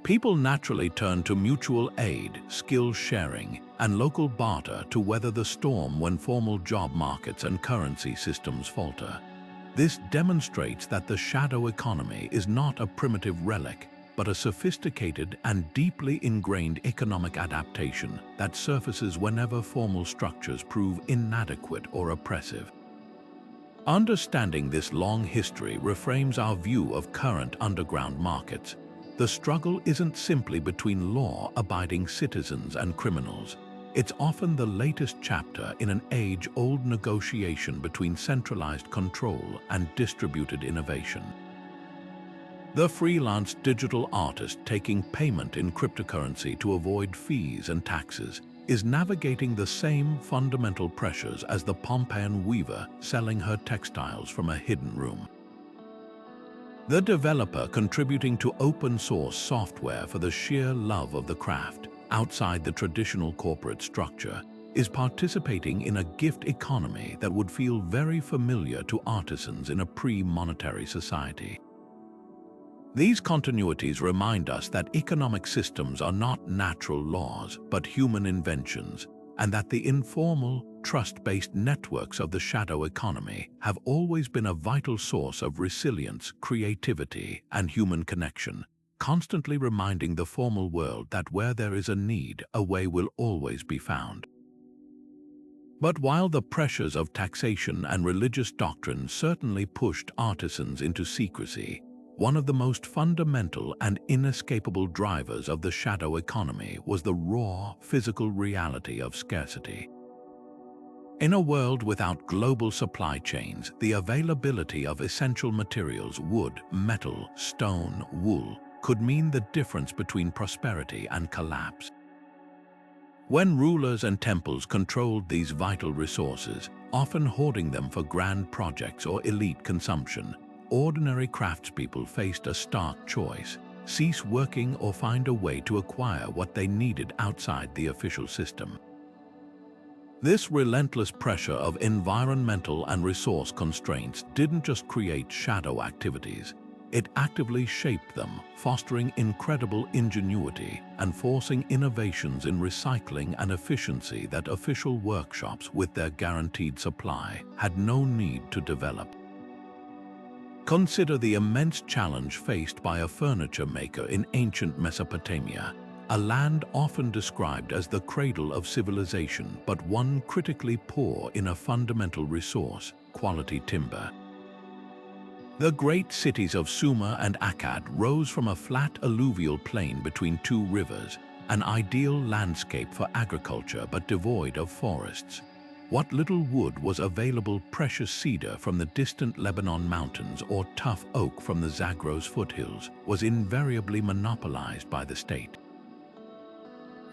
People naturally turn to mutual aid, skill sharing, and local barter to weather the storm when formal job markets and currency systems falter. This demonstrates that the shadow economy is not a primitive relic, but a sophisticated and deeply ingrained economic adaptation that surfaces whenever formal structures prove inadequate or oppressive. Understanding this long history reframes our view of current underground markets. The struggle isn't simply between law-abiding citizens and criminals. It's often the latest chapter in an age-old negotiation between centralized control and distributed innovation. The freelance digital artist taking payment in cryptocurrency to avoid fees and taxes is navigating the same fundamental pressures as the Pompeian weaver selling her textiles from a hidden room. The developer contributing to open-source software for the sheer love of the craft, outside the traditional corporate structure, is participating in a gift economy that would feel very familiar to artisans in a pre-monetary society. These continuities remind us that economic systems are not natural laws, but human inventions, and that the informal, trust-based networks of the shadow economy have always been a vital source of resilience, creativity, and human connection, constantly reminding the formal world that where there is a need, a way will always be found. But while the pressures of taxation and religious doctrine certainly pushed artisans into secrecy, one of the most fundamental and inescapable drivers of the shadow economy was the raw, physical reality of scarcity. In a world without global supply chains, the availability of essential materials, wood, metal, stone, wool, could mean the difference between prosperity and collapse. When rulers and temples controlled these vital resources, often hoarding them for grand projects or elite consumption, ordinary craftspeople faced a stark choice: cease working or find a way to acquire what they needed outside the official system. This relentless pressure of environmental and resource constraints didn't just create shadow activities. It actively shaped them, fostering incredible ingenuity and forcing innovations in recycling and efficiency that official workshops with their guaranteed supply had no need to develop. Consider the immense challenge faced by a furniture maker in ancient Mesopotamia, a land often described as the cradle of civilization, but one critically poor in a fundamental resource: quality timber. The great cities of Sumer and Akkad rose from a flat alluvial plain between two rivers, an ideal landscape for agriculture but devoid of forests. What little wood was available, precious cedar from the distant Lebanon mountains or tough oak from the Zagros foothills, was invariably monopolized by the state.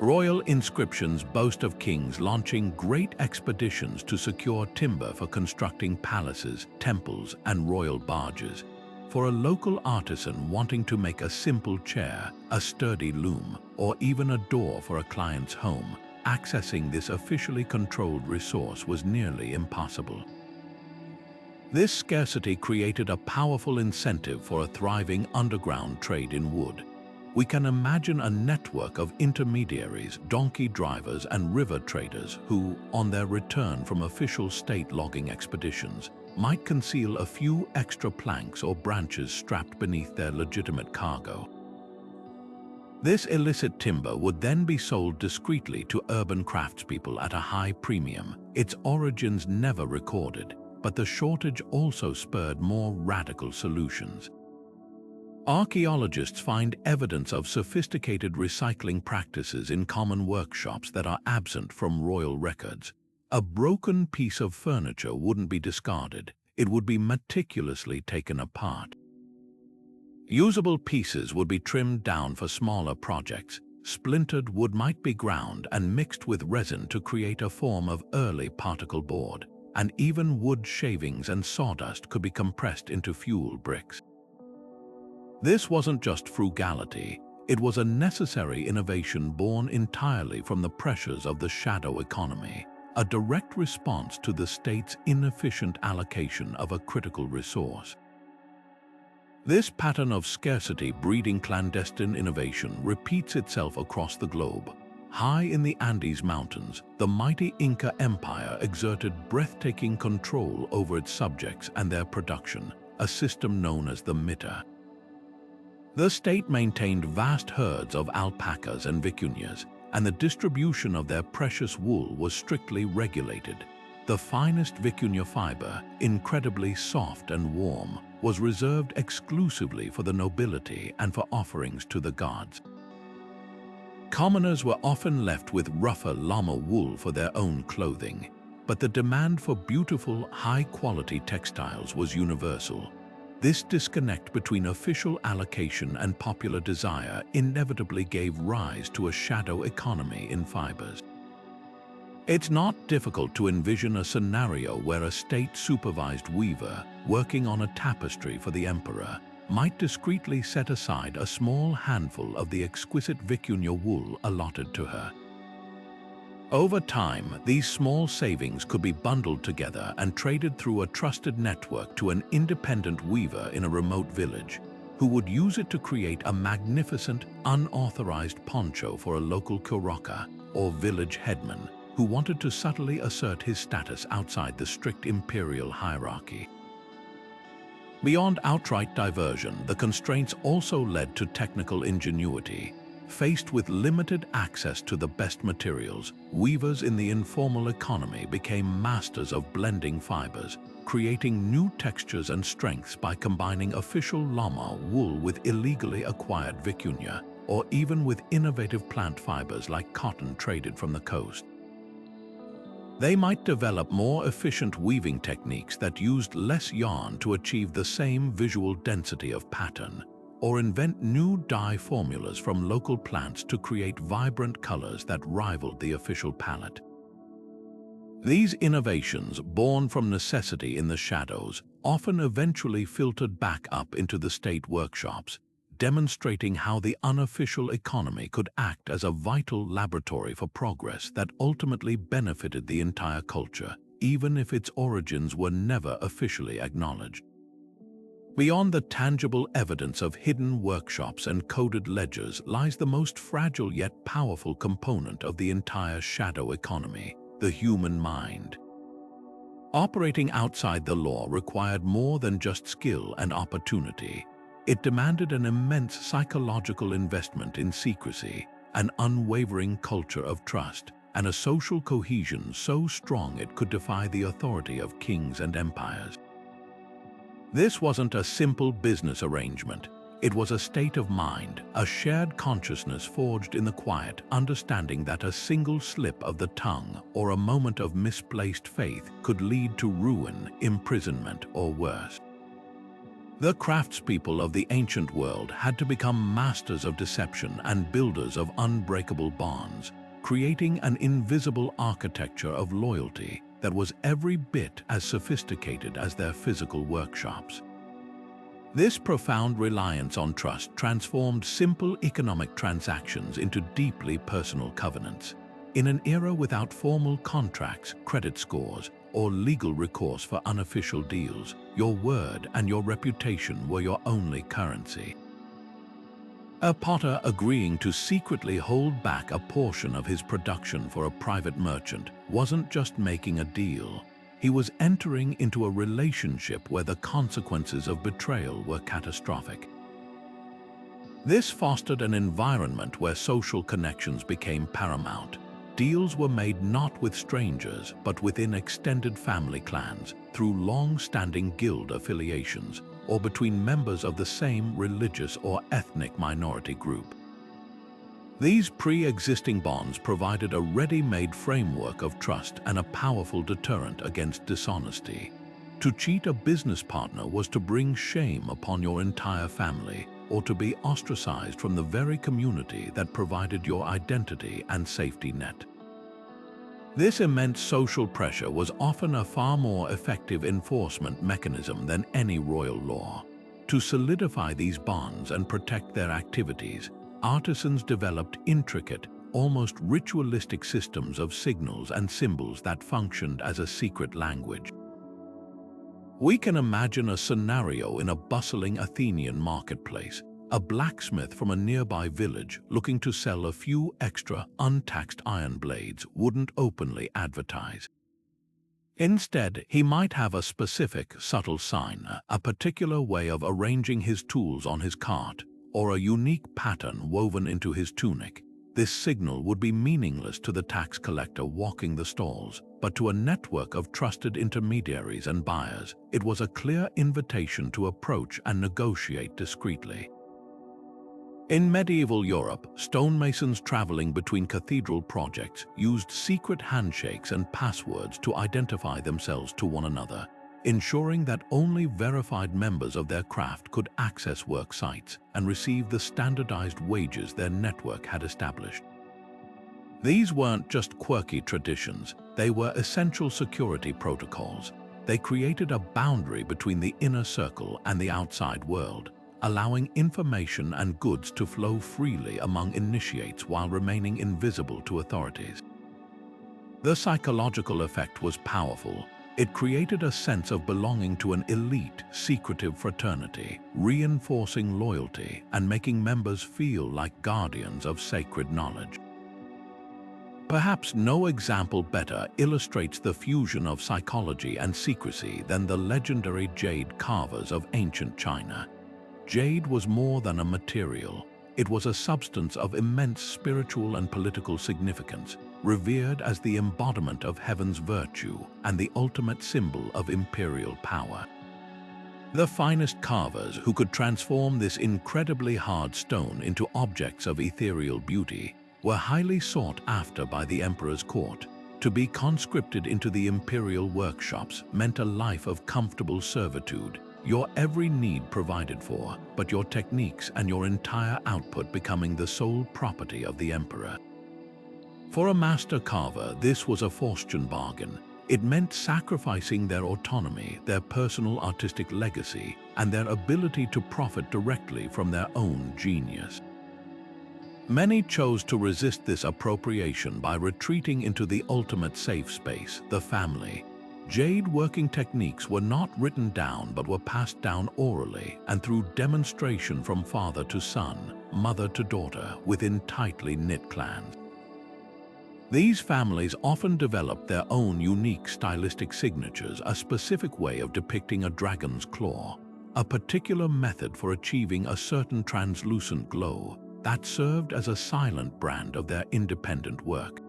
Royal inscriptions boast of kings launching great expeditions to secure timber for constructing palaces, temples, and royal barges. For a local artisan wanting to make a simple chair, a sturdy loom, or even a door for a client's home, accessing this officially controlled resource was nearly impossible. This scarcity created a powerful incentive for a thriving underground trade in wood. We can imagine a network of intermediaries, donkey drivers, and river traders who, on their return from official state logging expeditions, might conceal a few extra planks or branches strapped beneath their legitimate cargo. This illicit timber would then be sold discreetly to urban craftspeople at a high premium, its origins never recorded, but the shortage also spurred more radical solutions. Archaeologists find evidence of sophisticated recycling practices in common workshops that are absent from royal records. A broken piece of furniture wouldn't be discarded, it would be meticulously taken apart. Usable pieces would be trimmed down for smaller projects. Splintered wood might be ground and mixed with resin to create a form of early particle board, and even wood shavings and sawdust could be compressed into fuel bricks. This wasn't just frugality, it was a necessary innovation born entirely from the pressures of the shadow economy, a direct response to the state's inefficient allocation of a critical resource. This pattern of scarcity breeding clandestine innovation repeats itself across the globe. High in the Andes Mountains, the mighty Inca Empire exerted breathtaking control over its subjects and their production, a system known as the mitre. The state maintained vast herds of alpacas and vicuñas, and the distribution of their precious wool was strictly regulated. The finest vicuña fiber, incredibly soft and warm, was reserved exclusively for the nobility and for offerings to the gods. Commoners were often left with rougher llama wool for their own clothing, but the demand for beautiful, high-quality textiles was universal. This disconnect between official allocation and popular desire inevitably gave rise to a shadow economy in fibers. It's not difficult to envision a scenario where a state-supervised weaver, working on a tapestry for the emperor, might discreetly set aside a small handful of the exquisite vicuña wool allotted to her. Over time, these small savings could be bundled together and traded through a trusted network to an independent weaver in a remote village, who would use it to create a magnificent, unauthorized poncho for a local kuroka, or village headman, who wanted to subtly assert his status outside the strict imperial hierarchy. Beyond outright diversion, the constraints also led to technical ingenuity. Faced with limited access to the best materials, weavers in the informal economy became masters of blending fibers, creating new textures and strengths by combining official llama wool with illegally acquired vicuña, or even with innovative plant fibers like cotton traded from the coast. They might develop more efficient weaving techniques that used less yarn to achieve the same visual density of pattern, or invent new dye formulas from local plants to create vibrant colors that rivaled the official palette. These innovations, born from necessity in the shadows, often eventually filtered back up into the state workshops, demonstrating how the unofficial economy could act as a vital laboratory for progress that ultimately benefited the entire culture, even if its origins were never officially acknowledged. Beyond the tangible evidence of hidden workshops and coded ledgers lies the most fragile yet powerful component of the entire shadow economy: the human mind. Operating outside the law required more than just skill and opportunity. It demanded an immense psychological investment in secrecy, an unwavering culture of trust, and a social cohesion so strong it could defy the authority of kings and empires. This wasn't a simple business arrangement. It was a state of mind, a shared consciousness forged in the quiet, understanding that a single slip of the tongue or a moment of misplaced faith could lead to ruin, imprisonment, or worse. The craftspeople of the ancient world had to become masters of deception and builders of unbreakable bonds, creating an invisible architecture of loyalty that was every bit as sophisticated as their physical workshops. This profound reliance on trust transformed simple economic transactions into deeply personal covenants. In an era without formal contracts, credit scores, or legal recourse for unofficial deals, your word and your reputation were your only currency. A potter agreeing to secretly hold back a portion of his production for a private merchant wasn't just making a deal. He was entering into a relationship where the consequences of betrayal were catastrophic. This fostered an environment where social connections became paramount. Deals were made not with strangers, but within extended family clans, through long-standing guild affiliations, or between members of the same religious or ethnic minority group. These pre-existing bonds provided a ready-made framework of trust and a powerful deterrent against dishonesty. To cheat a business partner was to bring shame upon your entire family, or to be ostracized from the very community that provided your identity and safety net. This immense social pressure was often a far more effective enforcement mechanism than any royal law. To solidify these bonds and protect their activities, artisans developed intricate, almost ritualistic systems of signals and symbols that functioned as a secret language. We can imagine a scenario in a bustling Athenian marketplace. A blacksmith from a nearby village looking to sell a few extra untaxed iron blades wouldn't openly advertise. Instead, he might have a specific, subtle sign, a particular way of arranging his tools on his cart, or a unique pattern woven into his tunic. This signal would be meaningless to the tax collector walking the stalls, but to a network of trusted intermediaries and buyers, it was a clear invitation to approach and negotiate discreetly. In medieval Europe, stonemasons traveling between cathedral projects used secret handshakes and passwords to identify themselves to one another, ensuring that only verified members of their craft could access work sites and receive the standardized wages their network had established. These weren't just quirky traditions, they were essential security protocols. They created a boundary between the inner circle and the outside world, allowing information and goods to flow freely among initiates while remaining invisible to authorities. The psychological effect was powerful. It created a sense of belonging to an elite, secretive fraternity, reinforcing loyalty and making members feel like guardians of sacred knowledge. Perhaps no example better illustrates the fusion of psychology and secrecy than the legendary jade carvers of ancient China. Jade was more than a material. It was a substance of immense spiritual and political significance, revered as the embodiment of heaven's virtue and the ultimate symbol of imperial power. The finest carvers who could transform this incredibly hard stone into objects of ethereal beauty were highly sought after by the emperor's court. To be conscripted into the imperial workshops meant a life of comfortable servitude, your every need provided for, but your techniques and your entire output becoming the sole property of the emperor. For a master carver, this was a fortune bargain. It meant sacrificing their autonomy, their personal artistic legacy, and their ability to profit directly from their own genius. Many chose to resist this appropriation by retreating into the ultimate safe space, the family. Jade working techniques were not written down but were passed down orally and through demonstration from father to son, mother to daughter, within tightly knit clans. These families often developed their own unique stylistic signatures, a specific way of depicting a dragon's claw, a particular method for achieving a certain translucent glow that served as a silent brand of their independent work.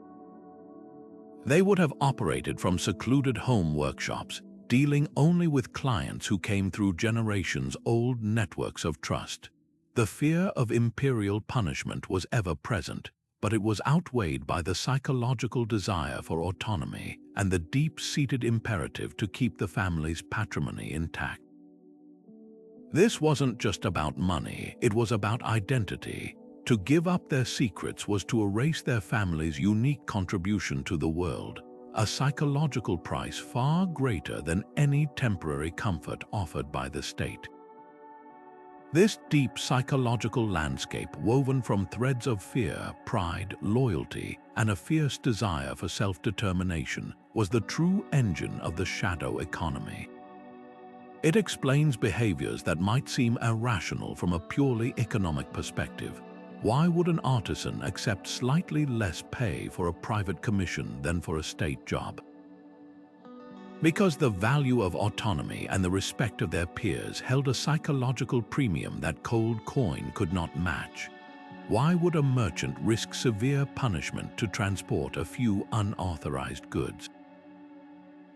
They would have operated from secluded home workshops, dealing only with clients who came through generations-old networks of trust. The fear of imperial punishment was ever present, but it was outweighed by the psychological desire for autonomy and the deep-seated imperative to keep the family's patrimony intact. This wasn't just about money, it was about identity. To give up their secrets was to erase their family's unique contribution to the world, a psychological price far greater than any temporary comfort offered by the state. This deep psychological landscape, woven from threads of fear, pride, loyalty, and a fierce desire for self-determination, was the true engine of the shadow economy. It explains behaviors that might seem irrational from a purely economic perspective. Why would an artisan accept slightly less pay for a private commission than for a state job? Because the value of autonomy and the respect of their peers held a psychological premium that cold coin could not match. Why would a merchant risk severe punishment to transport a few unauthorized goods?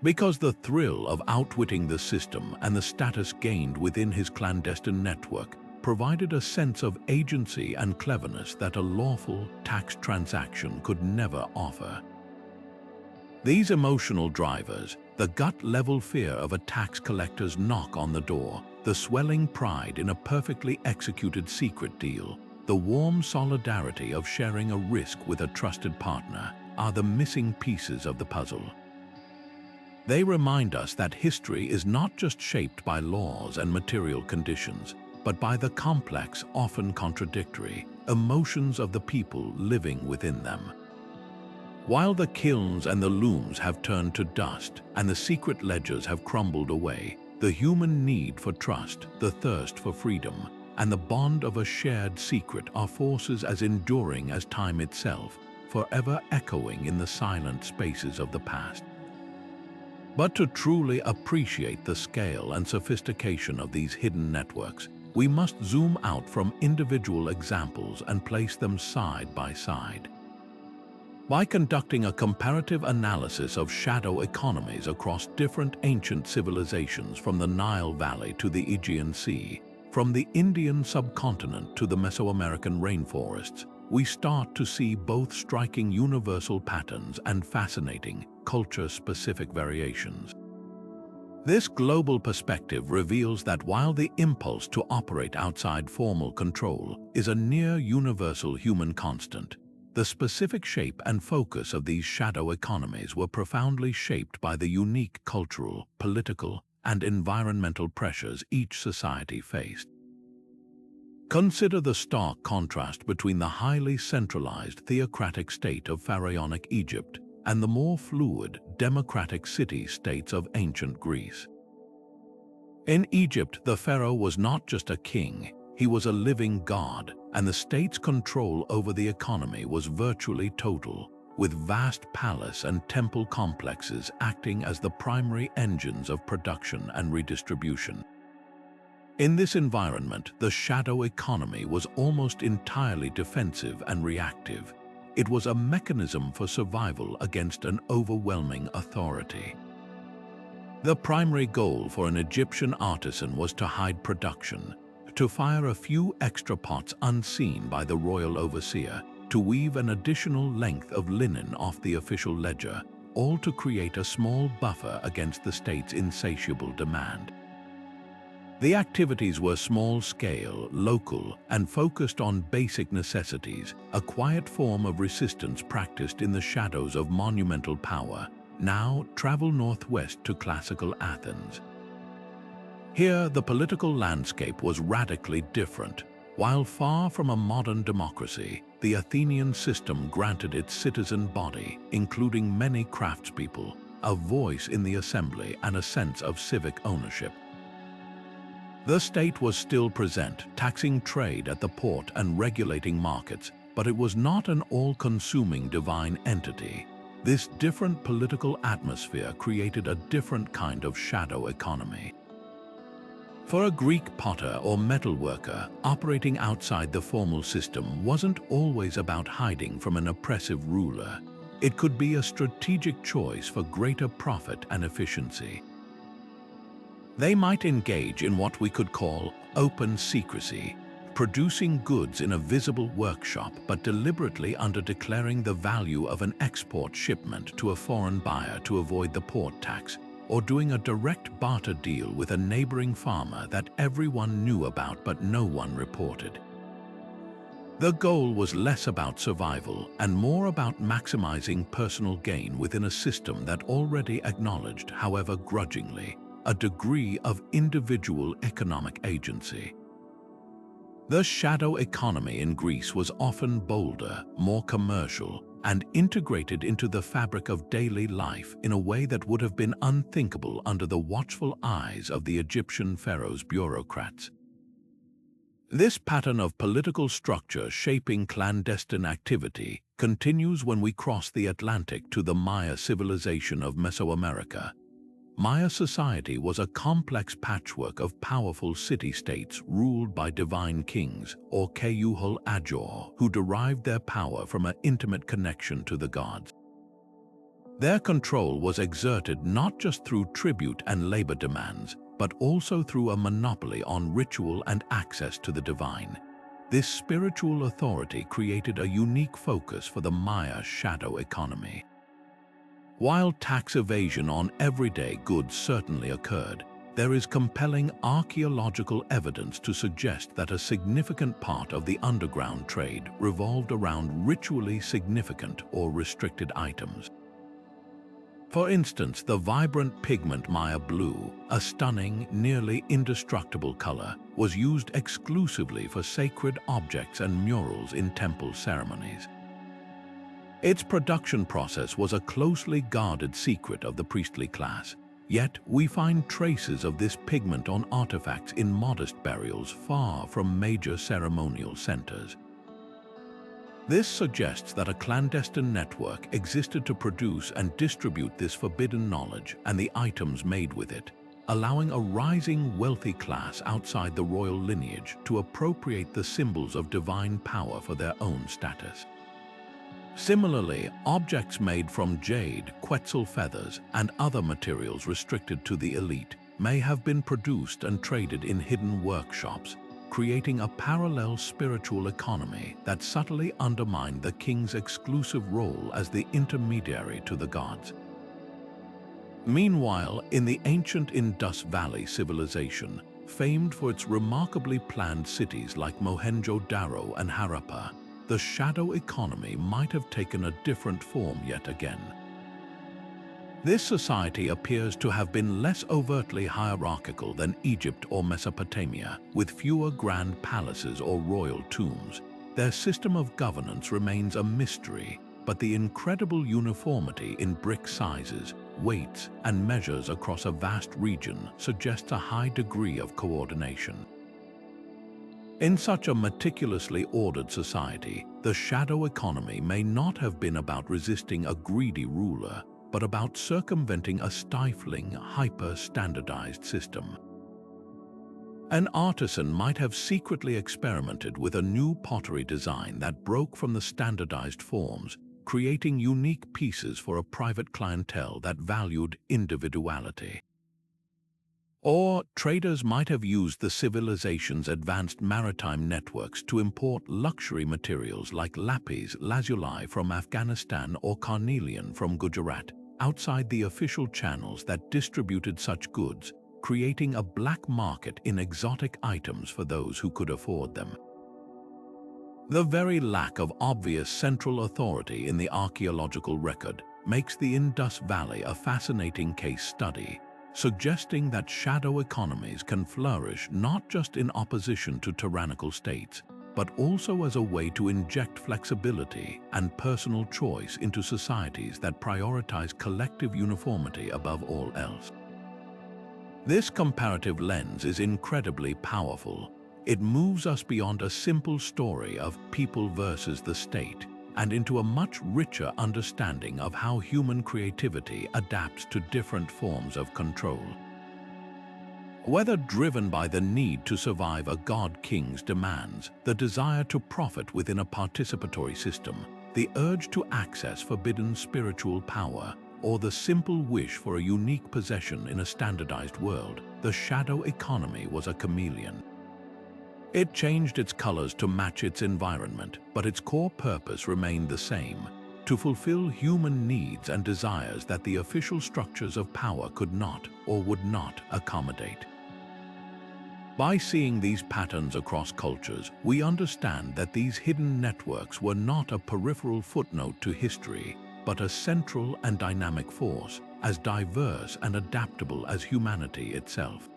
Because the thrill of outwitting the system and the status gained within his clandestine network provided a sense of agency and cleverness that a lawful tax transaction could never offer. These emotional drivers, the gut-level fear of a tax collector's knock on the door, the swelling pride in a perfectly executed secret deal, the warm solidarity of sharing a risk with a trusted partner, are the missing pieces of the puzzle. They remind us that history is not just shaped by laws and material conditions, but by the complex, often contradictory, emotions of the people living within them. While the kilns and the looms have turned to dust and the secret ledgers have crumbled away, the human need for trust, the thirst for freedom, and the bond of a shared secret are forces as enduring as time itself, forever echoing in the silent spaces of the past. But to truly appreciate the scale and sophistication of these hidden networks, we must zoom out from individual examples and place them side by side. By conducting a comparative analysis of shadow economies across different ancient civilizations from the Nile Valley to the Aegean Sea, from the Indian subcontinent to the Mesoamerican rainforests, we start to see both striking universal patterns and fascinating, culture-specific variations. This global perspective reveals that while the impulse to operate outside formal control is a near-universal human constant, the specific shape and focus of these shadow economies were profoundly shaped by the unique cultural, political, and environmental pressures each society faced. Consider the stark contrast between the highly centralized theocratic state of pharaonic Egypt and the more fluid, democratic city-states of ancient Greece. In Egypt, the pharaoh was not just a king, he was a living god, and the state's control over the economy was virtually total, with vast palace and temple complexes acting as the primary engines of production and redistribution. In this environment, the shadow economy was almost entirely defensive and reactive. It was a mechanism for survival against an overwhelming authority. The primary goal for an Egyptian artisan was to hide production, to fire a few extra pots unseen by the royal overseer, to weave an additional length of linen off the official ledger, all to create a small buffer against the state's insatiable demand. The activities were small-scale, local, and focused on basic necessities, a quiet form of resistance practiced in the shadows of monumental power, Now travel northwest to classical Athens. Here, the political landscape was radically different. While far from a modern democracy, the Athenian system granted its citizen body, including many craftspeople, a voice in the assembly and a sense of civic ownership. The state was still present, taxing trade at the port and regulating markets, but it was not an all-consuming divine entity. This different political atmosphere created a different kind of shadow economy. For a Greek potter or metalworker, operating outside the formal system wasn't always about hiding from an oppressive ruler. It could be a strategic choice for greater profit and efficiency. They might engage in what we could call open secrecy, producing goods in a visible workshop but deliberately underdeclaring the value of an export shipment to a foreign buyer to avoid the port tax, or doing a direct barter deal with a neighboring farmer that everyone knew about but no one reported. The goal was less about survival and more about maximizing personal gain within a system that already acknowledged, however grudgingly, a degree of individual economic agency. The shadow economy in Greece was often bolder, more commercial, and integrated into the fabric of daily life in a way that would have been unthinkable under the watchful eyes of the Egyptian pharaoh's bureaucrats. This pattern of political structure shaping clandestine activity continues when we cross the Atlantic to the Maya civilization of Mesoamerica. Maya society was a complex patchwork of powerful city-states ruled by divine kings, or Keuhul Ajor, who derived their power from an intimate connection to the gods. Their control was exerted not just through tribute and labor demands, but also through a monopoly on ritual and access to the divine. This spiritual authority created a unique focus for the Maya shadow economy. While tax evasion on everyday goods certainly occurred, there is compelling archaeological evidence to suggest that a significant part of the underground trade revolved around ritually significant or restricted items. For instance, the vibrant pigment Maya blue, a stunning, nearly indestructible color, was used exclusively for sacred objects and murals in temple ceremonies. Its production process was a closely guarded secret of the priestly class, yet we find traces of this pigment on artifacts in modest burials far from major ceremonial centers. This suggests that a clandestine network existed to produce and distribute this forbidden knowledge and the items made with it, allowing a rising wealthy class outside the royal lineage to appropriate the symbols of divine power for their own status. Similarly, objects made from jade, quetzal feathers, and other materials restricted to the elite may have been produced and traded in hidden workshops, creating a parallel spiritual economy that subtly undermined the king's exclusive role as the intermediary to the gods. Meanwhile, in the ancient Indus Valley civilization, famed for its remarkably planned cities like Mohenjo-Daro and Harappa, the shadow economy might have taken a different form yet again. This society appears to have been less overtly hierarchical than Egypt or Mesopotamia, with fewer grand palaces or royal tombs. Their system of governance remains a mystery, but the incredible uniformity in brick sizes, weights, and measures across a vast region suggests a high degree of coordination. In such a meticulously ordered society, the shadow economy may not have been about resisting a greedy ruler, but about circumventing a stifling, hyper-standardized system. An artisan might have secretly experimented with a new pottery design that broke from the standardized forms, creating unique pieces for a private clientele that valued individuality. Or traders might have used the civilization's advanced maritime networks to import luxury materials like lapis lazuli from Afghanistan or carnelian from Gujarat, outside the official channels that distributed such goods, creating a black market in exotic items for those who could afford them. The very lack of obvious central authority in the archaeological record makes the Indus Valley a fascinating case study, suggesting that shadow economies can flourish not just in opposition to tyrannical states, but also as a way to inject flexibility and personal choice into societies that prioritize collective uniformity above all else. This comparative lens is incredibly powerful. It moves us beyond a simple story of people versus the state and into a much richer understanding of how human creativity adapts to different forms of control. Whether driven by the need to survive a god-king's demands, the desire to profit within a participatory system, the urge to access forbidden spiritual power, or the simple wish for a unique possession in a standardized world, the shadow economy was a chameleon. It changed its colors to match its environment, but its core purpose remained the same: to fulfill human needs and desires that the official structures of power could not or would not accommodate. By seeing these patterns across cultures, we understand that these hidden networks were not a peripheral footnote to history, but a central and dynamic force, as diverse and adaptable as humanity itself.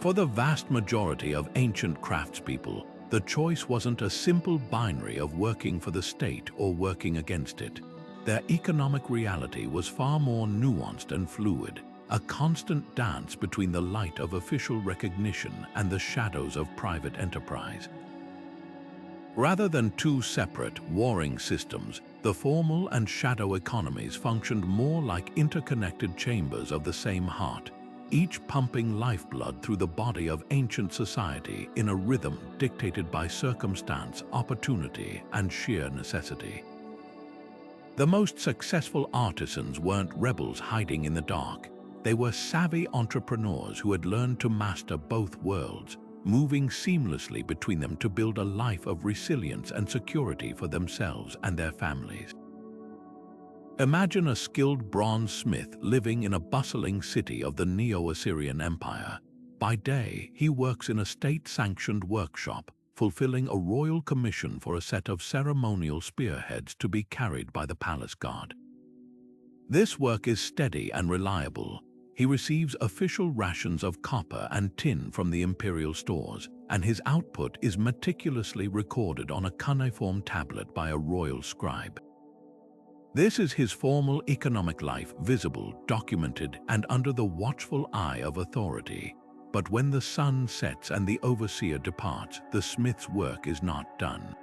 For the vast majority of ancient craftspeople, the choice wasn't a simple binary of working for the state or working against it. Their economic reality was far more nuanced and fluid, a constant dance between the light of official recognition and the shadows of private enterprise. Rather than two separate, warring systems, the formal and shadow economies functioned more like interconnected chambers of the same heart, each pumping lifeblood through the body of ancient society in a rhythm dictated by circumstance, opportunity, and sheer necessity. The most successful artisans weren't rebels hiding in the dark. They were savvy entrepreneurs who had learned to master both worlds, moving seamlessly between them to build a life of resilience and security for themselves and their families. Imagine a skilled bronze smith living in a bustling city of the Neo-Assyrian Empire. By day, he works in a state-sanctioned workshop, fulfilling a royal commission for a set of ceremonial spearheads to be carried by the palace guard. This work is steady and reliable. He receives official rations of copper and tin from the imperial stores, and his output is meticulously recorded on a cuneiform tablet by a royal scribe. This is his formal economic life, visible, documented, and under the watchful eye of authority. But when the sun sets and the overseer departs, the smith's work is not done.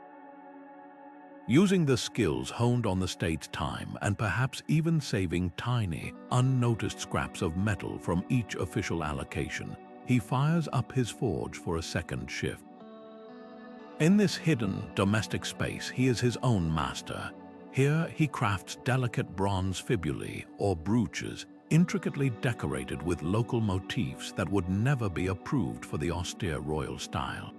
Using the skills honed on the state's time and perhaps even saving tiny, unnoticed scraps of metal from each official allocation, he fires up his forge for a second shift. In this hidden, domestic space, he is his own master. Here he crafts delicate bronze fibulae or brooches, intricately decorated with local motifs that would never be approved for the austere royal style.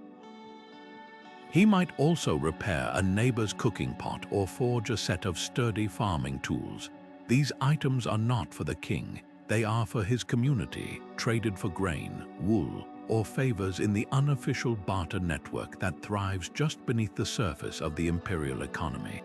He might also repair a neighbor's cooking pot or forge a set of sturdy farming tools. These items are not for the king, they are for his community, traded for grain, wool, or favors in the unofficial barter network that thrives just beneath the surface of the imperial economy.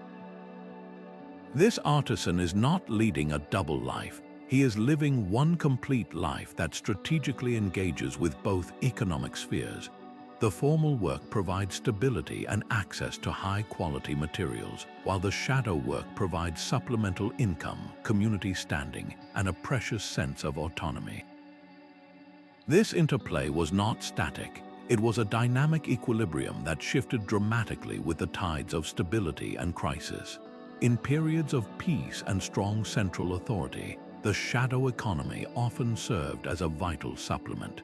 This artisan is not leading a double life. He is living one complete life that strategically engages with both economic spheres. The formal work provides stability and access to high-quality materials, while the shadow work provides supplemental income, community standing, and a precious sense of autonomy. This interplay was not static. It was a dynamic equilibrium that shifted dramatically with the tides of stability and crisis. In periods of peace and strong central authority, the shadow economy often served as a vital supplement.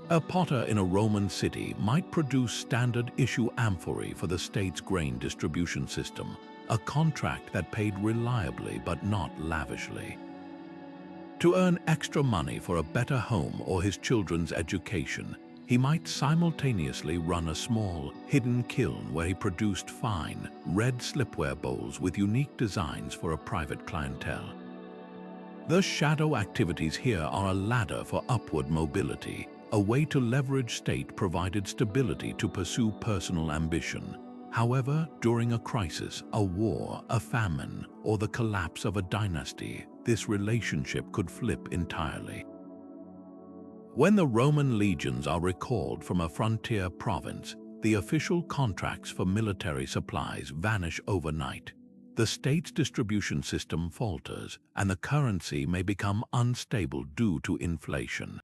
A potter in a Roman city might produce standard-issue amphorae for the state's grain distribution system, a contract that paid reliably but not lavishly. To earn extra money for a better home or his children's education, he might simultaneously run a small, hidden kiln where he produced fine, red slipware bowls with unique designs for a private clientele. The shadow activities here are a ladder for upward mobility, a way to leverage state-provided stability to pursue personal ambition. However, during a crisis, a war, a famine, or the collapse of a dynasty, this relationship could flip entirely. When the Roman legions are recalled from a frontier province, the official contracts for military supplies vanish overnight. The state's distribution system falters, and the currency may become unstable due to inflation.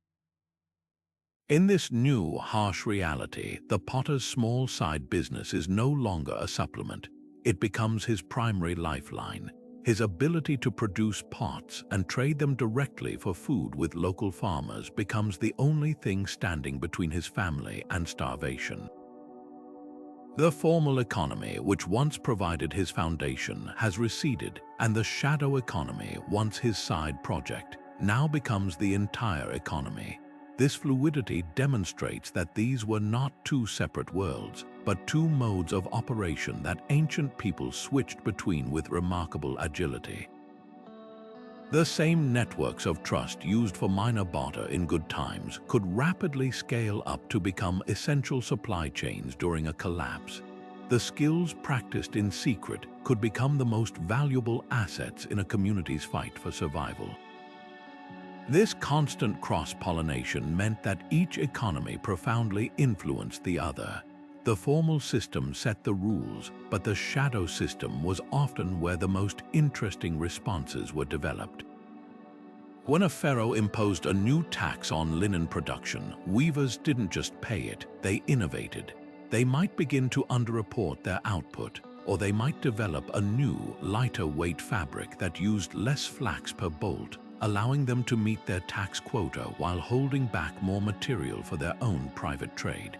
In this new, harsh reality, the potter's small side business is no longer a supplement. It becomes his primary lifeline. His ability to produce pots and trade them directly for food with local farmers becomes the only thing standing between his family and starvation. The formal economy, which once provided his foundation, has receded, and the shadow economy, once his side project, now becomes the entire economy. This fluidity demonstrates that these were not two separate worlds, but two modes of operation that ancient people switched between with remarkable agility. The same networks of trust used for minor barter in good times could rapidly scale up to become essential supply chains during a collapse. The skills practiced in secret could become the most valuable assets in a community's fight for survival. This constant cross-pollination meant that each economy profoundly influenced the other. The formal system set the rules, but the shadow system was often where the most interesting responses were developed. When a pharaoh imposed a new tax on linen production, weavers didn't just pay it, they innovated. They might begin to underreport their output, or they might develop a new, lighter weight fabric that used less flax per bolt, allowing them to meet their tax quota while holding back more material for their own private trade.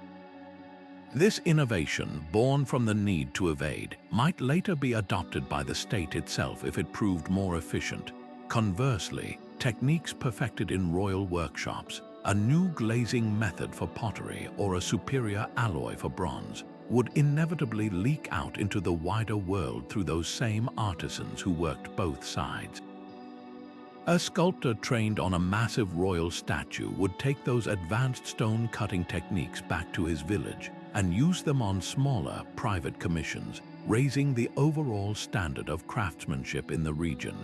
This innovation, born from the need to evade, might later be adopted by the state itself if it proved more efficient. Conversely, techniques perfected in royal workshops, a new glazing method for pottery or a superior alloy for bronze, would inevitably leak out into the wider world through those same artisans who worked both sides. A sculptor trained on a massive royal statue would take those advanced stone cutting techniques back to his village and use them on smaller, private commissions, raising the overall standard of craftsmanship in the region.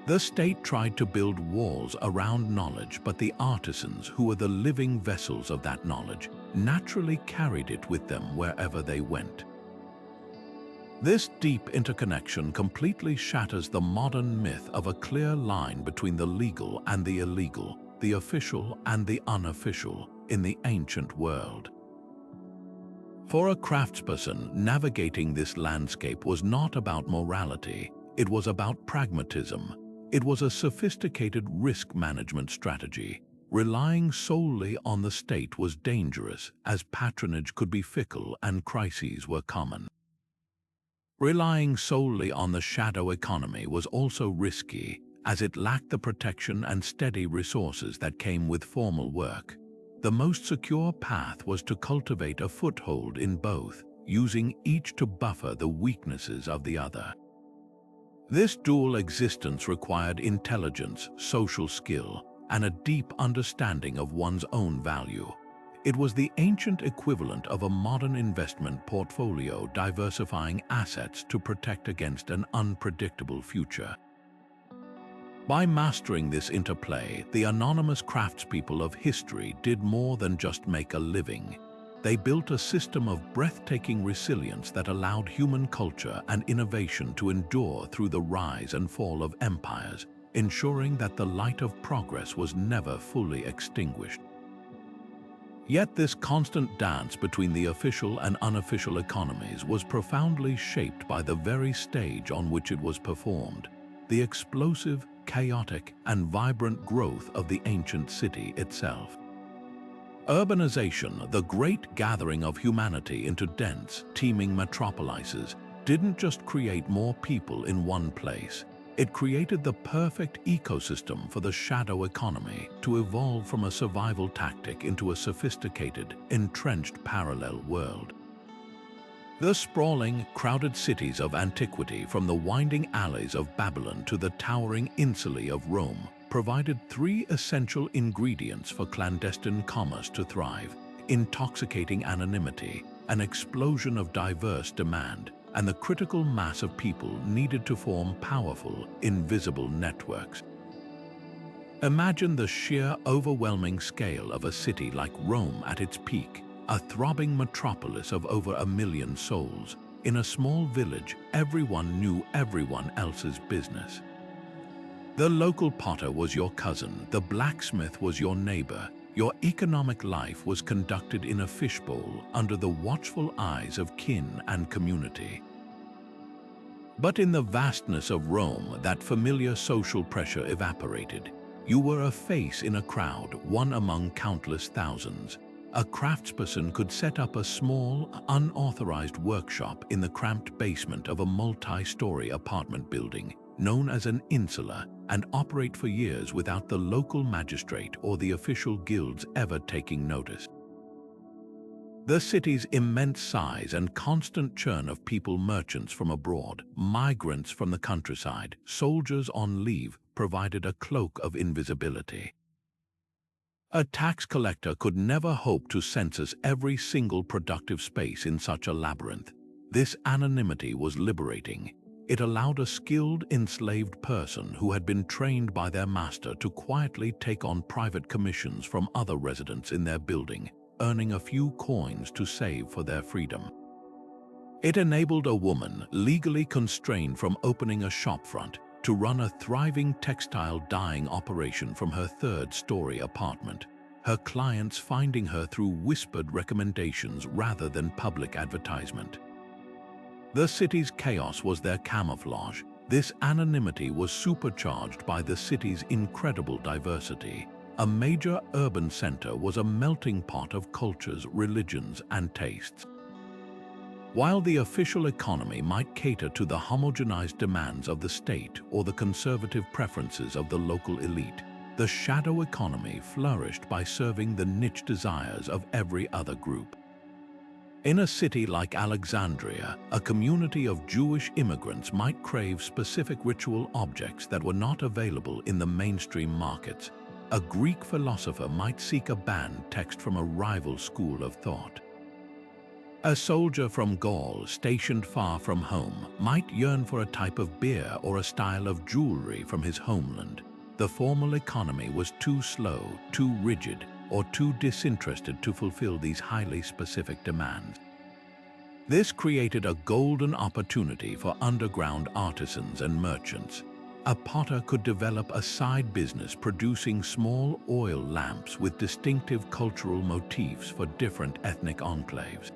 The state tried to build walls around knowledge, but the artisans, who were the living vessels of that knowledge, naturally carried it with them wherever they went. This deep interconnection completely shatters the modern myth of a clear line between the legal and the illegal, the official and the unofficial, in the ancient world. For a craftsperson, navigating this landscape was not about morality, it was about pragmatism. It was a sophisticated risk management strategy. Relying solely on the state was dangerous, as patronage could be fickle and crises were common. Relying solely on the shadow economy was also risky, as it lacked the protection and steady resources that came with formal work. The most secure path was to cultivate a foothold in both, using each to buffer the weaknesses of the other. This dual existence required intelligence, social skill, and a deep understanding of one's own value. It was the ancient equivalent of a modern investment portfolio diversifying assets to protect against an unpredictable future. By mastering this interplay, the anonymous craftspeople of history did more than just make a living. They built a system of breathtaking resilience that allowed human culture and innovation to endure through the rise and fall of empires, ensuring that the light of progress was never fully extinguished. Yet this constant dance between the official and unofficial economies was profoundly shaped by the very stage on which it was performed, the explosive, chaotic, and vibrant growth of the ancient city itself. Urbanization, the great gathering of humanity into dense, teeming metropolises, didn't just create more people in one place. It created the perfect ecosystem for the shadow economy to evolve from a survival tactic into a sophisticated, entrenched parallel world. The sprawling, crowded cities of antiquity, from the winding alleys of Babylon to the towering insulae of Rome, provided three essential ingredients for clandestine commerce to thrive: intoxicating anonymity, an explosion of diverse demand, and the critical mass of people needed to form powerful, invisible networks. Imagine the sheer, overwhelming scale of a city like Rome at its peak, a throbbing metropolis of over 1 million souls. In a small village, everyone knew everyone else's business. The local potter was your cousin, the blacksmith was your neighbor. Your economic life was conducted in a fishbowl under the watchful eyes of kin and community. But in the vastness of Rome, that familiar social pressure evaporated. You were a face in a crowd, one among countless thousands. A craftsperson could set up a small, unauthorized workshop in the cramped basement of a multi-story apartment building, known as an insula, and operate for years without the local magistrate or the official guilds ever taking notice. The city's immense size and constant churn of people, merchants from abroad, migrants from the countryside, soldiers on leave, provided a cloak of invisibility. A tax collector could never hope to census every single productive space in such a labyrinth. This anonymity was liberating. It allowed a skilled, enslaved person who had been trained by their master to quietly take on private commissions from other residents in their building, earning a few coins to save for their freedom. It enabled a woman, legally constrained from opening a shopfront, to run a thriving textile dyeing operation from her third-story apartment, her clients finding her through whispered recommendations rather than public advertisement. The city's chaos was their camouflage. This anonymity was supercharged by the city's incredible diversity. A major urban center was a melting pot of cultures, religions, and tastes. While the official economy might cater to the homogenized demands of the state or the conservative preferences of the local elite, the shadow economy flourished by serving the niche desires of every other group. In a city like Alexandria, a community of Jewish immigrants might crave specific ritual objects that were not available in the mainstream markets. A Greek philosopher might seek a banned text from a rival school of thought. A soldier from Gaul, stationed far from home, might yearn for a type of beer or a style of jewelry from his homeland. The formal economy was too slow, too rigid, or too disinterested to fulfill these highly specific demands. This created a golden opportunity for underground artisans and merchants. A potter could develop a side business producing small oil lamps with distinctive cultural motifs for different ethnic enclaves.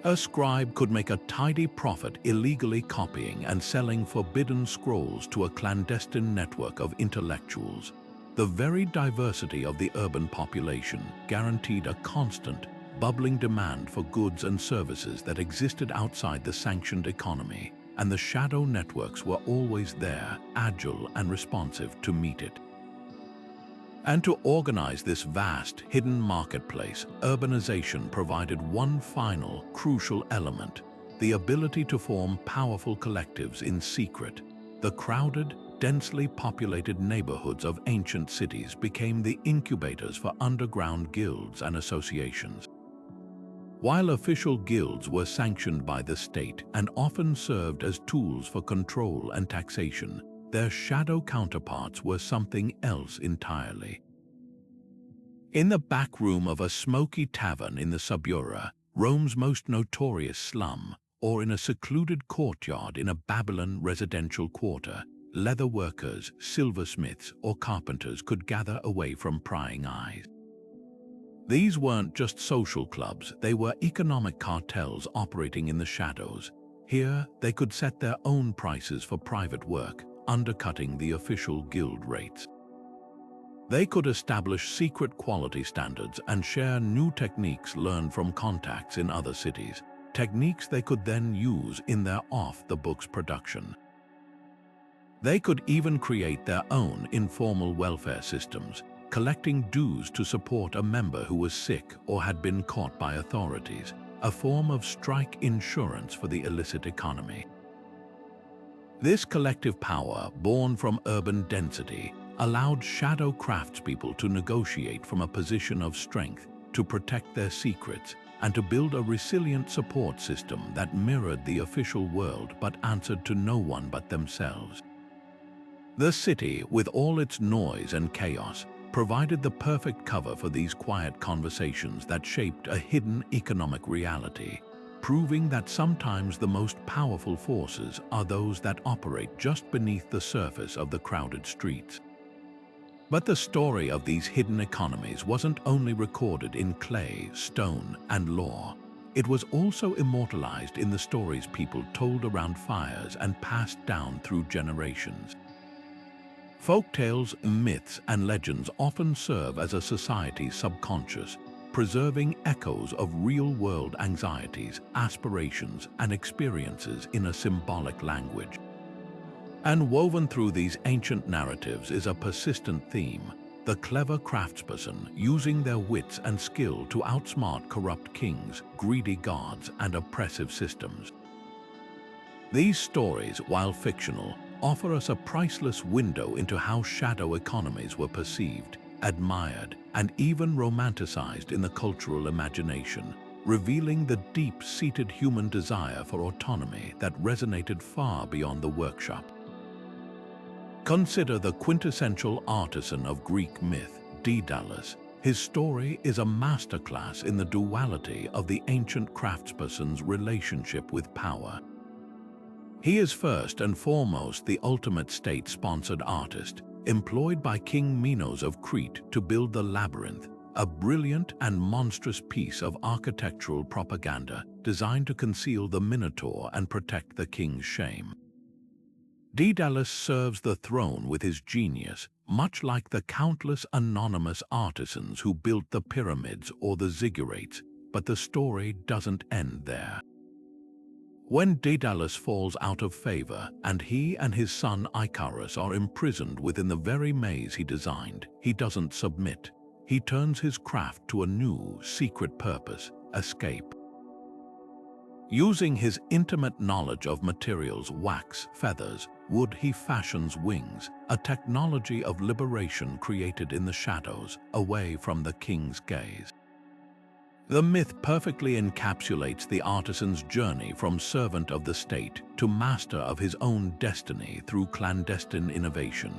A scribe could make a tidy profit illegally copying and selling forbidden scrolls to a clandestine network of intellectuals. The very diversity of the urban population guaranteed a constant, bubbling demand for goods and services that existed outside the sanctioned economy, and the shadow networks were always there, agile and responsive to meet it. And to organize this vast, hidden marketplace, urbanization provided one final, crucial element: the ability to form powerful collectives in secret. The crowded, densely populated neighborhoods of ancient cities became the incubators for underground guilds and associations. While official guilds were sanctioned by the state and often served as tools for control and taxation, their shadow counterparts were something else entirely. In the back room of a smoky tavern in the Suburra, Rome's most notorious slum, or in a secluded courtyard in a Babylon residential quarter, leather workers, silversmiths, or carpenters could gather away from prying eyes. These weren't just social clubs, they were economic cartels operating in the shadows. Here, they could set their own prices for private work, undercutting the official guild rates. They could establish secret quality standards and share new techniques learned from contacts in other cities, techniques they could then use in their off-the-books production. They could even create their own informal welfare systems, collecting dues to support a member who was sick or had been caught by authorities, a form of strike insurance for the illicit economy. This collective power, born from urban density, allowed shadow craftspeople to negotiate from a position of strength, to protect their secrets, and to build a resilient support system that mirrored the official world but answered to no one but themselves. The city, with all its noise and chaos, provided the perfect cover for these quiet conversations that shaped a hidden economic reality, proving that sometimes the most powerful forces are those that operate just beneath the surface of the crowded streets. But the story of these hidden economies wasn't only recorded in clay, stone, and lore. It was also immortalized in the stories people told around fires and passed down through generations. Folktales, myths, and legends often serve as a society's subconscious, preserving echoes of real-world anxieties, aspirations, and experiences in a symbolic language. And woven through these ancient narratives is a persistent theme: the clever craftsperson using their wits and skill to outsmart corrupt kings, greedy gods, and oppressive systems. These stories, while fictional, offer us a priceless window into how shadow economies were perceived, admired, and even romanticized in the cultural imagination, revealing the deep-seated human desire for autonomy that resonated far beyond the workshop. Consider the quintessential artisan of Greek myth, Daedalus. His story is a masterclass in the duality of the ancient craftsperson's relationship with power. He is first and foremost the ultimate state-sponsored artist, employed by King Minos of Crete to build the labyrinth, a brilliant and monstrous piece of architectural propaganda designed to conceal the Minotaur and protect the king's shame. Daedalus serves the throne with his genius, much like the countless anonymous artisans who built the pyramids or the ziggurats, but the story doesn't end there. When Daedalus falls out of favor and he and his son Icarus are imprisoned within the very maze he designed, he doesn't submit. He turns his craft to a new, secret purpose: escape. Using his intimate knowledge of materials, wax, feathers, wood, he fashions wings, a technology of liberation created in the shadows, away from the king's gaze. The myth perfectly encapsulates the artisan's journey from servant of the state to master of his own destiny through clandestine innovation.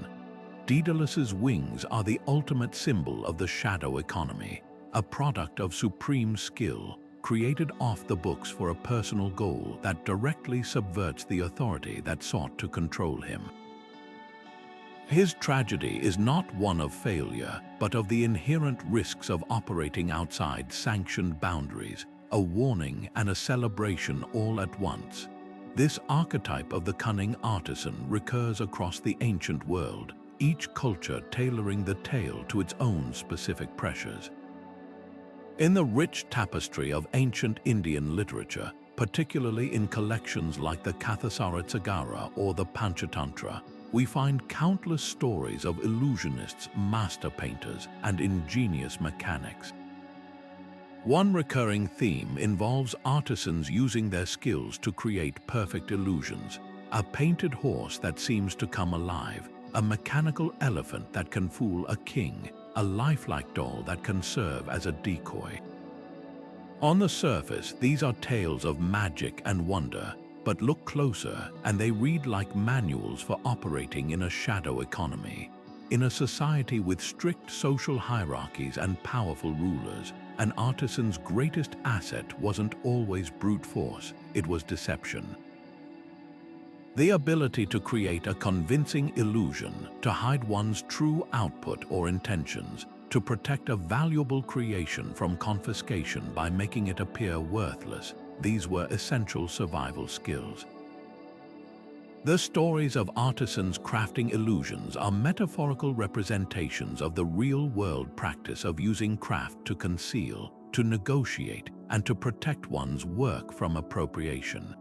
Daedalus's wings are the ultimate symbol of the shadow economy, a product of supreme skill, created off the books for a personal goal that directly subverts the authority that sought to control him. His tragedy is not one of failure, but of the inherent risks of operating outside sanctioned boundaries, a warning and a celebration all at once. This archetype of the cunning artisan recurs across the ancient world, each culture tailoring the tale to its own specific pressures. In the rich tapestry of ancient Indian literature, particularly in collections like the Kathasara Sagara or the Panchatantra, we find countless stories of illusionists, master painters, and ingenious mechanics. One recurring theme involves artisans using their skills to create perfect illusions: a painted horse that seems to come alive, a mechanical elephant that can fool a king, a lifelike doll that can serve as a decoy. On the surface, these are tales of magic and wonder, but look closer and they read like manuals for operating in a shadow economy. In a society with strict social hierarchies and powerful rulers, an artisan's greatest asset wasn't always brute force, it was deception. The ability to create a convincing illusion, to hide one's true output or intentions, to protect a valuable creation from confiscation by making it appear worthless. These were essential survival skills. The stories of artisans crafting illusions are metaphorical representations of the real-world practice of using craft to conceal, to negotiate, and to protect one's work from appropriation.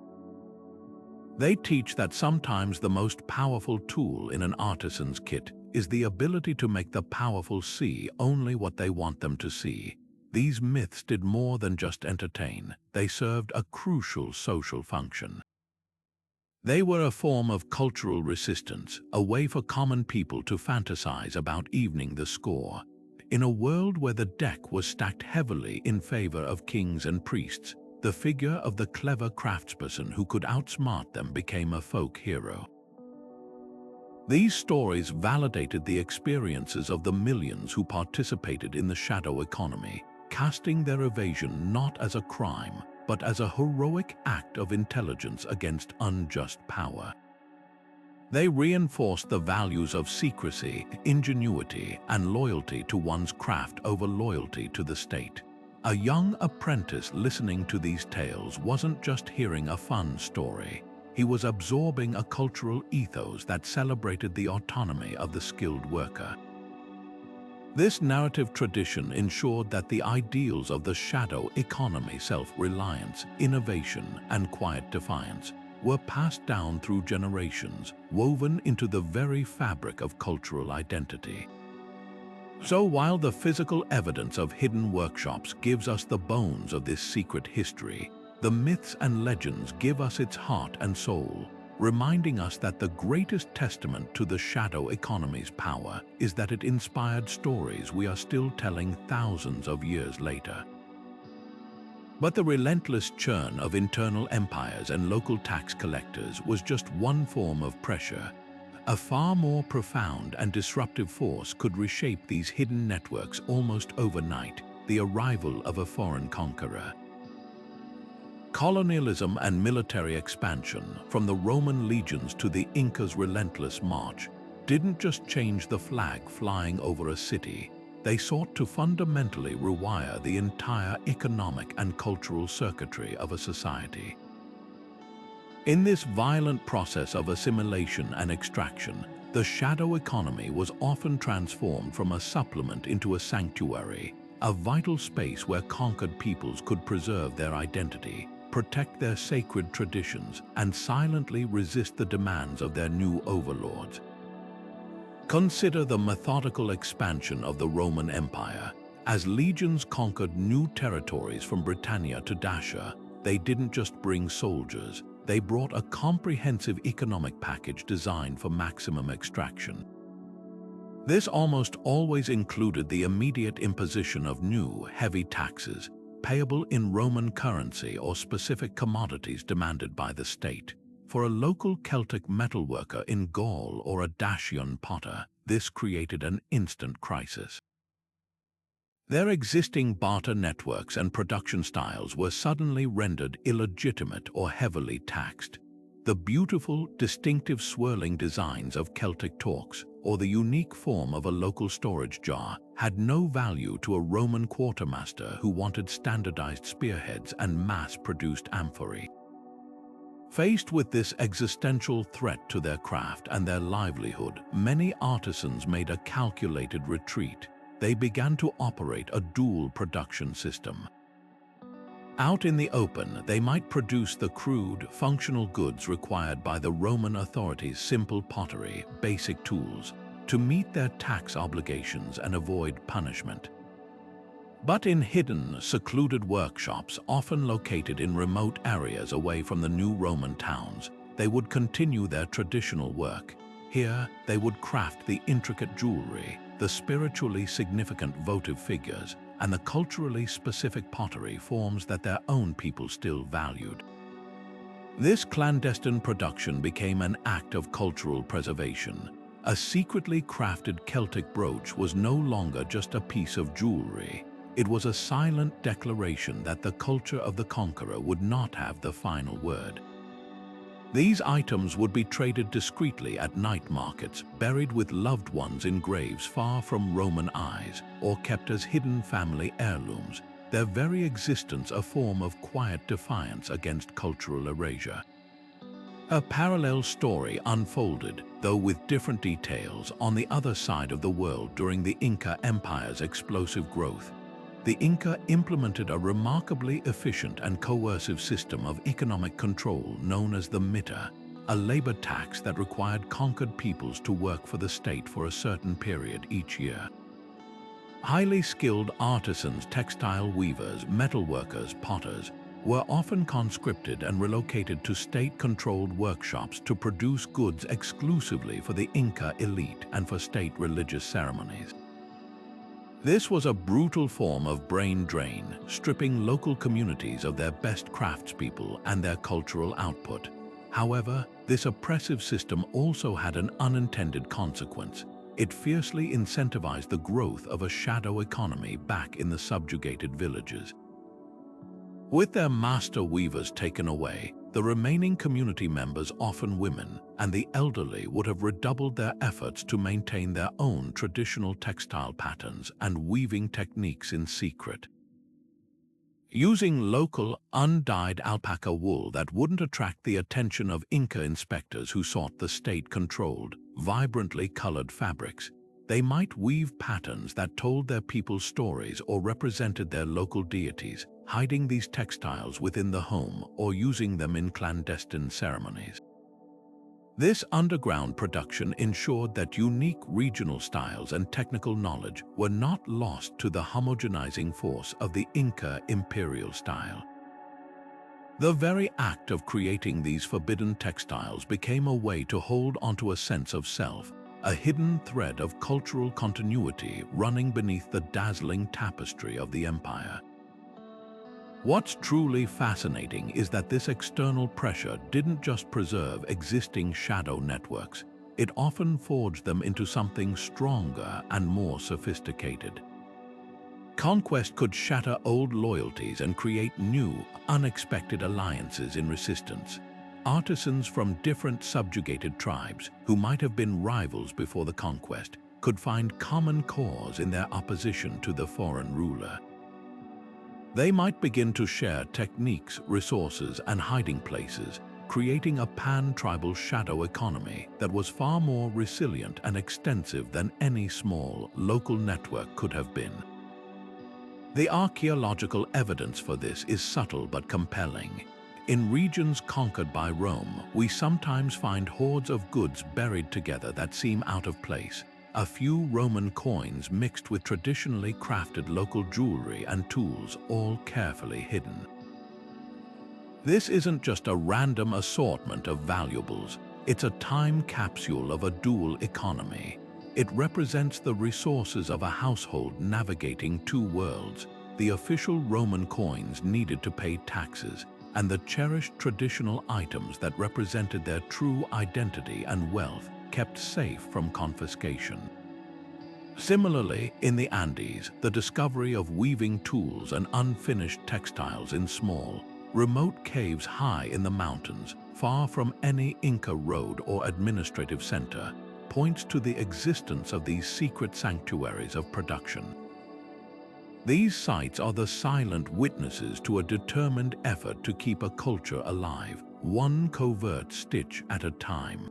They teach that sometimes the most powerful tool in an artisan's kit is the ability to make the powerful see only what they want them to see. These myths did more than just entertain, they served a crucial social function. They were a form of cultural resistance, a way for common people to fantasize about evening the score. In a world where the deck was stacked heavily in favor of kings and priests, the figure of the clever craftsperson who could outsmart them became a folk hero. These stories validated the experiences of the millions who participated in the shadow economy, casting their evasion not as a crime, but as a heroic act of intelligence against unjust power. They reinforced the values of secrecy, ingenuity, and loyalty to one's craft over loyalty to the state. A young apprentice listening to these tales wasn't just hearing a fun story. He was absorbing a cultural ethos that celebrated the autonomy of the skilled worker. This narrative tradition ensured that the ideals of the shadow economy, self-reliance, innovation, and quiet defiance, were passed down through generations, woven into the very fabric of cultural identity. So while the physical evidence of hidden workshops gives us the bones of this secret history, the myths and legends give us its heart and soul, reminding us that the greatest testament to the shadow economy's power is that it inspired stories we are still telling thousands of years later. But the relentless churn of internal empires and local tax collectors was just one form of pressure. A far more profound and disruptive force could reshape these hidden networks almost overnight: the arrival of a foreign conqueror. Colonialism and military expansion, from the Roman legions to the Incas' relentless march, didn't just change the flag flying over a city. They sought to fundamentally rewire the entire economic and cultural circuitry of a society. In this violent process of assimilation and extraction, the shadow economy was often transformed from a supplement into a sanctuary, a vital space where conquered peoples could preserve their identity, protect their sacred traditions, and silently resist the demands of their new overlords. Consider the methodical expansion of the Roman Empire. As legions conquered new territories from Britannia to Dacia, they didn't just bring soldiers, they brought a comprehensive economic package designed for maximum extraction. This almost always included the immediate imposition of new, heavy taxes, payable in Roman currency or specific commodities demanded by the state. For a local Celtic metalworker in Gaul or a Dacian potter, this created an instant crisis. Their existing barter networks and production styles were suddenly rendered illegitimate or heavily taxed. The beautiful, distinctive swirling designs of Celtic torques or the unique form of a local storage jar had no value to a Roman quartermaster who wanted standardized spearheads and mass-produced amphorae. Faced with this existential threat to their craft and their livelihood, many artisans made a calculated retreat. They began to operate a dual production system. Out in the open, they might produce the crude, functional goods required by the Roman authorities' simple pottery, basic tools, to meet their tax obligations and avoid punishment. But in hidden, secluded workshops, often located in remote areas away from the new Roman towns, they would continue their traditional work. Here, they would craft the intricate jewelry, the spiritually significant votive figures, and the culturally specific pottery forms that their own people still valued. This clandestine production became an act of cultural preservation. A secretly crafted Celtic brooch was no longer just a piece of jewelry. It was a silent declaration that the culture of the conqueror would not have the final word. These items would be traded discreetly at night markets, buried with loved ones in graves far from Roman eyes, or kept as hidden family heirlooms, their very existence a form of quiet defiance against cultural erasure. A parallel story unfolded, though with different details, on the other side of the world during the Inca Empire's explosive growth. The Inca implemented a remarkably efficient and coercive system of economic control known as the mita, a labor tax that required conquered peoples to work for the state for a certain period each year. Highly skilled artisans, textile weavers, metalworkers, potters, were often conscripted and relocated to state-controlled workshops to produce goods exclusively for the Inca elite and for state religious ceremonies. This was a brutal form of brain drain, stripping local communities of their best craftspeople and their cultural output. However, this oppressive system also had an unintended consequence. It fiercely incentivized the growth of a shadow economy back in the subjugated villages. With their master weavers taken away, the remaining community members, often women, and the elderly would have redoubled their efforts to maintain their own traditional textile patterns and weaving techniques in secret. Using local, undyed alpaca wool that wouldn't attract the attention of Inca inspectors who sought the state-controlled, vibrantly colored fabrics, they might weave patterns that told their people's stories or represented their local deities, hiding these textiles within the home or using them in clandestine ceremonies. This underground production ensured that unique regional styles and technical knowledge were not lost to the homogenizing force of the Inca imperial style. The very act of creating these forbidden textiles became a way to hold onto a sense of self, a hidden thread of cultural continuity running beneath the dazzling tapestry of the empire. What's truly fascinating is that this external pressure didn't just preserve existing shadow networks, it often forged them into something stronger and more sophisticated. Conquest could shatter old loyalties and create new, unexpected alliances in resistance. Artisans from different subjugated tribes, who might have been rivals before the conquest, could find common cause in their opposition to the foreign ruler. They might begin to share techniques, resources, and hiding places, creating a pan-tribal shadow economy that was far more resilient and extensive than any small, local network could have been. The archaeological evidence for this is subtle but compelling. In regions conquered by Rome, we sometimes find hoards of goods buried together that seem out of place. A few Roman coins mixed with traditionally crafted local jewelry and tools, all carefully hidden. This isn't just a random assortment of valuables, it's a time capsule of a dual economy. It represents the resources of a household navigating two worlds, the official Roman coins needed to pay taxes, and the cherished traditional items that represented their true identity and wealth, kept safe from confiscation. Similarly, in the Andes, the discovery of weaving tools and unfinished textiles in small, remote caves high in the mountains, far from any Inca road or administrative center, points to the existence of these secret sanctuaries of production. These sites are the silent witnesses to a determined effort to keep a culture alive, one covert stitch at a time.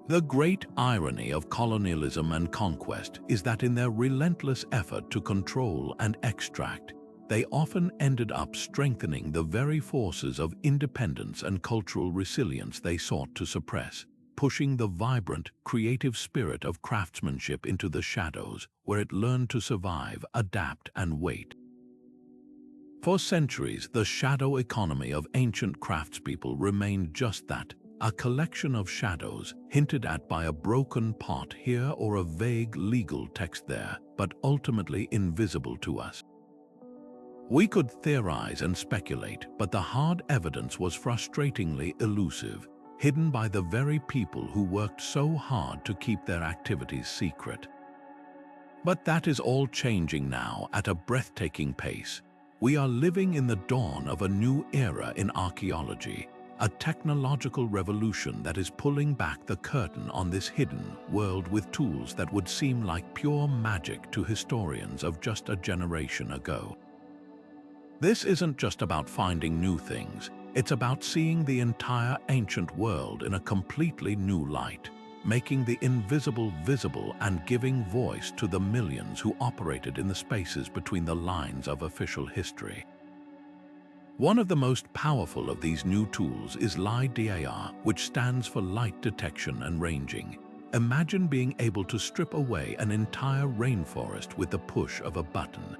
The great irony of colonialism and conquest is that in their relentless effort to control and extract, they often ended up strengthening the very forces of independence and cultural resilience they sought to suppress, pushing the vibrant, creative spirit of craftsmanship into the shadows, where it learned to survive, adapt, and wait. For centuries, the shadow economy of ancient craftspeople remained just that, a collection of shadows, hinted at by a broken pot here or a vague legal text there, but ultimately invisible to us. We could theorize and speculate, but the hard evidence was frustratingly elusive, hidden by the very people who worked so hard to keep their activities secret. But that is all changing now at a breathtaking pace. We are living in the dawn of a new era in archaeology, a technological revolution that is pulling back the curtain on this hidden world with tools that would seem like pure magic to historians of just a generation ago. This isn't just about finding new things, it's about seeing the entire ancient world in a completely new light, making the invisible visible and giving voice to the millions who operated in the spaces between the lines of official history. One of the most powerful of these new tools is LIDAR, which stands for light detection and ranging. Imagine being able to strip away an entire rainforest with the push of a button.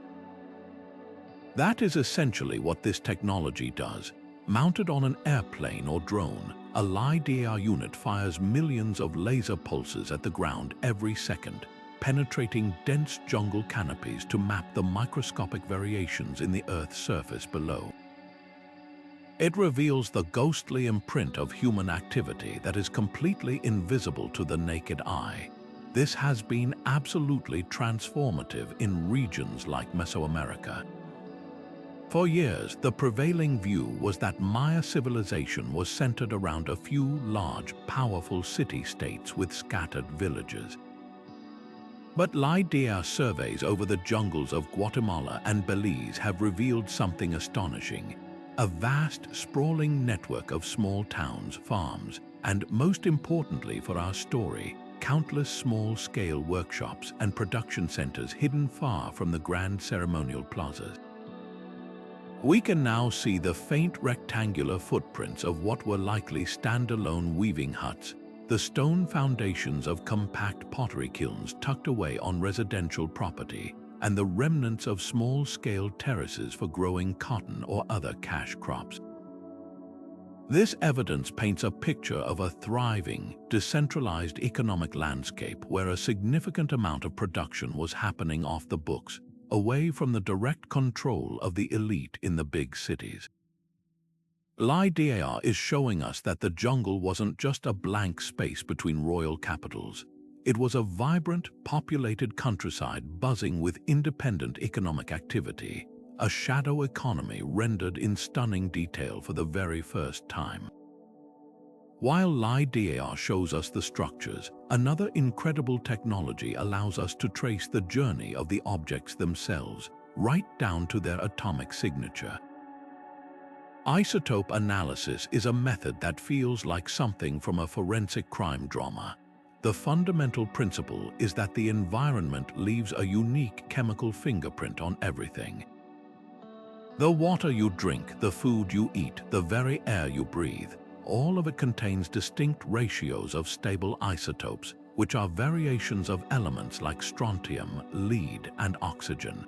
That is essentially what this technology does. Mounted on an airplane or drone, a LIDAR unit fires millions of laser pulses at the ground every second, penetrating dense jungle canopies to map the microscopic variations in the Earth's surface below. It reveals the ghostly imprint of human activity that is completely invisible to the naked eye. This has been absolutely transformative in regions like Mesoamerica. For years, the prevailing view was that Maya civilization was centered around a few large, powerful city-states with scattered villages. But LIDAR surveys over the jungles of Guatemala and Belize have revealed something astonishing: a vast, sprawling network of small towns, farms, and most importantly for our story, countless small-scale workshops and production centers hidden far from the grand ceremonial plazas. We can now see the faint rectangular footprints of what were likely standalone weaving huts, the stone foundations of compact pottery kilns tucked away on residential property, and the remnants of small-scale terraces for growing cotton or other cash crops. This evidence paints a picture of a thriving, decentralized economic landscape where a significant amount of production was happening off the books, away from the direct control of the elite in the big cities. LIDAR is showing us that the jungle wasn't just a blank space between royal capitals. It was a vibrant, populated countryside buzzing with independent economic activity, a shadow economy rendered in stunning detail for the very first time. While LIDAR shows us the structures, another incredible technology allows us to trace the journey of the objects themselves, right down to their atomic signature. Isotope analysis is a method that feels like something from a forensic crime drama. The fundamental principle is that the environment leaves a unique chemical fingerprint on everything. The water you drink, the food you eat, the very air you breathe, all of it contains distinct ratios of stable isotopes, which are variations of elements like strontium, lead, and oxygen.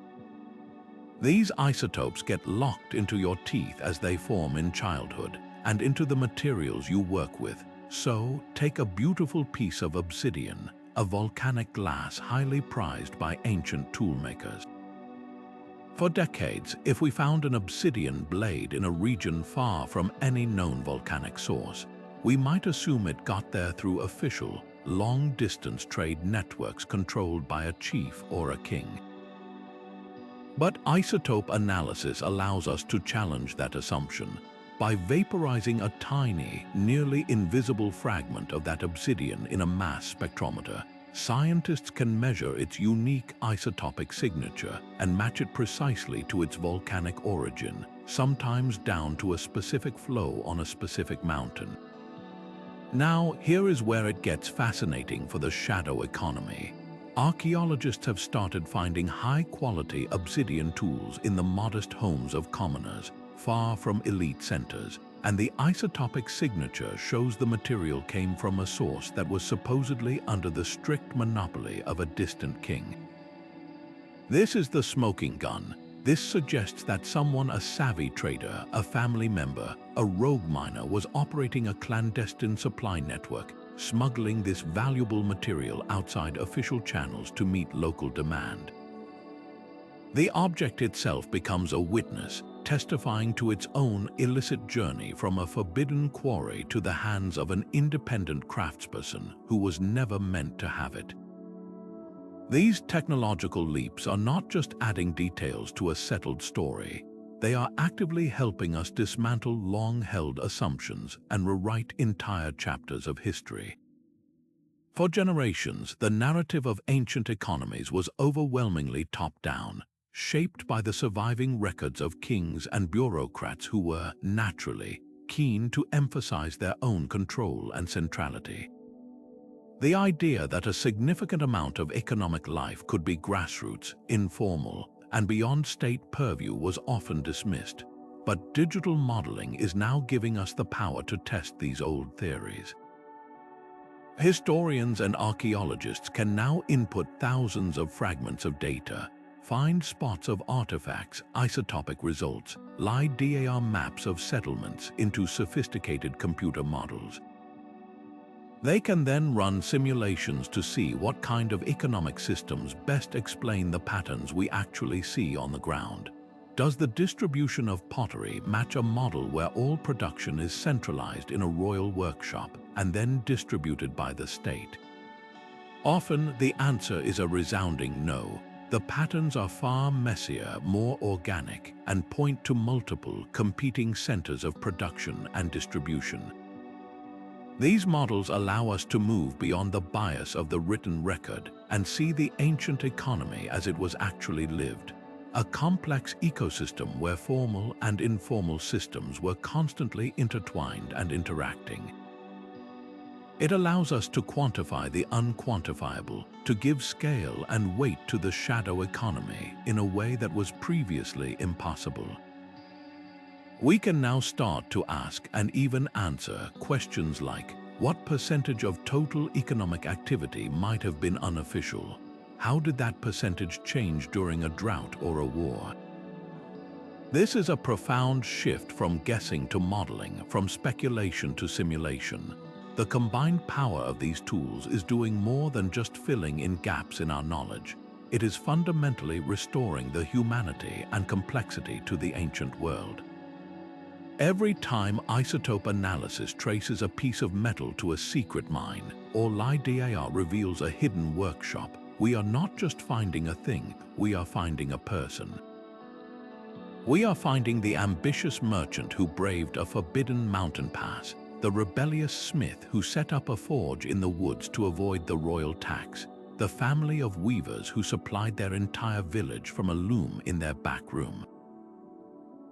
These isotopes get locked into your teeth as they form in childhood, and into the materials you work with. So, take a beautiful piece of obsidian, a volcanic glass highly prized by ancient toolmakers. For decades, if we found an obsidian blade in a region far from any known volcanic source, we might assume it got there through official, long-distance trade networks controlled by a chief or a king. But isotope analysis allows us to challenge that assumption. By vaporizing a tiny, nearly invisible fragment of that obsidian in a mass spectrometer, scientists can measure its unique isotopic signature and match it precisely to its volcanic origin, sometimes down to a specific flow on a specific mountain. Now, here is where it gets fascinating for the shadow economy. Archaeologists have started finding high-quality obsidian tools in the modest homes of commoners, far from elite centers, and the isotopic signature shows the material came from a source that was supposedly under the strict monopoly of a distant king. This is the smoking gun. This suggests that someone, a savvy trader, a family member, a rogue miner, was operating a clandestine supply network, smuggling this valuable material outside official channels to meet local demand. The object itself becomes a witness, testifying to its own illicit journey from a forbidden quarry to the hands of an independent craftsperson who was never meant to have it. These technological leaps are not just adding details to a settled story. They are actively helping us dismantle long-held assumptions and rewrite entire chapters of history. For generations, the narrative of ancient economies was overwhelmingly top-down, shaped by the surviving records of kings and bureaucrats who were, naturally, keen to emphasize their own control and centrality. The idea that a significant amount of economic life could be grassroots, informal, and beyond state purview was often dismissed, but digital modeling is now giving us the power to test these old theories. Historians and archaeologists can now input thousands of fragments of data, find spots of artifacts, isotopic results, LIDAR maps of settlements into sophisticated computer models. They can then run simulations to see what kind of economic systems best explain the patterns we actually see on the ground. Does the distribution of pottery match a model where all production is centralized in a royal workshop and then distributed by the state? Often, the answer is a resounding no. The patterns are far messier, more organic, and point to multiple competing centers of production and distribution. These models allow us to move beyond the bias of the written record and see the ancient economy as it was actually lived, a complex ecosystem where formal and informal systems were constantly intertwined and interacting. It allows us to quantify the unquantifiable, to give scale and weight to the shadow economy in a way that was previously impossible. We can now start to ask and even answer questions like, what percentage of total economic activity might have been unofficial? How did that percentage change during a drought or a war? This is a profound shift from guessing to modeling, from speculation to simulation. The combined power of these tools is doing more than just filling in gaps in our knowledge. It is fundamentally restoring the humanity and complexity to the ancient world. Every time isotope analysis traces a piece of metal to a secret mine, or LIDAR reveals a hidden workshop, we are not just finding a thing, we are finding a person. We are finding the ambitious merchant who braved a forbidden mountain pass, the rebellious smith who set up a forge in the woods to avoid the royal tax, the family of weavers who supplied their entire village from a loom in their back room.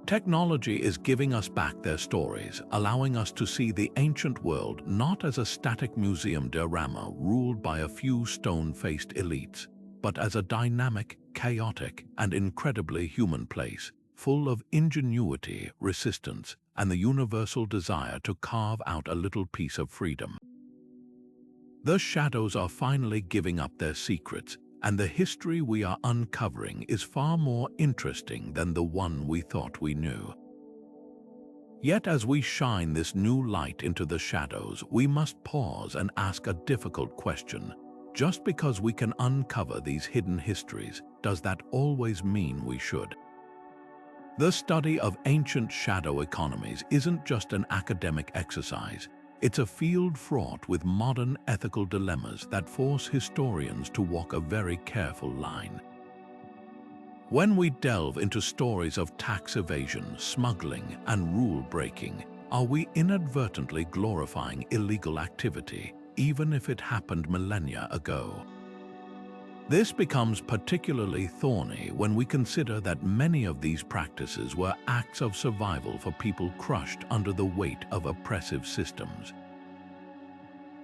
Technology is giving us back their stories, allowing us to see the ancient world not as a static museum diorama ruled by a few stone-faced elites, but as a dynamic, chaotic, and incredibly human place, full of ingenuity, resistance, and the universal desire to carve out a little piece of freedom. The shadows are finally giving up their secrets, and the history we are uncovering is far more interesting than the one we thought we knew. Yet as we shine this new light into the shadows, we must pause and ask a difficult question. Just because we can uncover these hidden histories, does that always mean we should? The study of ancient shadow economies isn't just an academic exercise. It's a field fraught with modern ethical dilemmas that force historians to walk a very careful line. When we delve into stories of tax evasion, smuggling, and rule-breaking, are we inadvertently glorifying illegal activity, even if it happened millennia ago? This becomes particularly thorny when we consider that many of these practices were acts of survival for people crushed under the weight of oppressive systems.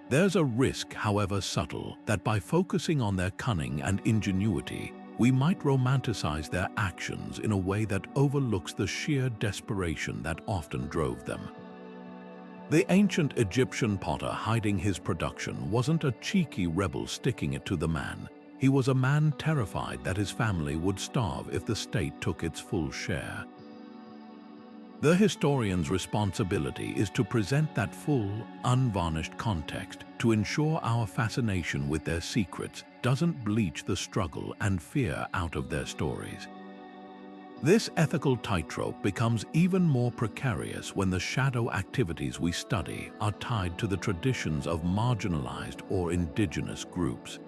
There's a risk, however subtle, that by focusing on their cunning and ingenuity, we might romanticize their actions in a way that overlooks the sheer desperation that often drove them. The ancient Egyptian potter hiding his production wasn't a cheeky rebel sticking it to the man. He was a man terrified that his family would starve if the state took its full share. The historian's responsibility is to present that full, unvarnished context to ensure our fascination with their secrets doesn't bleach the struggle and fear out of their stories. This ethical tightrope becomes even more precarious when the shadow activities we study are tied to the traditions of marginalized or indigenous groups.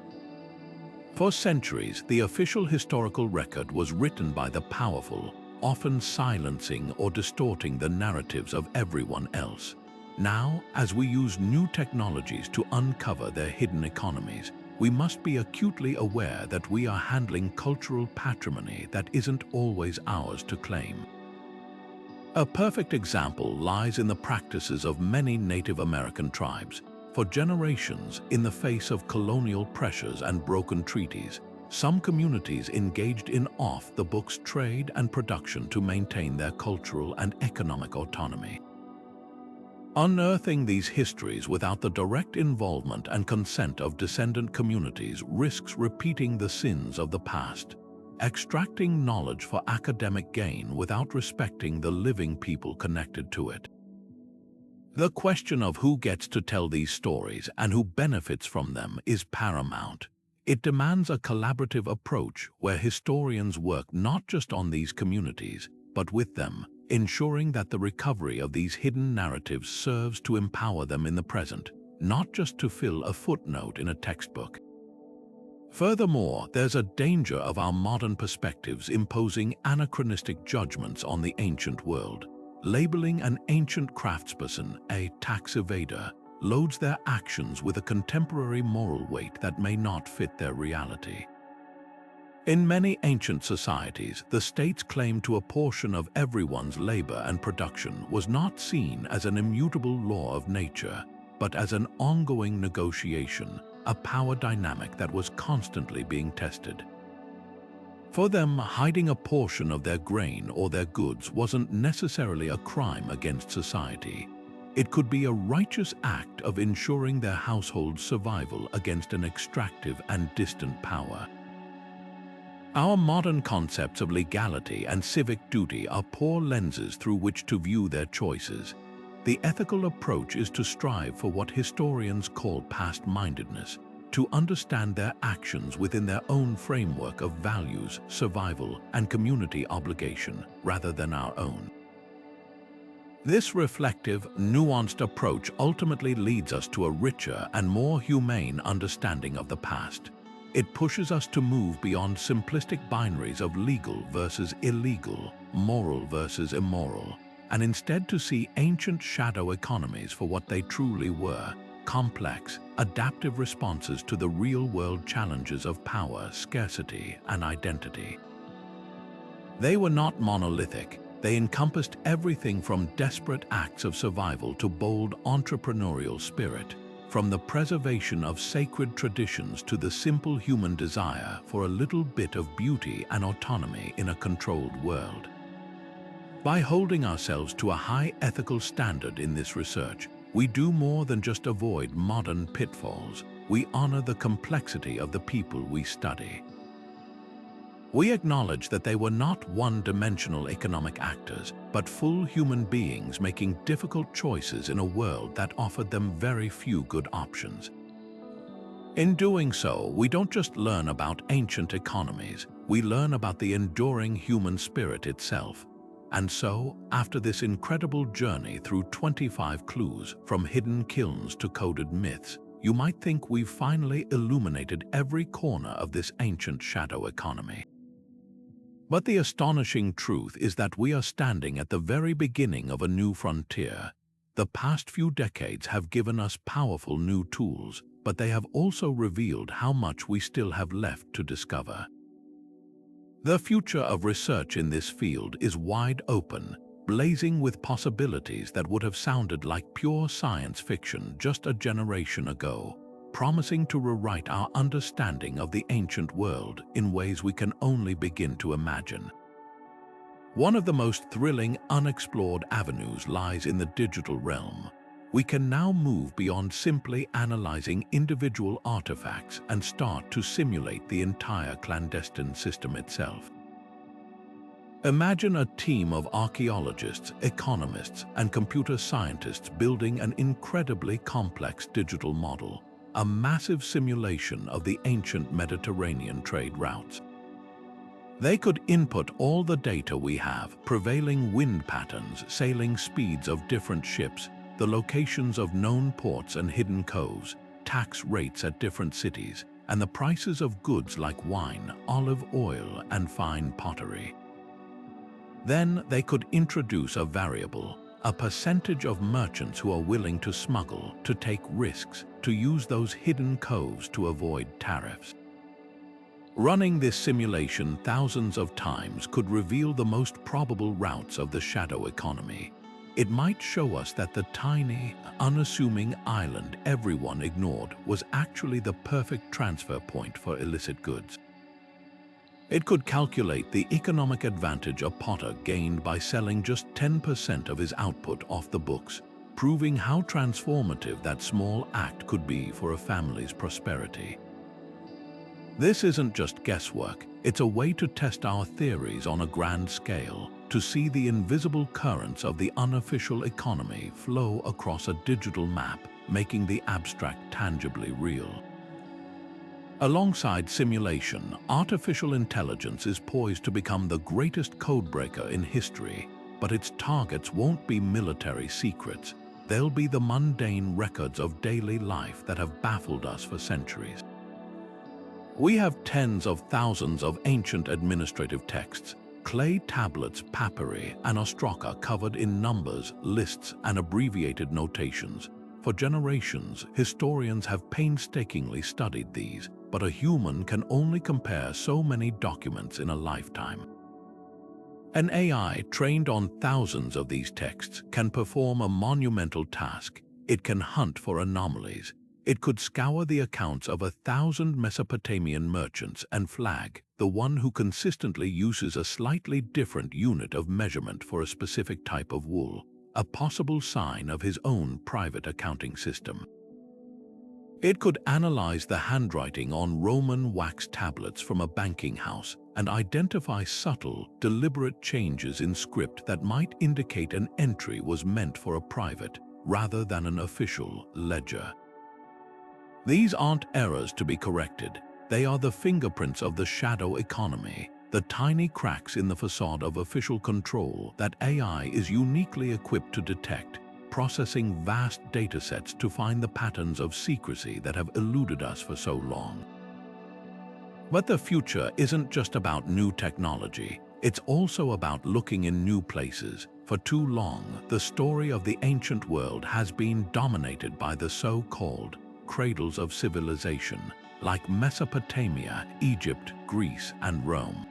For centuries, the official historical record was written by the powerful, often silencing or distorting the narratives of everyone else. Now, as we use new technologies to uncover their hidden economies, we must be acutely aware that we are handling cultural patrimony that isn't always ours to claim. A perfect example lies in the practices of many Native American tribes. For generations, in the face of colonial pressures and broken treaties, some communities engaged in off-the-books trade and production to maintain their cultural and economic autonomy. Unearthing these histories without the direct involvement and consent of descendant communities risks repeating the sins of the past, extracting knowledge for academic gain without respecting the living people connected to it. The question of who gets to tell these stories and who benefits from them is paramount. It demands a collaborative approach where historians work not just on these communities, but with them, ensuring that the recovery of these hidden narratives serves to empower them in the present, not just to fill a footnote in a textbook. Furthermore, there's a danger of our modern perspectives imposing anachronistic judgments on the ancient world. Labeling an ancient craftsperson a tax evader loads their actions with a contemporary moral weight that may not fit their reality. In many ancient societies, the state's claim to a portion of everyone's labor and production was not seen as an immutable law of nature, but as an ongoing negotiation, a power dynamic that was constantly being tested. For them, hiding a portion of their grain or their goods wasn't necessarily a crime against society. It could be a righteous act of ensuring their household's survival against an extractive and distant power. Our modern concepts of legality and civic duty are poor lenses through which to view their choices. The ethical approach is to strive for what historians call past-mindedness, to understand their actions within their own framework of values, survival, and community obligation, rather than our own. This reflective, nuanced approach ultimately leads us to a richer and more humane understanding of the past. It pushes us to move beyond simplistic binaries of legal versus illegal, moral versus immoral, and instead to see ancient shadow economies for what they truly were: complex, adaptive responses to the real-world challenges of power, scarcity, and identity. They were not monolithic. They encompassed everything from desperate acts of survival to bold entrepreneurial spirit, from the preservation of sacred traditions to the simple human desire for a little bit of beauty and autonomy in a controlled world. By holding ourselves to a high ethical standard in this research, we do more than just avoid modern pitfalls. We honor the complexity of the people we study. We acknowledge that they were not one-dimensional economic actors, but full human beings making difficult choices in a world that offered them very few good options. In doing so, we don't just learn about ancient economies, we learn about the enduring human spirit itself. And so, after this incredible journey through 25 clues, from hidden kilns to coded myths, you might think we've finally illuminated every corner of this ancient shadow economy. But the astonishing truth is that we are standing at the very beginning of a new frontier. The past few decades have given us powerful new tools, but they have also revealed how much we still have left to discover. The future of research in this field is wide open, blazing with possibilities that would have sounded like pure science fiction just a generation ago, promising to rewrite our understanding of the ancient world in ways we can only begin to imagine. One of the most thrilling, unexplored avenues lies in the digital realm. We can now move beyond simply analyzing individual artifacts and start to simulate the entire clandestine system itself. Imagine a team of archaeologists, economists, and computer scientists building an incredibly complex digital model, a massive simulation of the ancient Mediterranean trade routes. They could input all the data we have: prevailing wind patterns, sailing speeds of different ships, the locations of known ports and hidden coves, tax rates at different cities, and the prices of goods like wine, olive oil, and fine pottery. Then they could introduce a variable, a percentage of merchants who are willing to smuggle, to take risks, to use those hidden coves to avoid tariffs. Running this simulation thousands of times could reveal the most probable routes of the shadow economy. It might show us that the tiny, unassuming island everyone ignored was actually the perfect transfer point for illicit goods. It could calculate the economic advantage a potter gained by selling just 10% of his output off the books, proving how transformative that small act could be for a family's prosperity. This isn't just guesswork, it's a way to test our theories on a grand scale, to see the invisible currents of the unofficial economy flow across a digital map, making the abstract tangibly real. Alongside simulation, artificial intelligence is poised to become the greatest codebreaker in history, but its targets won't be military secrets. They'll be the mundane records of daily life that have baffled us for centuries. We have tens of thousands of ancient administrative texts, clay tablets, papyri, and ostraca covered in numbers, lists, and abbreviated notations. For generations, historians have painstakingly studied these, but a human can only compare so many documents in a lifetime. An AI trained on thousands of these texts can perform a monumental task. It can hunt for anomalies. It could scour the accounts of 1,000 Mesopotamian merchants and flag the one who consistently uses a slightly different unit of measurement for a specific type of wool, a possible sign of his own private accounting system. It could analyze the handwriting on Roman wax tablets from a banking house and identify subtle, deliberate changes in script that might indicate an entry was meant for a private rather than an official ledger. These aren't errors to be corrected. They are the fingerprints of the shadow economy, the tiny cracks in the facade of official control that AI is uniquely equipped to detect, processing vast datasets to find the patterns of secrecy that have eluded us for so long. But the future isn't just about new technology. It's also about looking in new places. For too long, the story of the ancient world has been dominated by the so-called cradles of civilization, like Mesopotamia, Egypt, Greece, and Rome.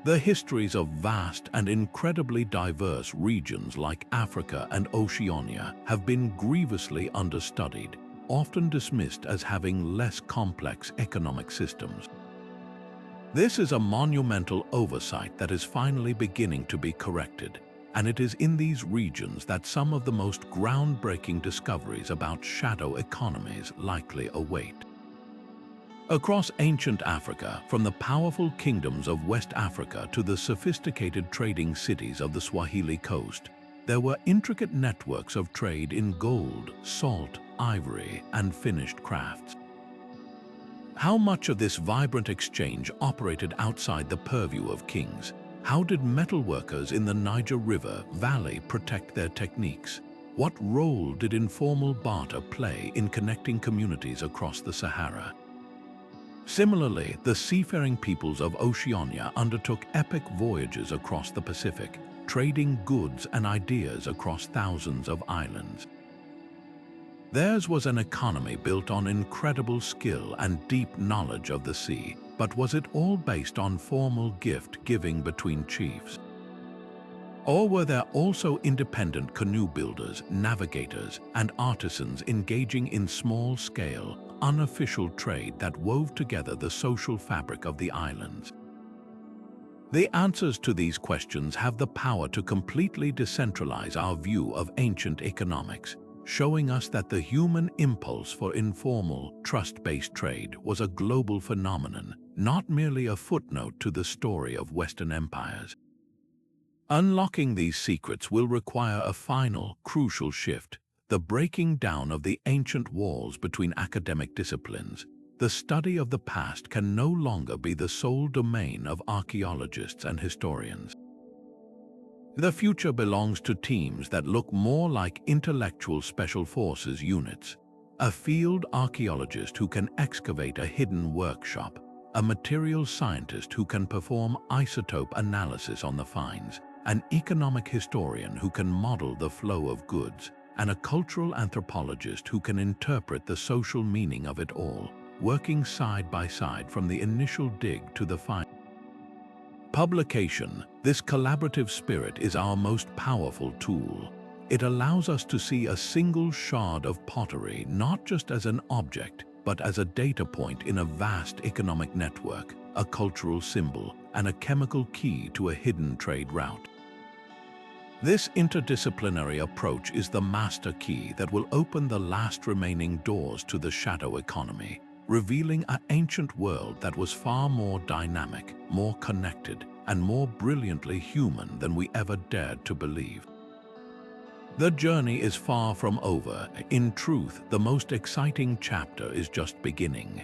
The histories of vast and incredibly diverse regions like Africa and Oceania have been grievously understudied, often dismissed as having less complex economic systems. This is a monumental oversight that is finally beginning to be corrected, and it is in these regions that some of the most groundbreaking discoveries about shadow economies likely await. Across ancient Africa, from the powerful kingdoms of West Africa to the sophisticated trading cities of the Swahili coast, there were intricate networks of trade in gold, salt, ivory, and finished crafts. How much of this vibrant exchange operated outside the purview of kings? How did metalworkers in the Niger River Valley protect their techniques? What role did informal barter play in connecting communities across the Sahara? Similarly, the seafaring peoples of Oceania undertook epic voyages across the Pacific, trading goods and ideas across thousands of islands. Theirs was an economy built on incredible skill and deep knowledge of the sea, but was it all based on formal gift-giving between chiefs? Or were there also independent canoe builders, navigators, and artisans engaging in small-scale, unofficial trade that wove together the social fabric of the islands? The answers to these questions have the power to completely decentralize our view of ancient economics, showing us that the human impulse for informal, trust-based trade was a global phenomenon, not merely a footnote to the story of Western empires. Unlocking these secrets will require a final, crucial shift: the breaking down of the ancient walls between academic disciplines. The study of the past can no longer be the sole domain of archaeologists and historians. The future belongs to teams that look more like intellectual special forces units. A field archaeologist who can excavate a hidden workshop, a materials scientist who can perform isotope analysis on the finds, an economic historian who can model the flow of goods, and a cultural anthropologist who can interpret the social meaning of it all, working side by side from the initial dig to the final publication. This collaborative spirit is our most powerful tool. It allows us to see a single shard of pottery not just as an object, but as a data point in a vast economic network, a cultural symbol, and a chemical key to a hidden trade route. This interdisciplinary approach is the master key that will open the last remaining doors to the shadow economy, revealing an ancient world that was far more dynamic, more connected, and more brilliantly human than we ever dared to believe. The journey is far from over. In truth, the most exciting chapter is just beginning.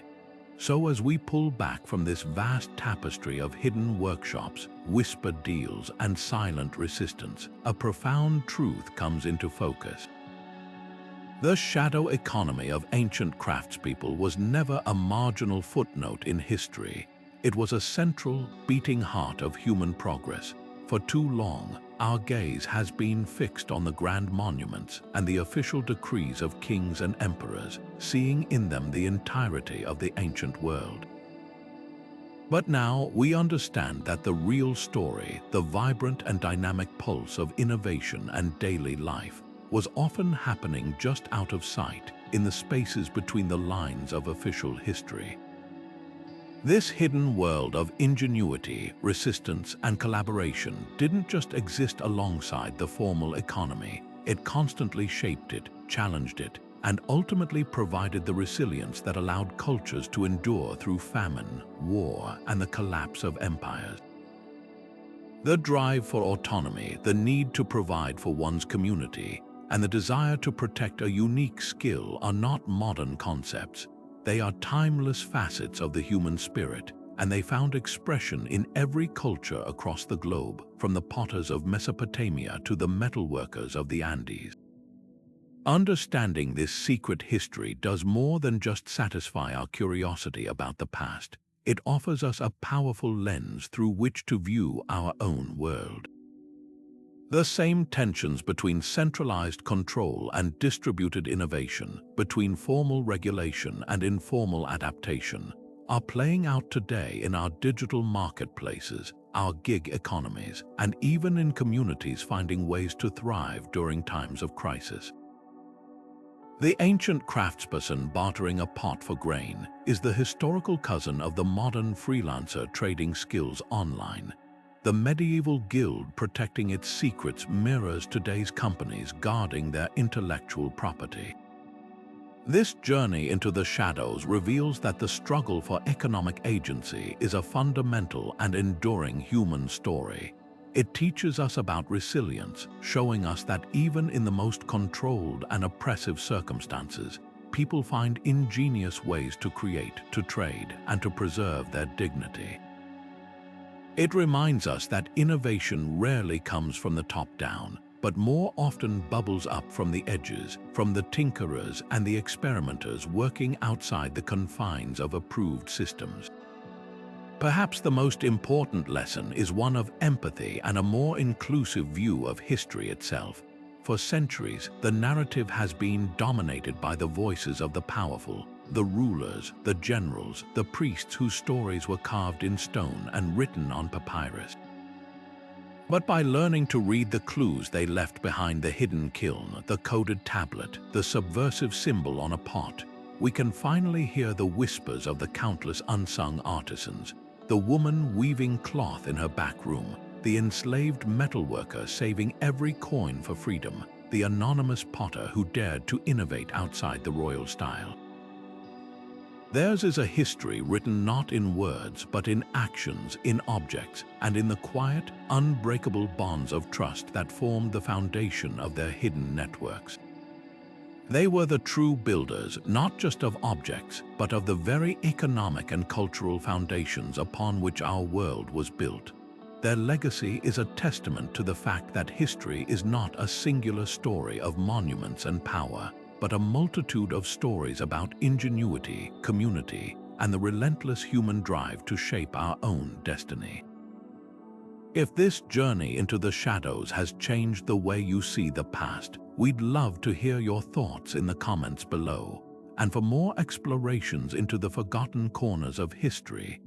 So as we pull back from this vast tapestry of hidden workshops, whispered deals, and silent resistance, a profound truth comes into focus. The shadow economy of ancient craftspeople was never a marginal footnote in history. It was a central, beating heart of human progress. For too long, our gaze has been fixed on the grand monuments and the official decrees of kings and emperors, seeing in them the entirety of the ancient world. But now we understand that the real story, the vibrant and dynamic pulse of innovation and daily life, was often happening just out of sight, in the spaces between the lines of official history. This hidden world of ingenuity, resistance, and collaboration didn't just exist alongside the formal economy. It constantly shaped it, challenged it, and ultimately provided the resilience that allowed cultures to endure through famine, war, and the collapse of empires. The drive for autonomy, the need to provide for one's community, and the desire to protect a unique skill are not modern concepts. They are timeless facets of the human spirit, and they found expression in every culture across the globe, from the potters of Mesopotamia to the metalworkers of the Andes. Understanding this secret history does more than just satisfy our curiosity about the past. It offers us a powerful lens through which to view our own world. The same tensions between centralized control and distributed innovation, between formal regulation and informal adaptation, are playing out today in our digital marketplaces, our gig economies, and even in communities finding ways to thrive during times of crisis. The ancient craftsperson bartering a pot for grain is the historical cousin of the modern freelancer trading skills online. The medieval guild protecting its secrets mirrors today's companies guarding their intellectual property. This journey into the shadows reveals that the struggle for economic agency is a fundamental and enduring human story. It teaches us about resilience, showing us that even in the most controlled and oppressive circumstances, people find ingenious ways to create, to trade, and to preserve their dignity. It reminds us that innovation rarely comes from the top down, but more often bubbles up from the edges, from the tinkerers and the experimenters working outside the confines of approved systems. Perhaps the most important lesson is one of empathy and a more inclusive view of history itself. For centuries, the narrative has been dominated by the voices of the powerful, the rulers, the generals, the priests whose stories were carved in stone and written on papyrus. But by learning to read the clues they left behind the hidden kiln, the coded tablet, the subversive symbol on a pot, we can finally hear the whispers of the countless unsung artisans, the woman weaving cloth in her back room, the enslaved metalworker saving every coin for freedom, the anonymous potter who dared to innovate outside the royal style. Theirs is a history written not in words, but in actions, in objects, and in the quiet, unbreakable bonds of trust that formed the foundation of their hidden networks. They were the true builders, not just of objects, but of the very economic and cultural foundations upon which our world was built. Their legacy is a testament to the fact that history is not a singular story of monuments and power, but a multitude of stories about ingenuity, community, and the relentless human drive to shape our own destiny. If this journey into the shadows has changed the way you see the past, we'd love to hear your thoughts in the comments below. And for more explorations into the forgotten corners of history,